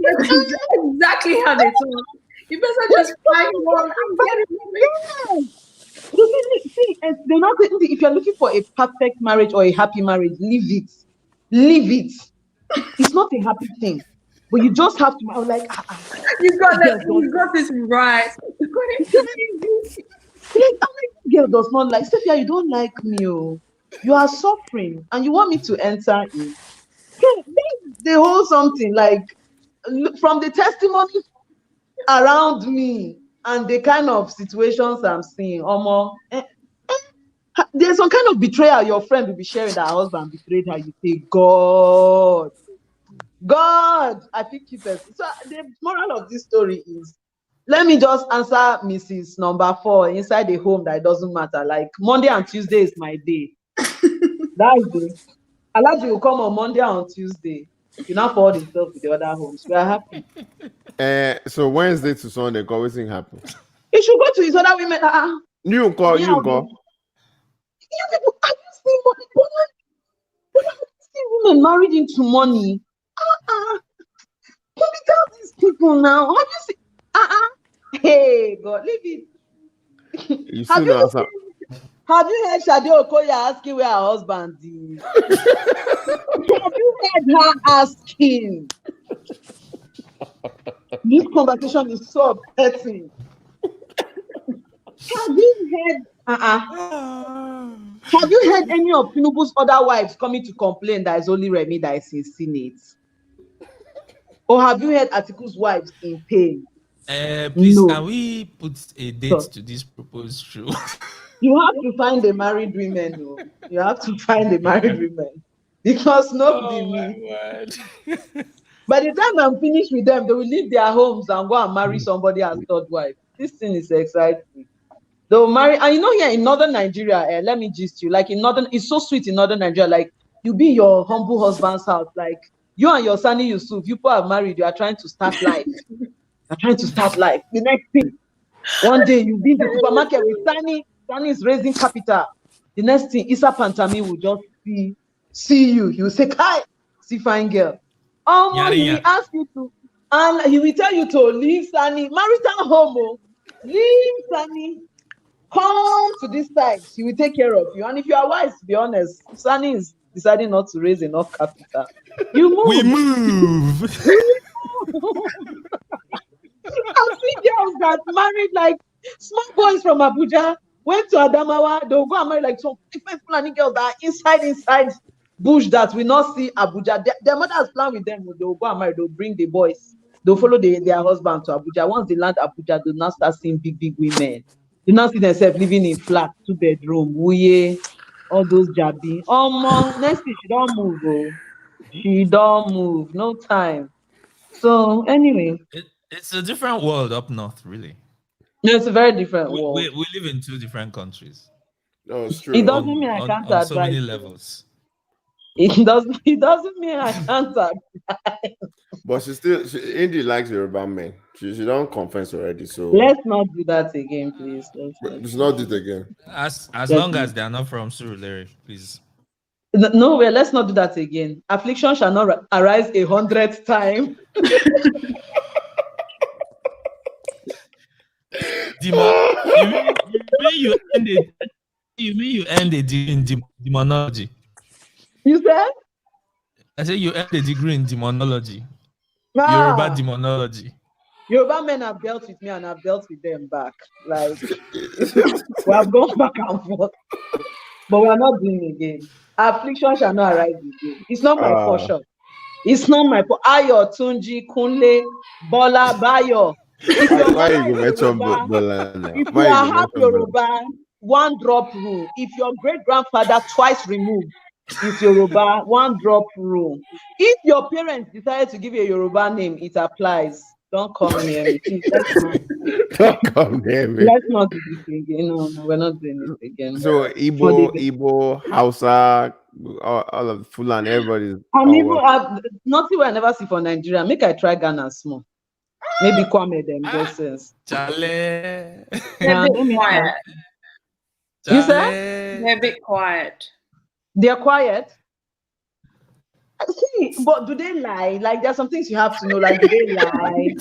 That's exactly how they talk. You better just find one and get it moving. See, they're not saying, if you're looking for a perfect marriage or a happy marriage, leave it. Leave it. It's not a happy thing. But you just have to, I was like, You got Yes, that. You got this right. You got it. this girl does not like, Sophia, you don't like me. Oh. You are suffering and you want me to enter in. They hold something like, from the testimonies around me and the kind of situations I'm seeing, there's some kind of betrayal your friend will be sharing that her husband betrayed her. You say, God, I think keep it. So the moral of this story is, let me just answer Mrs. Number 4 inside the home that it doesn't matter. Like Monday and Tuesday is my day. That's it. Alaji will come on Monday and Tuesday. You now forward himself to the other homes. We are happy. so Wednesday to Sunday, what thing happen? He should go to his other women. You call. You people, have you seen money? Have you seen women married into money? Can we tell these people now? Have you seen? Hey, God, leave it. You still don't answer. Have you heard Shade Okoye asking where her husband is? Have you heard her asking? This conversation is so upsetting. Have you heard? Have you heard any of Tinubu's other wives coming to complain that it's only Remi that is in Senate? Or have you heard Atiku's wives in pain? Please, No. can we put a date to this proposed show? You have to find the married women. No. You have to find the married women. Because nobody me. By the time I'm finished with them, they will leave their homes and go and marry somebody as third wife. This thing is exciting. They'll marry, and you know, here in northern Nigeria, let me gist you. Like in northern, it's so sweet in northern Nigeria. Like you be your humble husband's house. Like you and your Sani Yusuf, you people are married. You are trying to start life. You're trying to start life. The next thing, one day you be in the supermarket with Sani. Sani is raising capital. The next thing, Issa Pantami will just see you. He will say, "Hi, see fine girl." He will ask you to, and he will tell you to leave Sani, marital home. Leave Sani. Come to this side. She will take care of you. And if you are wise, to be honest, if Sani is deciding not to raise enough capital, you move. We move. I've seen girls that married like small boys from Abuja, went to Adamawa, they'll go and marry like some different Fulani girls that are inside bush that will not see Abuja. Their mothers plan with them, they'll go and marry, they'll bring the boys, they'll follow their husband to Abuja. Once they land Abuja, they'll now start seeing big women. They now see themselves living in flat, 2-bedroom, wuye, all those jabby. Next thing, she don't move, She don't move, no time. So anyway. It's a different world up north, really. No, it's a very different world. We live in two different countries. No, it's true. It doesn't mean I can't on advise. so many levels. It doesn't mean I can't apply. But Indy likes Yoruba men. She don't confess already, so Let's not do that again, please. let's not do it again. As Let's long not. as they are not from Surulere, please. No, well, let's not do that again. Affliction shall not arise 100th time. You mean you end a degree in demonology? You said? I say you end a degree in demonology. Ah, Yoruba demonology. Yoruba men have dealt with me and I've dealt with them back. Like, we have gone back and forth. But we are not doing it again. Affliction shall not arise again. It's not my portion. It's not my portion. Ayo, Tunji, Kunle, Bola, Bayo. Why you mention Bola now? If you are half Yoruba, one drop rule. If your great grandfather twice removed is Yoruba, one drop rule. If your parents decided to give you a Yoruba name, it applies. Don't come near me. Please, don't come near me. Let's not do this again. No, we're not doing this again. So Igbo, Hausa, all of Fulani, everybody. Nothing I never see for Nigeria. Make I try Ghana small. Maybe Kwame them get sense. They're a bit quiet. You said? They're a bit quiet. They're quiet? See, but do they lie? Like, there are some things you have to know. Like, do they lie?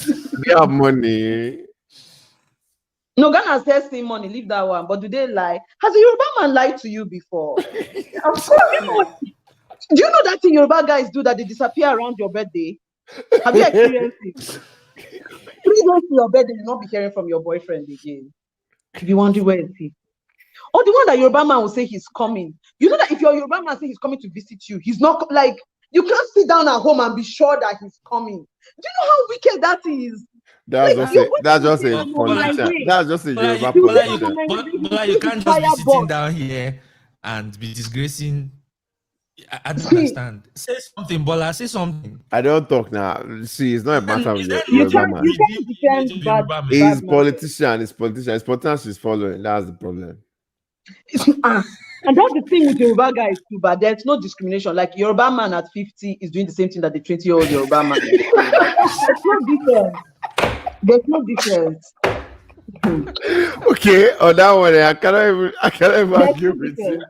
They have money. No, Ghana says same money. Leave that one. But do they lie? Has a Yoruba man lied to you before? Of course. Do you know that thing Yoruba guys do that they disappear around your birthday? Have you experienced it? 3 days to your birthday, you'll not be hearing from your boyfriend again. If you wonder where is he? Or the one that Yoruba man will say he's coming. You know that if your Yoruba man say he's coming to visit you, he's not like, you can't sit down at home and be sure that he's coming. Do you know how wicked that is? That's just a politician. That's just a Yoruba politician. But you can't just be sitting down here and be disgracing. I don't understand. Say something, Bola. Say something. I don't talk now. See, it's not a matter of Yoruba man. He's politician. He's politician. She's following. That's the problem. And that's the thing with Yoruba guys too, but there's no discrimination. Like Yoruba man at 50 is doing the same thing that the 20-year-old Yoruba man. There's no difference. Okay, on that one, I cannot even argue with you.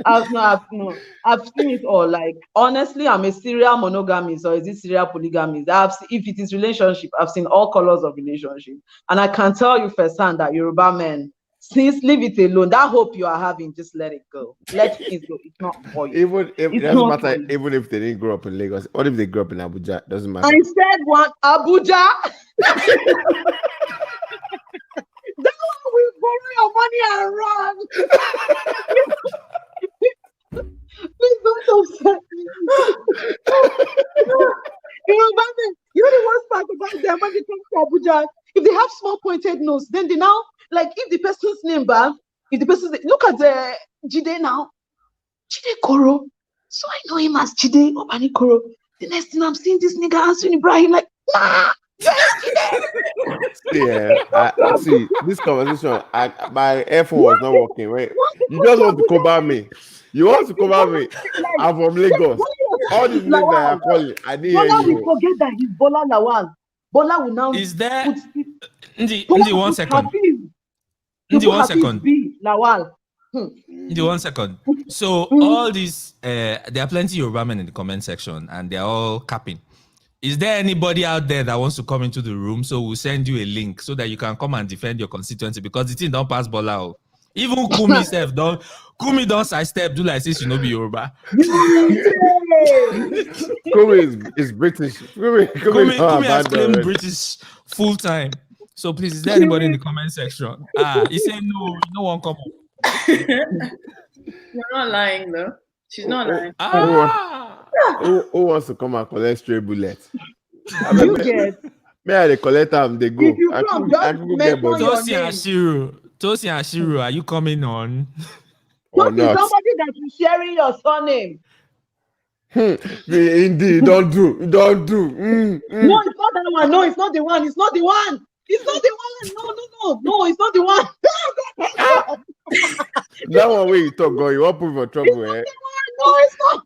I've seen it all. Like, honestly, I'm a serial monogamist, or is it serial polygamist? If it is relationship, I've seen all colors of relationship, and I can tell you firsthand that Yoruba men, since leave it alone. That hope you are having, just let it go. Let it go. It's not for you. Even if it doesn't matter, even if they didn't grow up in Lagos, what if they grew up in Abuja? Doesn't matter. I said one Abuja. That one will borrow your money and run. Please don't upset me. You know the worst part about them when they come to Abuja, if they have small pointed nose, then they now, like, if the person's name, look at the Jide now. Jide Koro. So I know him as Jide Obani Koro. The next thing I'm seeing this nigga answering Ibrahim like, nah. Yeah, see this conversation. My earphone was not working. Right, you just want to cover me. You want to cover me. I'm from Lagos. All these names that are calling, I didn't hear you. We forget that he's Bola Lawal. Bola will now. Is there? Ndi 1 second. Ndi 1 second. Lawal. Ndi 1 second. So all these, there are plenty of Yoruba men in the comment section, and they're all capping. Is there anybody out there that wants to come into the room? So we'll send you a link so that you can come and defend your constituency, because the thing don't pass Bola. Even Kumi self don't. Kumi don't sidestep. Do like this, you know, be Yoruba. Kumi is British. Kumi has claimed British full time. So please, is there anybody in the comment section? He said no one come up. You're not lying though. She's not lying. Who wants to come and collect stray bullets? You get. May they collect them, they go. I can get Tosi and Shiru, are you coming on? Or not? Somebody that is sharing your surname. Indeed, don't do. No, it's not that one. No, it's not the one. It's not the one. It's not the one. No, it's not the one. That one where you talk, girl, you want to put for trouble, eh? No, it's not.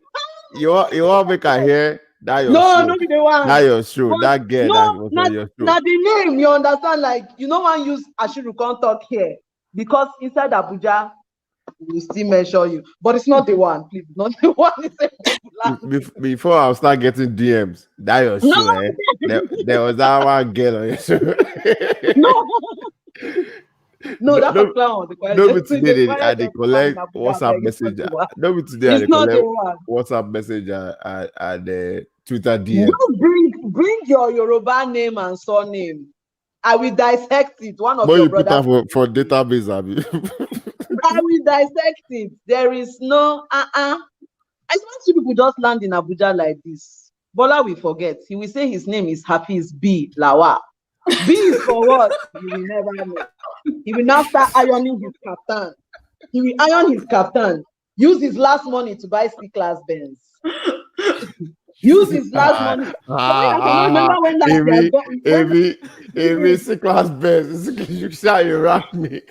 you want make her hear that your No, show. no be the one. That your show. But That girl no, that was not, on your show. not the name. You understand? Like you know, one use Ashiru can't talk here because inside Abuja we still measure you, but it's not the one. Please, not the one. It's a popular. Before I start getting DMs, that your No. show, eh? There was that one girl on your show. No, that particular one. No, be today they collect WhatsApp message. No, be today they collect WhatsApp message and the Twitter DM. You bring your Yoruba name and surname. I will dissect it. One of but your you put brothers that for database, Abi. I will dissect it. There is no I want you people just land in Abuja like this. Bola will forget. He will say his name is Hafiz B. Lawa. B is for what? You will never know. He will now start ironing his kaftan. He will iron his kaftan. Use his last money to buy C-class Benz. Use his last money. I remember when Every C-class Benz. You say you rap me.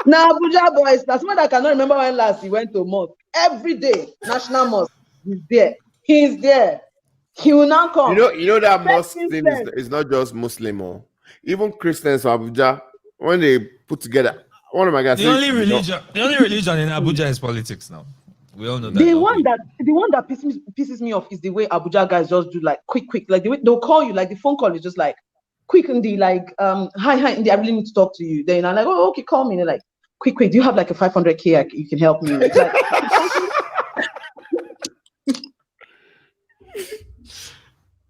Now Abuja boys, that's why I cannot remember when last he went to mosque. Every day, National Mosque, he's there. He's there. He will now come. You know that mosque thing is not just Muslim or even Christians of Abuja. When they put together, one of my guys. The only religion in Abuja is politics now. We all know that. The one that pisses me off is the way Abuja guys just do like quick, like the way they'll call you, like the phone call is just like quick and the like hi, and I really need to talk to you. Then I'm like, oh okay, call me. And they're like, quick, do you have like a 500K you can help me with? Like,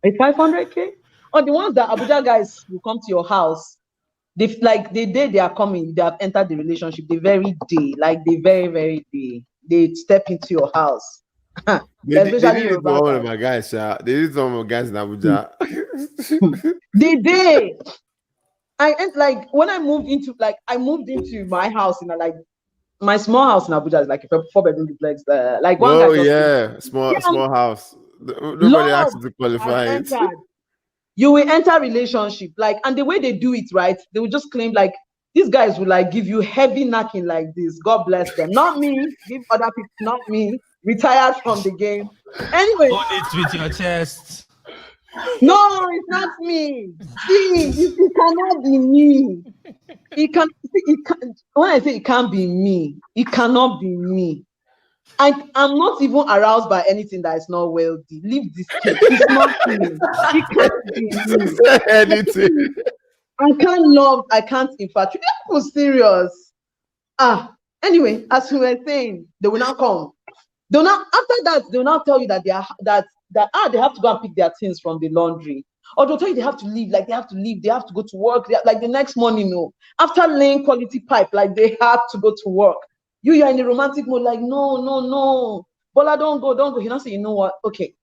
a 500K? Or the ones that Abuja guys will come to your house. They like the day they are coming, they have entered the relationship. The very day, like the very, very day, they step into your house. They did one of my guys, They did some of my guys in Abuja. The day like when I moved into my house in like my small house in Abuja is like a 4-bedroom duplex. Like one oh yeah, small house. Nobody asked you to qualify it. You will enter relationship, like, and the way they do it, right? They will just claim like these guys will like give you heavy knocking like this. God bless them. Not me. Give other people, not me. Retired from the game. Anyway. Hold it with your chest. No, it's not me. See, it cannot be me. It can. When I say it can't be me, it cannot be me. I'm not even aroused by anything that is not wealthy. Leave this kid. It's not me. It can't be me. Anything. I can't love. I can't infatuate. People serious. Anyway, as we were saying, they will not come. They'll not after that. They'll not tell you that they have to go and pick their things from the laundry. Or they'll tell you they have to leave. Like they have to leave. They have to go to work. Like the next morning, no. After laying quality pipe, like they have to go to work. You are in a romantic mode, like, no. Bola, don't go. He not say, you know what? Okay.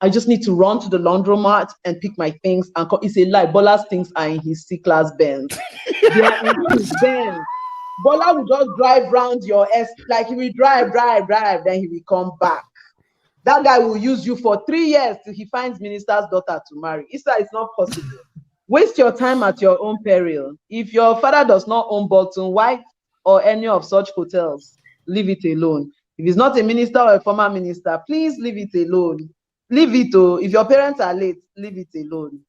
I just need to run to the laundromat and pick my things. And it's a lie. Bola's things are in his C-class Benz. They are in his Benz. Bola will just drive around your like he will drive, then he will come back. That guy will use you for 3 years till he finds minister's daughter to marry. It's not possible. Waste your time at your own peril. If your father does not own Bolton White or any of such hotels, leave it alone. If it's not a minister or a former minister, please leave it alone. Leave it. If your parents are late, leave it alone.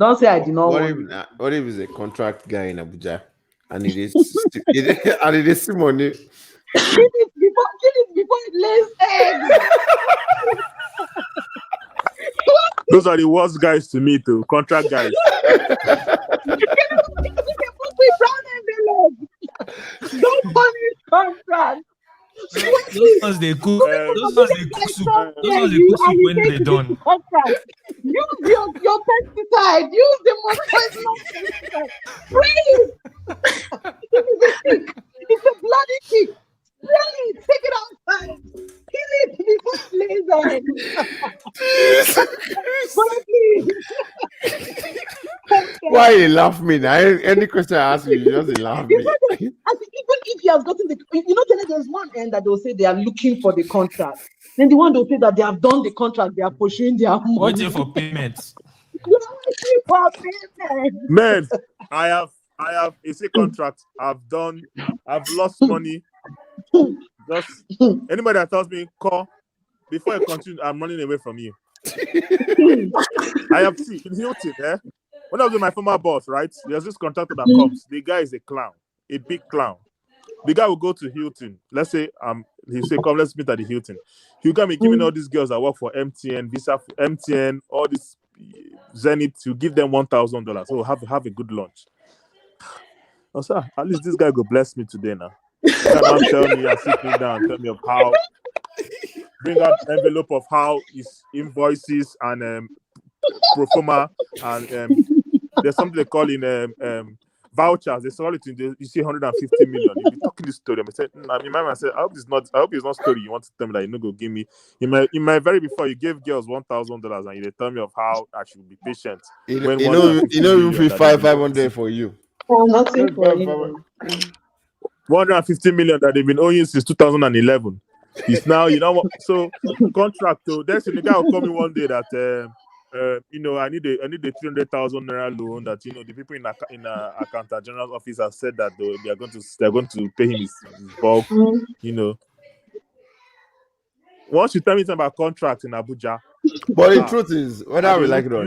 Don't say I did not want it. What if he's a contract guy in Abuja and it is money? Kill it before it lays eggs. Those are the worst guys to meet, too. Contract guys. Don't punish contract. Those ones they cook. Those ones they cook soup. Those ones they cook soup when they're done. Use your pesticide. Use the most poisonous pesticide. Please. It's a bloody kick. Really, take it outside. Kill it before it lays eggs. Why you laugh me now? Any question I ask you just laugh me. Even if he has gotten there's one end that they'll say they are looking for the contract. Then the one they'll say that they have done the contract, they are pursuing their money. Waiting for payments. Man, I have a contract. I've lost money. Just anybody that tells me call before I continue, I'm running away from you. I have seen in Hilton, when I was with my former boss, right? There's this contractor that comes. The guy is a clown, a big clown. The guy will go to Hilton. Let's say he say, come, let's meet at the Hilton. He'll come and giving all these girls that work for MTN, Visa for MTN, all this Zenith, to give them $1,000. So have a good lunch. Oh, sir, at least this guy go bless me today now. That man tell me and sit me down, tell me of how, bring out envelope of how his invoices and pro forma and there's something they call in vouchers. They saw it in you see 150 million. If you're talking this story, I said, I said, I hope it's not story you want to tell me that you know go give me. In my very before you gave girls $1,000 and you tell me of how I should be patient. You know, feel 500 for you. Nothing for you. 150 million that they've been owing since 2011. It's now, you know what? So contract. So there's the guy will call me one day that I need a 300,000 naira loan that the people in accountant general's office have said that they're going to pay him his bulk. Once you tell me something about contract in Abuja, but the truth is, whether we like it or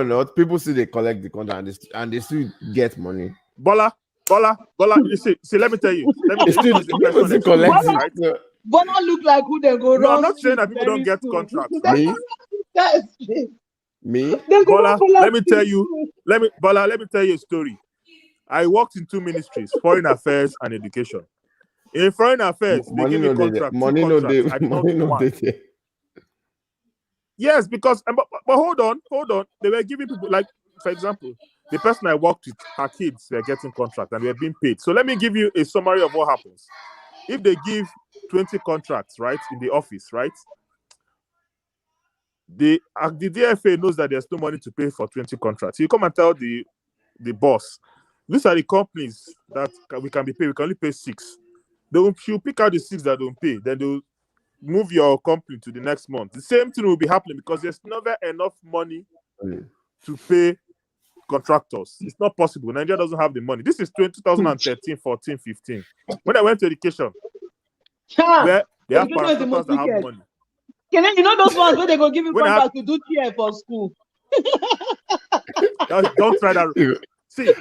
not, people see they collect the contract and they still get money. Bola, you see, let me tell you. People still collect it, right? But not look like who they go. No, I'm not saying that people don't get contracts. Right? Me? Bola, let me tell you a story. I worked in two ministries, foreign affairs and education. In foreign affairs, they give me contracts. Money no day. Yes, because but hold on. They were giving people, like, for example, the person I worked with, her kids were getting contracts and they were being paid. So let me give you a summary of what happens. If they give 20 contracts, right, in the office, right, the DFA knows that there's no money to pay for 20 contracts. You come and tell the boss, these are the companies that we can only pay 6. She'll pick out the 6 that don't pay, then they'll move your company to the next month. The same thing will be happening because there's never enough money to pay contractors. It's not possible. Nigeria doesn't have the money. This is 2013, 14, 15. When I went to education, where they have contractors that have money. You know those ones where they go give you contract to do chair for school? Don't try that. See,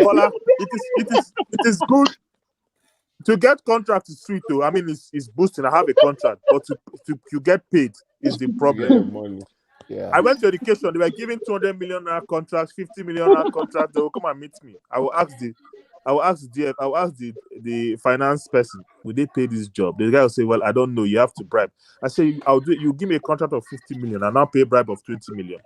Bola, it is good to get contract is sweet though. I mean, it's boosting. I have a contract, but to get paid is the problem. Yeah. I went to education. They were giving 200 million naira contracts, 50 million naira contracts. They will come and meet me. I will ask the finance person, will they pay this job? The guy will say, well, I don't know. You have to bribe. I say, I'll do it. You give me a contract of 50 million and I'll pay a bribe of 20 million.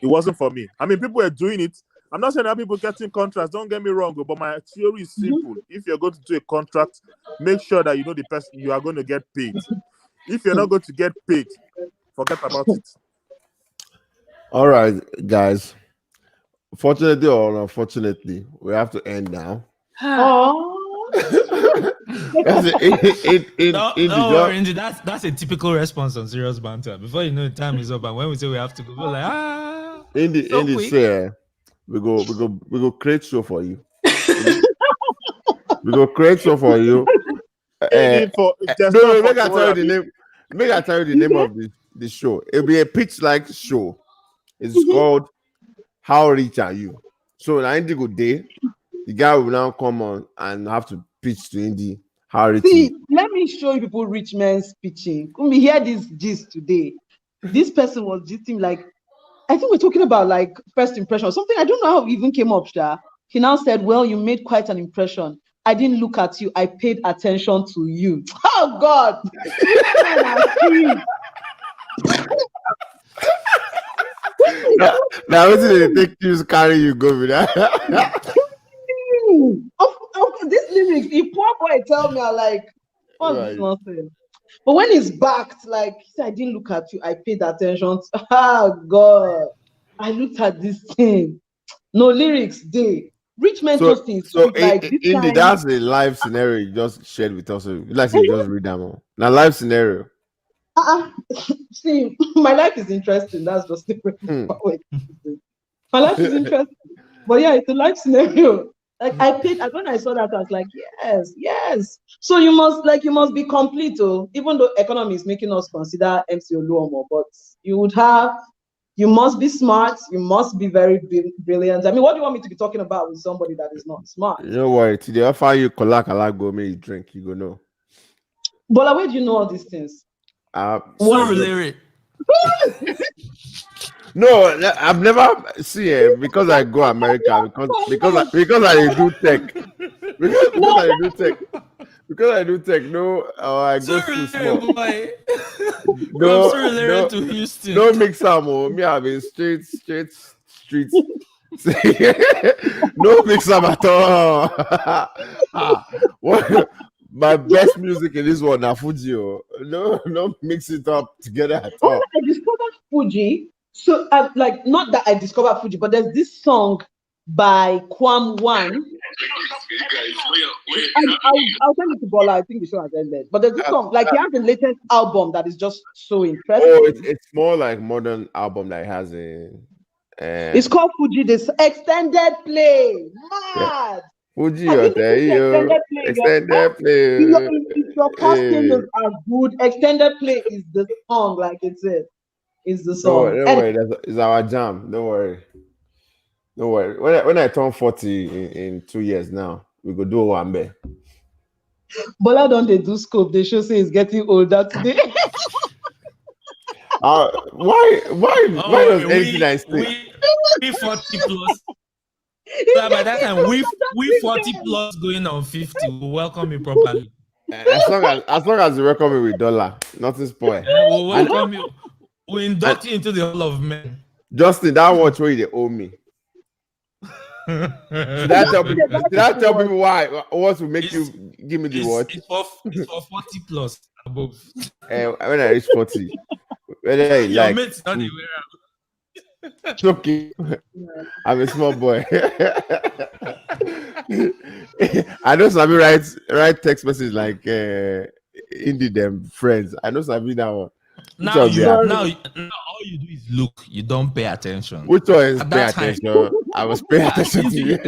It wasn't for me. I mean, people were doing it. I'm not saying that people getting contracts. Don't get me wrong, but my theory is simple. If you're going to do a contract, make sure that you know the person you are going to get paid. If you're not going to get paid, forget about it. All right, guys. Fortunately or unfortunately, we have to end now. That's a typical response on Serious Banter. Before you know the time is up, and when we say we have to go, we're like, in the share, we go create show for you. We go create show for you. Make I tell you the name of the show. It'll be a pitch-like show. It's called How Rich Are You? So in the good day, the guy will now come on and have to pitch to Indy how rich. See, let me show you people rich men's pitching. When we hear this gist today, this person was gisting like, I think we're talking about like first impression or something. I don't know how it even came up. He now said, well, you made quite an impression. I didn't look at you. I paid attention to you. Oh, God. Now, what did they take you carry you go with that? This lyrics, if poor boy tell me, I'm like, what's this nonsense? But when it's backed, like, he said, I didn't look at you. I paid attention. Oh, God. I looked at this thing. No lyrics, they. Rich men just things. So that's a live scenario you just shared with us. Like you just read them all. Now, live scenario. See, my life is interesting. That's just different. My life is interesting. But yeah, it's a life scenario. Like I paid, and when I saw that, I was like, yes. So you must be complete, even though economy is making us consider MC Oluomo, but you must be smart, you must be very brilliant. I mean, what do you want me to be talking about with somebody that is not smart? You know what? Today offer you kola go make you drink, you go know. But where do you know all these things? Lyric. No, I've never see because I go America because I do tech. Because I do tech. No, I go to small. No, to Houston. No mix them. Me have a straight streets. No mix them at all. What? My best music in this one, Fuji. No mix it up together at all. When I discovered Fuji, so not that I discovered Fuji, but there's this song by Kwam One. I'll send it to Bola. I think the show has ended. But there's this song, like he has the latest album that is just so interesting. Oh, it's more like modern album that has a. It's called Fuji. This extended play. Mad. Fuji, extended play. If your casting are good, extended play is the song, like it's it. Is the song. Don't worry, it's our jam. Don't worry. When I turn 40 in 2 years now, we go do Wambe. Bola don't they do scope? They show say he's getting older today. Why does anything I say? We 40 plus. By that time, we 40 plus going on 50. We'll welcome you properly. As long as you welcome me with dollar, nothing spoil. We'll welcome you. We'll induct you into the Hall of Men. Justin, that watch where they owe me. Did I tell people why? What will make you give me the watch? It's for 40 plus above. When I reach 40, whether you like. Mate's not aware. It's okay. I'm a small boy. I know Sabi write text message like indie them friends. I know Sabi that one. Now all you do is look. You don't pay attention. Which one is pay attention? I was paying attention to you.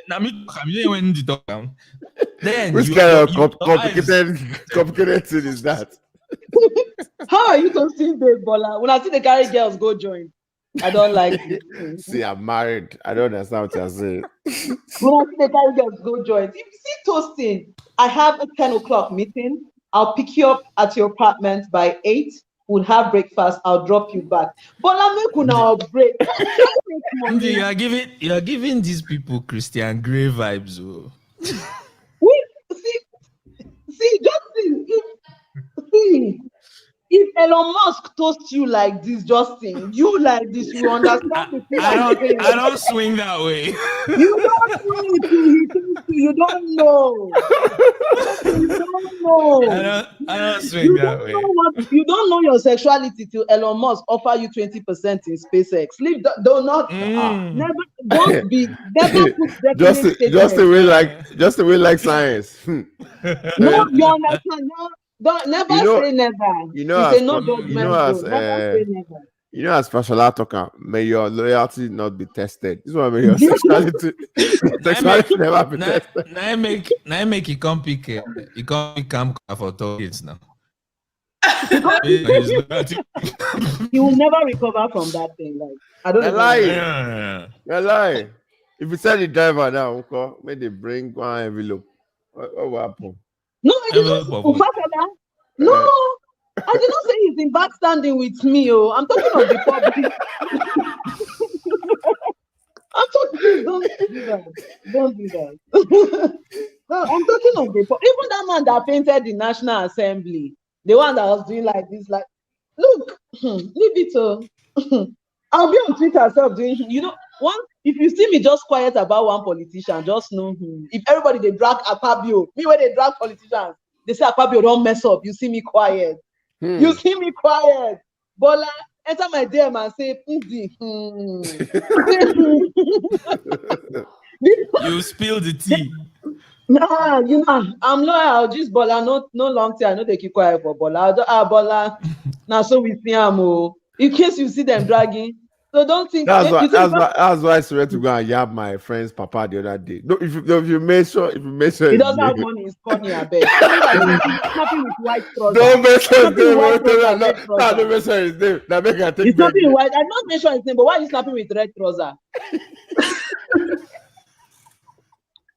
Now me when you talk down. Then which kind of complicated thing is that? How are you consistent, Bola? When I see the carry girls go join, I don't like it. See, I'm married. I don't understand what you're saying. When I see the carry girls go join, if you see toasting, I have a 10 o'clock meeting. I'll pick you up at your apartment by 8. We'll have breakfast. I'll drop you back. But I'm making our break. You are giving these people Christian Grey vibes. Oh. If Elon Musk toasts you like this, Justin, you like this, you understand. I don't swing that way. You don't know. You don't know. I don't swing that way. You don't know your sexuality till Elon Musk offer you 20% in SpaceX. Never put just the way like science. No, you understand. Never say never. As Fashola talker, may your loyalty not be tested. This one, may your sexuality never be tested. Now make it come pick come for targets now. He will never recover from that thing. Like I don't know. You're lying. If you tell the driver now, okay, may they bring one envelope. What will happen? No, I did not. No, I did not say he's in backstanding with me. I'm talking of the public. I'm talking. Don't do that. No, I'm talking of the public. Even that man that painted the National Assembly, the one that was doing like this, like, look, leave it. I'll be on Twitter self doing. If you see me just quiet about one politician, just know if everybody they drag Akpabio, me when they drag politicians, they say Akpabio don't mess up. You see me quiet. You see me quiet. Bola, enter my DM and say, You spill the tea. Nah, I'm loyal. Just Bola, no long time. I know they keep quiet for Bola. Bola. Now so we see him. In case you see them dragging So don't think That's you why. think That's why I swear to God, I yabbed my friend's papa the other day. No, if you make sure, he his doesn't have name. money. It's funny, I bet. Somebody that is snapping with white trousers. Don't mention his Snapping with white name. trousers, red No, trousers. don't mention his name. Now make I take He's snapping back. with white. I'm not mentioning his name, but why are you snapping with red trouser?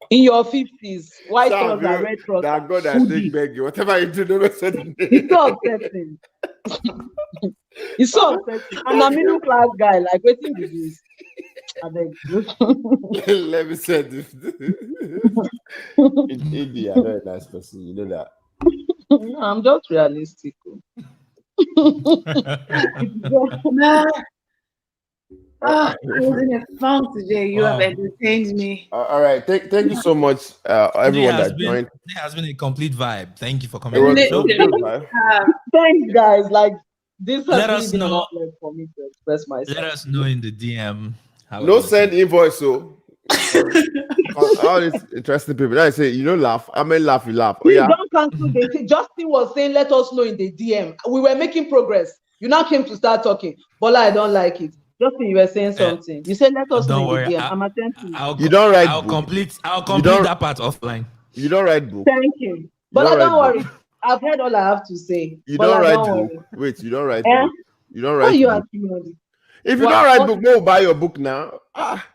In your 50s, white Sam, trouser, red trouser. that God I take back you. Whatever you do, don't mention his name. It's so upsetting. It's so upsetting. I'm a middle class guy. Like, waiting to this. I beg. Let me say this. In India, I'm not a nice person. You know that. No, I'm just realistic. I was in a funk today. You have entertained me. All right. Thank you so much, everyone that joined. It has been a complete vibe. Thank you for coming. It was Literally. good, man. Thanks, guys. Like, this Let has us really been an know. outlet for me to express myself. Let us know in the DM. How No it is. send invoice, so all these interesting people. I say, you don't laugh. I mean, laugh, you laugh. Oh, Please yeah. don't cancel this. Justin was saying, let us know in the DM. We were making progress. You now came to start talking. Bola, I don't like it. Justin, you were saying something. You said, let us know Don't in worry. the DM. I'm attempting. You don't write I'll book. complete don't- that part offline. You don't write book. Thank you. But don't don't write worry. I've heard all I have to say. You Bola, don't write don't book. worry. Wait, you don't write Eh? book. You don't Why write are you book. asking me all this? If you What- don't write what- book, go buy your book now.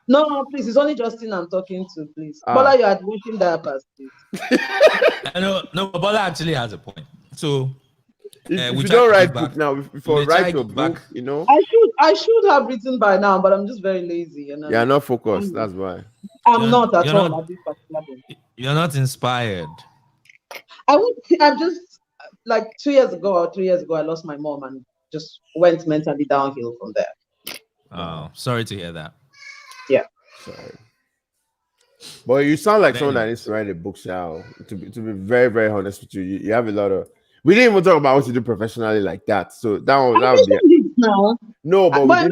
No, please. It's only Justin I'm talking to, please. Ah. Bola, you are washing diapers, please. No, Bola actually has a point. So If we you try don't to write give book back. now, before We try write to your give book, back. you know, I should have written by now, but I'm just very lazy. You know? you're not focused. That's why. I'm You're- not at you're all not- at this particular point. You're not inspired. I'm just like 2 years ago or 3 years ago, I lost my mom and just went mentally downhill from there. Oh, sorry to hear that. Yeah. Sorry. But you sound like But someone that anyways. needs to write a book, Shao. To be very, very honest with you, you have a lot of. We didn't even talk about what you do professionally like that. So that would be Now, no, but we But-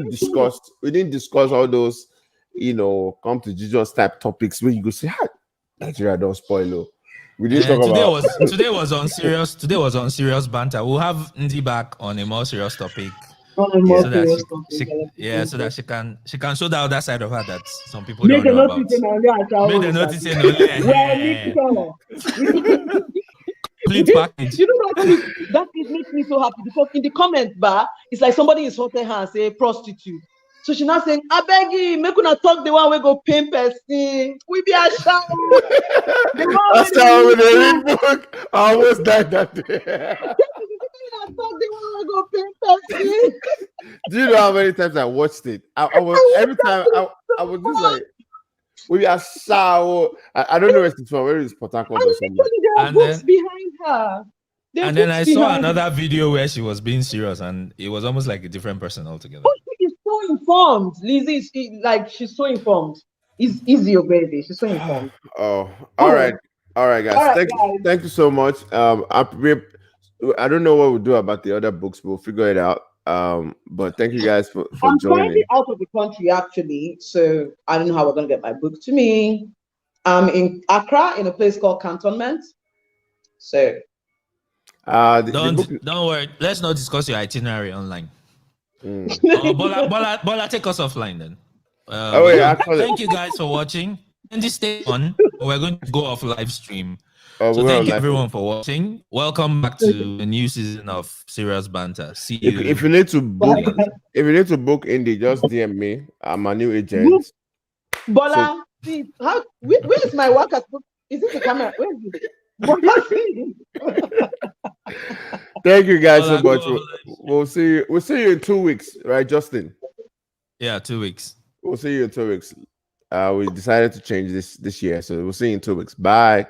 didn't discuss all those, come to Jesus type topics where you go say, "Hi, Nigeria don't spoil." Oh. We didn't talk Today about was Unserious. Today was Unserious Banter. We'll have Ndi back on a more serious topic. on a more So that serious she can show the other side of her that some people Make don't a know about. notice in our Make the notice in the Well, complete package. you know that it makes me so happy because in the comment bar, it's like somebody insulted her and say prostitute. So she now saying, I beg you, make una talk the one we go pimp person. We be a shower. That's how with the read book. I almost died that day. Talk the one we go pimp person. Do you know how many times I watched it? I was every time I was just like, we are so. I don't know where it's from. Where is Port Harcourt or something? Actually, there are And books then- behind her. There are And then books I saw behind her. another video where she was being serious, and it was almost like a different person altogether. Oh, she is so informed. Lizzie, she's so informed. Is your baby? She's so informed. Oh, all right, guys. All right, Thank you so much. I don't know what we'll do about the other books. We'll figure it out. But thank you guys for I'm joining. currently out of the country actually, so I don't know how we're gonna get my book to me. I'm in Accra in a place called Cantonment. So Don't worry. Let's not discuss your itinerary online. Bola, take us offline then. Actually, Thank you guys for watching. And just stay on. We're going to go off live stream. we're So on thank you live. everyone for watching. Welcome back to the new season of Serious Banter. See you. If you need to book, indie, just DM me. I'm a new agent. Bola, please, where is my work at? Is it the camera? Where is it? Bola, please. Thank you guys so Bola, much. go We'll see you. We'll see you in 2 weeks, right, Justin? Yeah, 2 weeks. We'll see you in 2 weeks. We decided to change this year, so we'll see you in 2 weeks. Bye.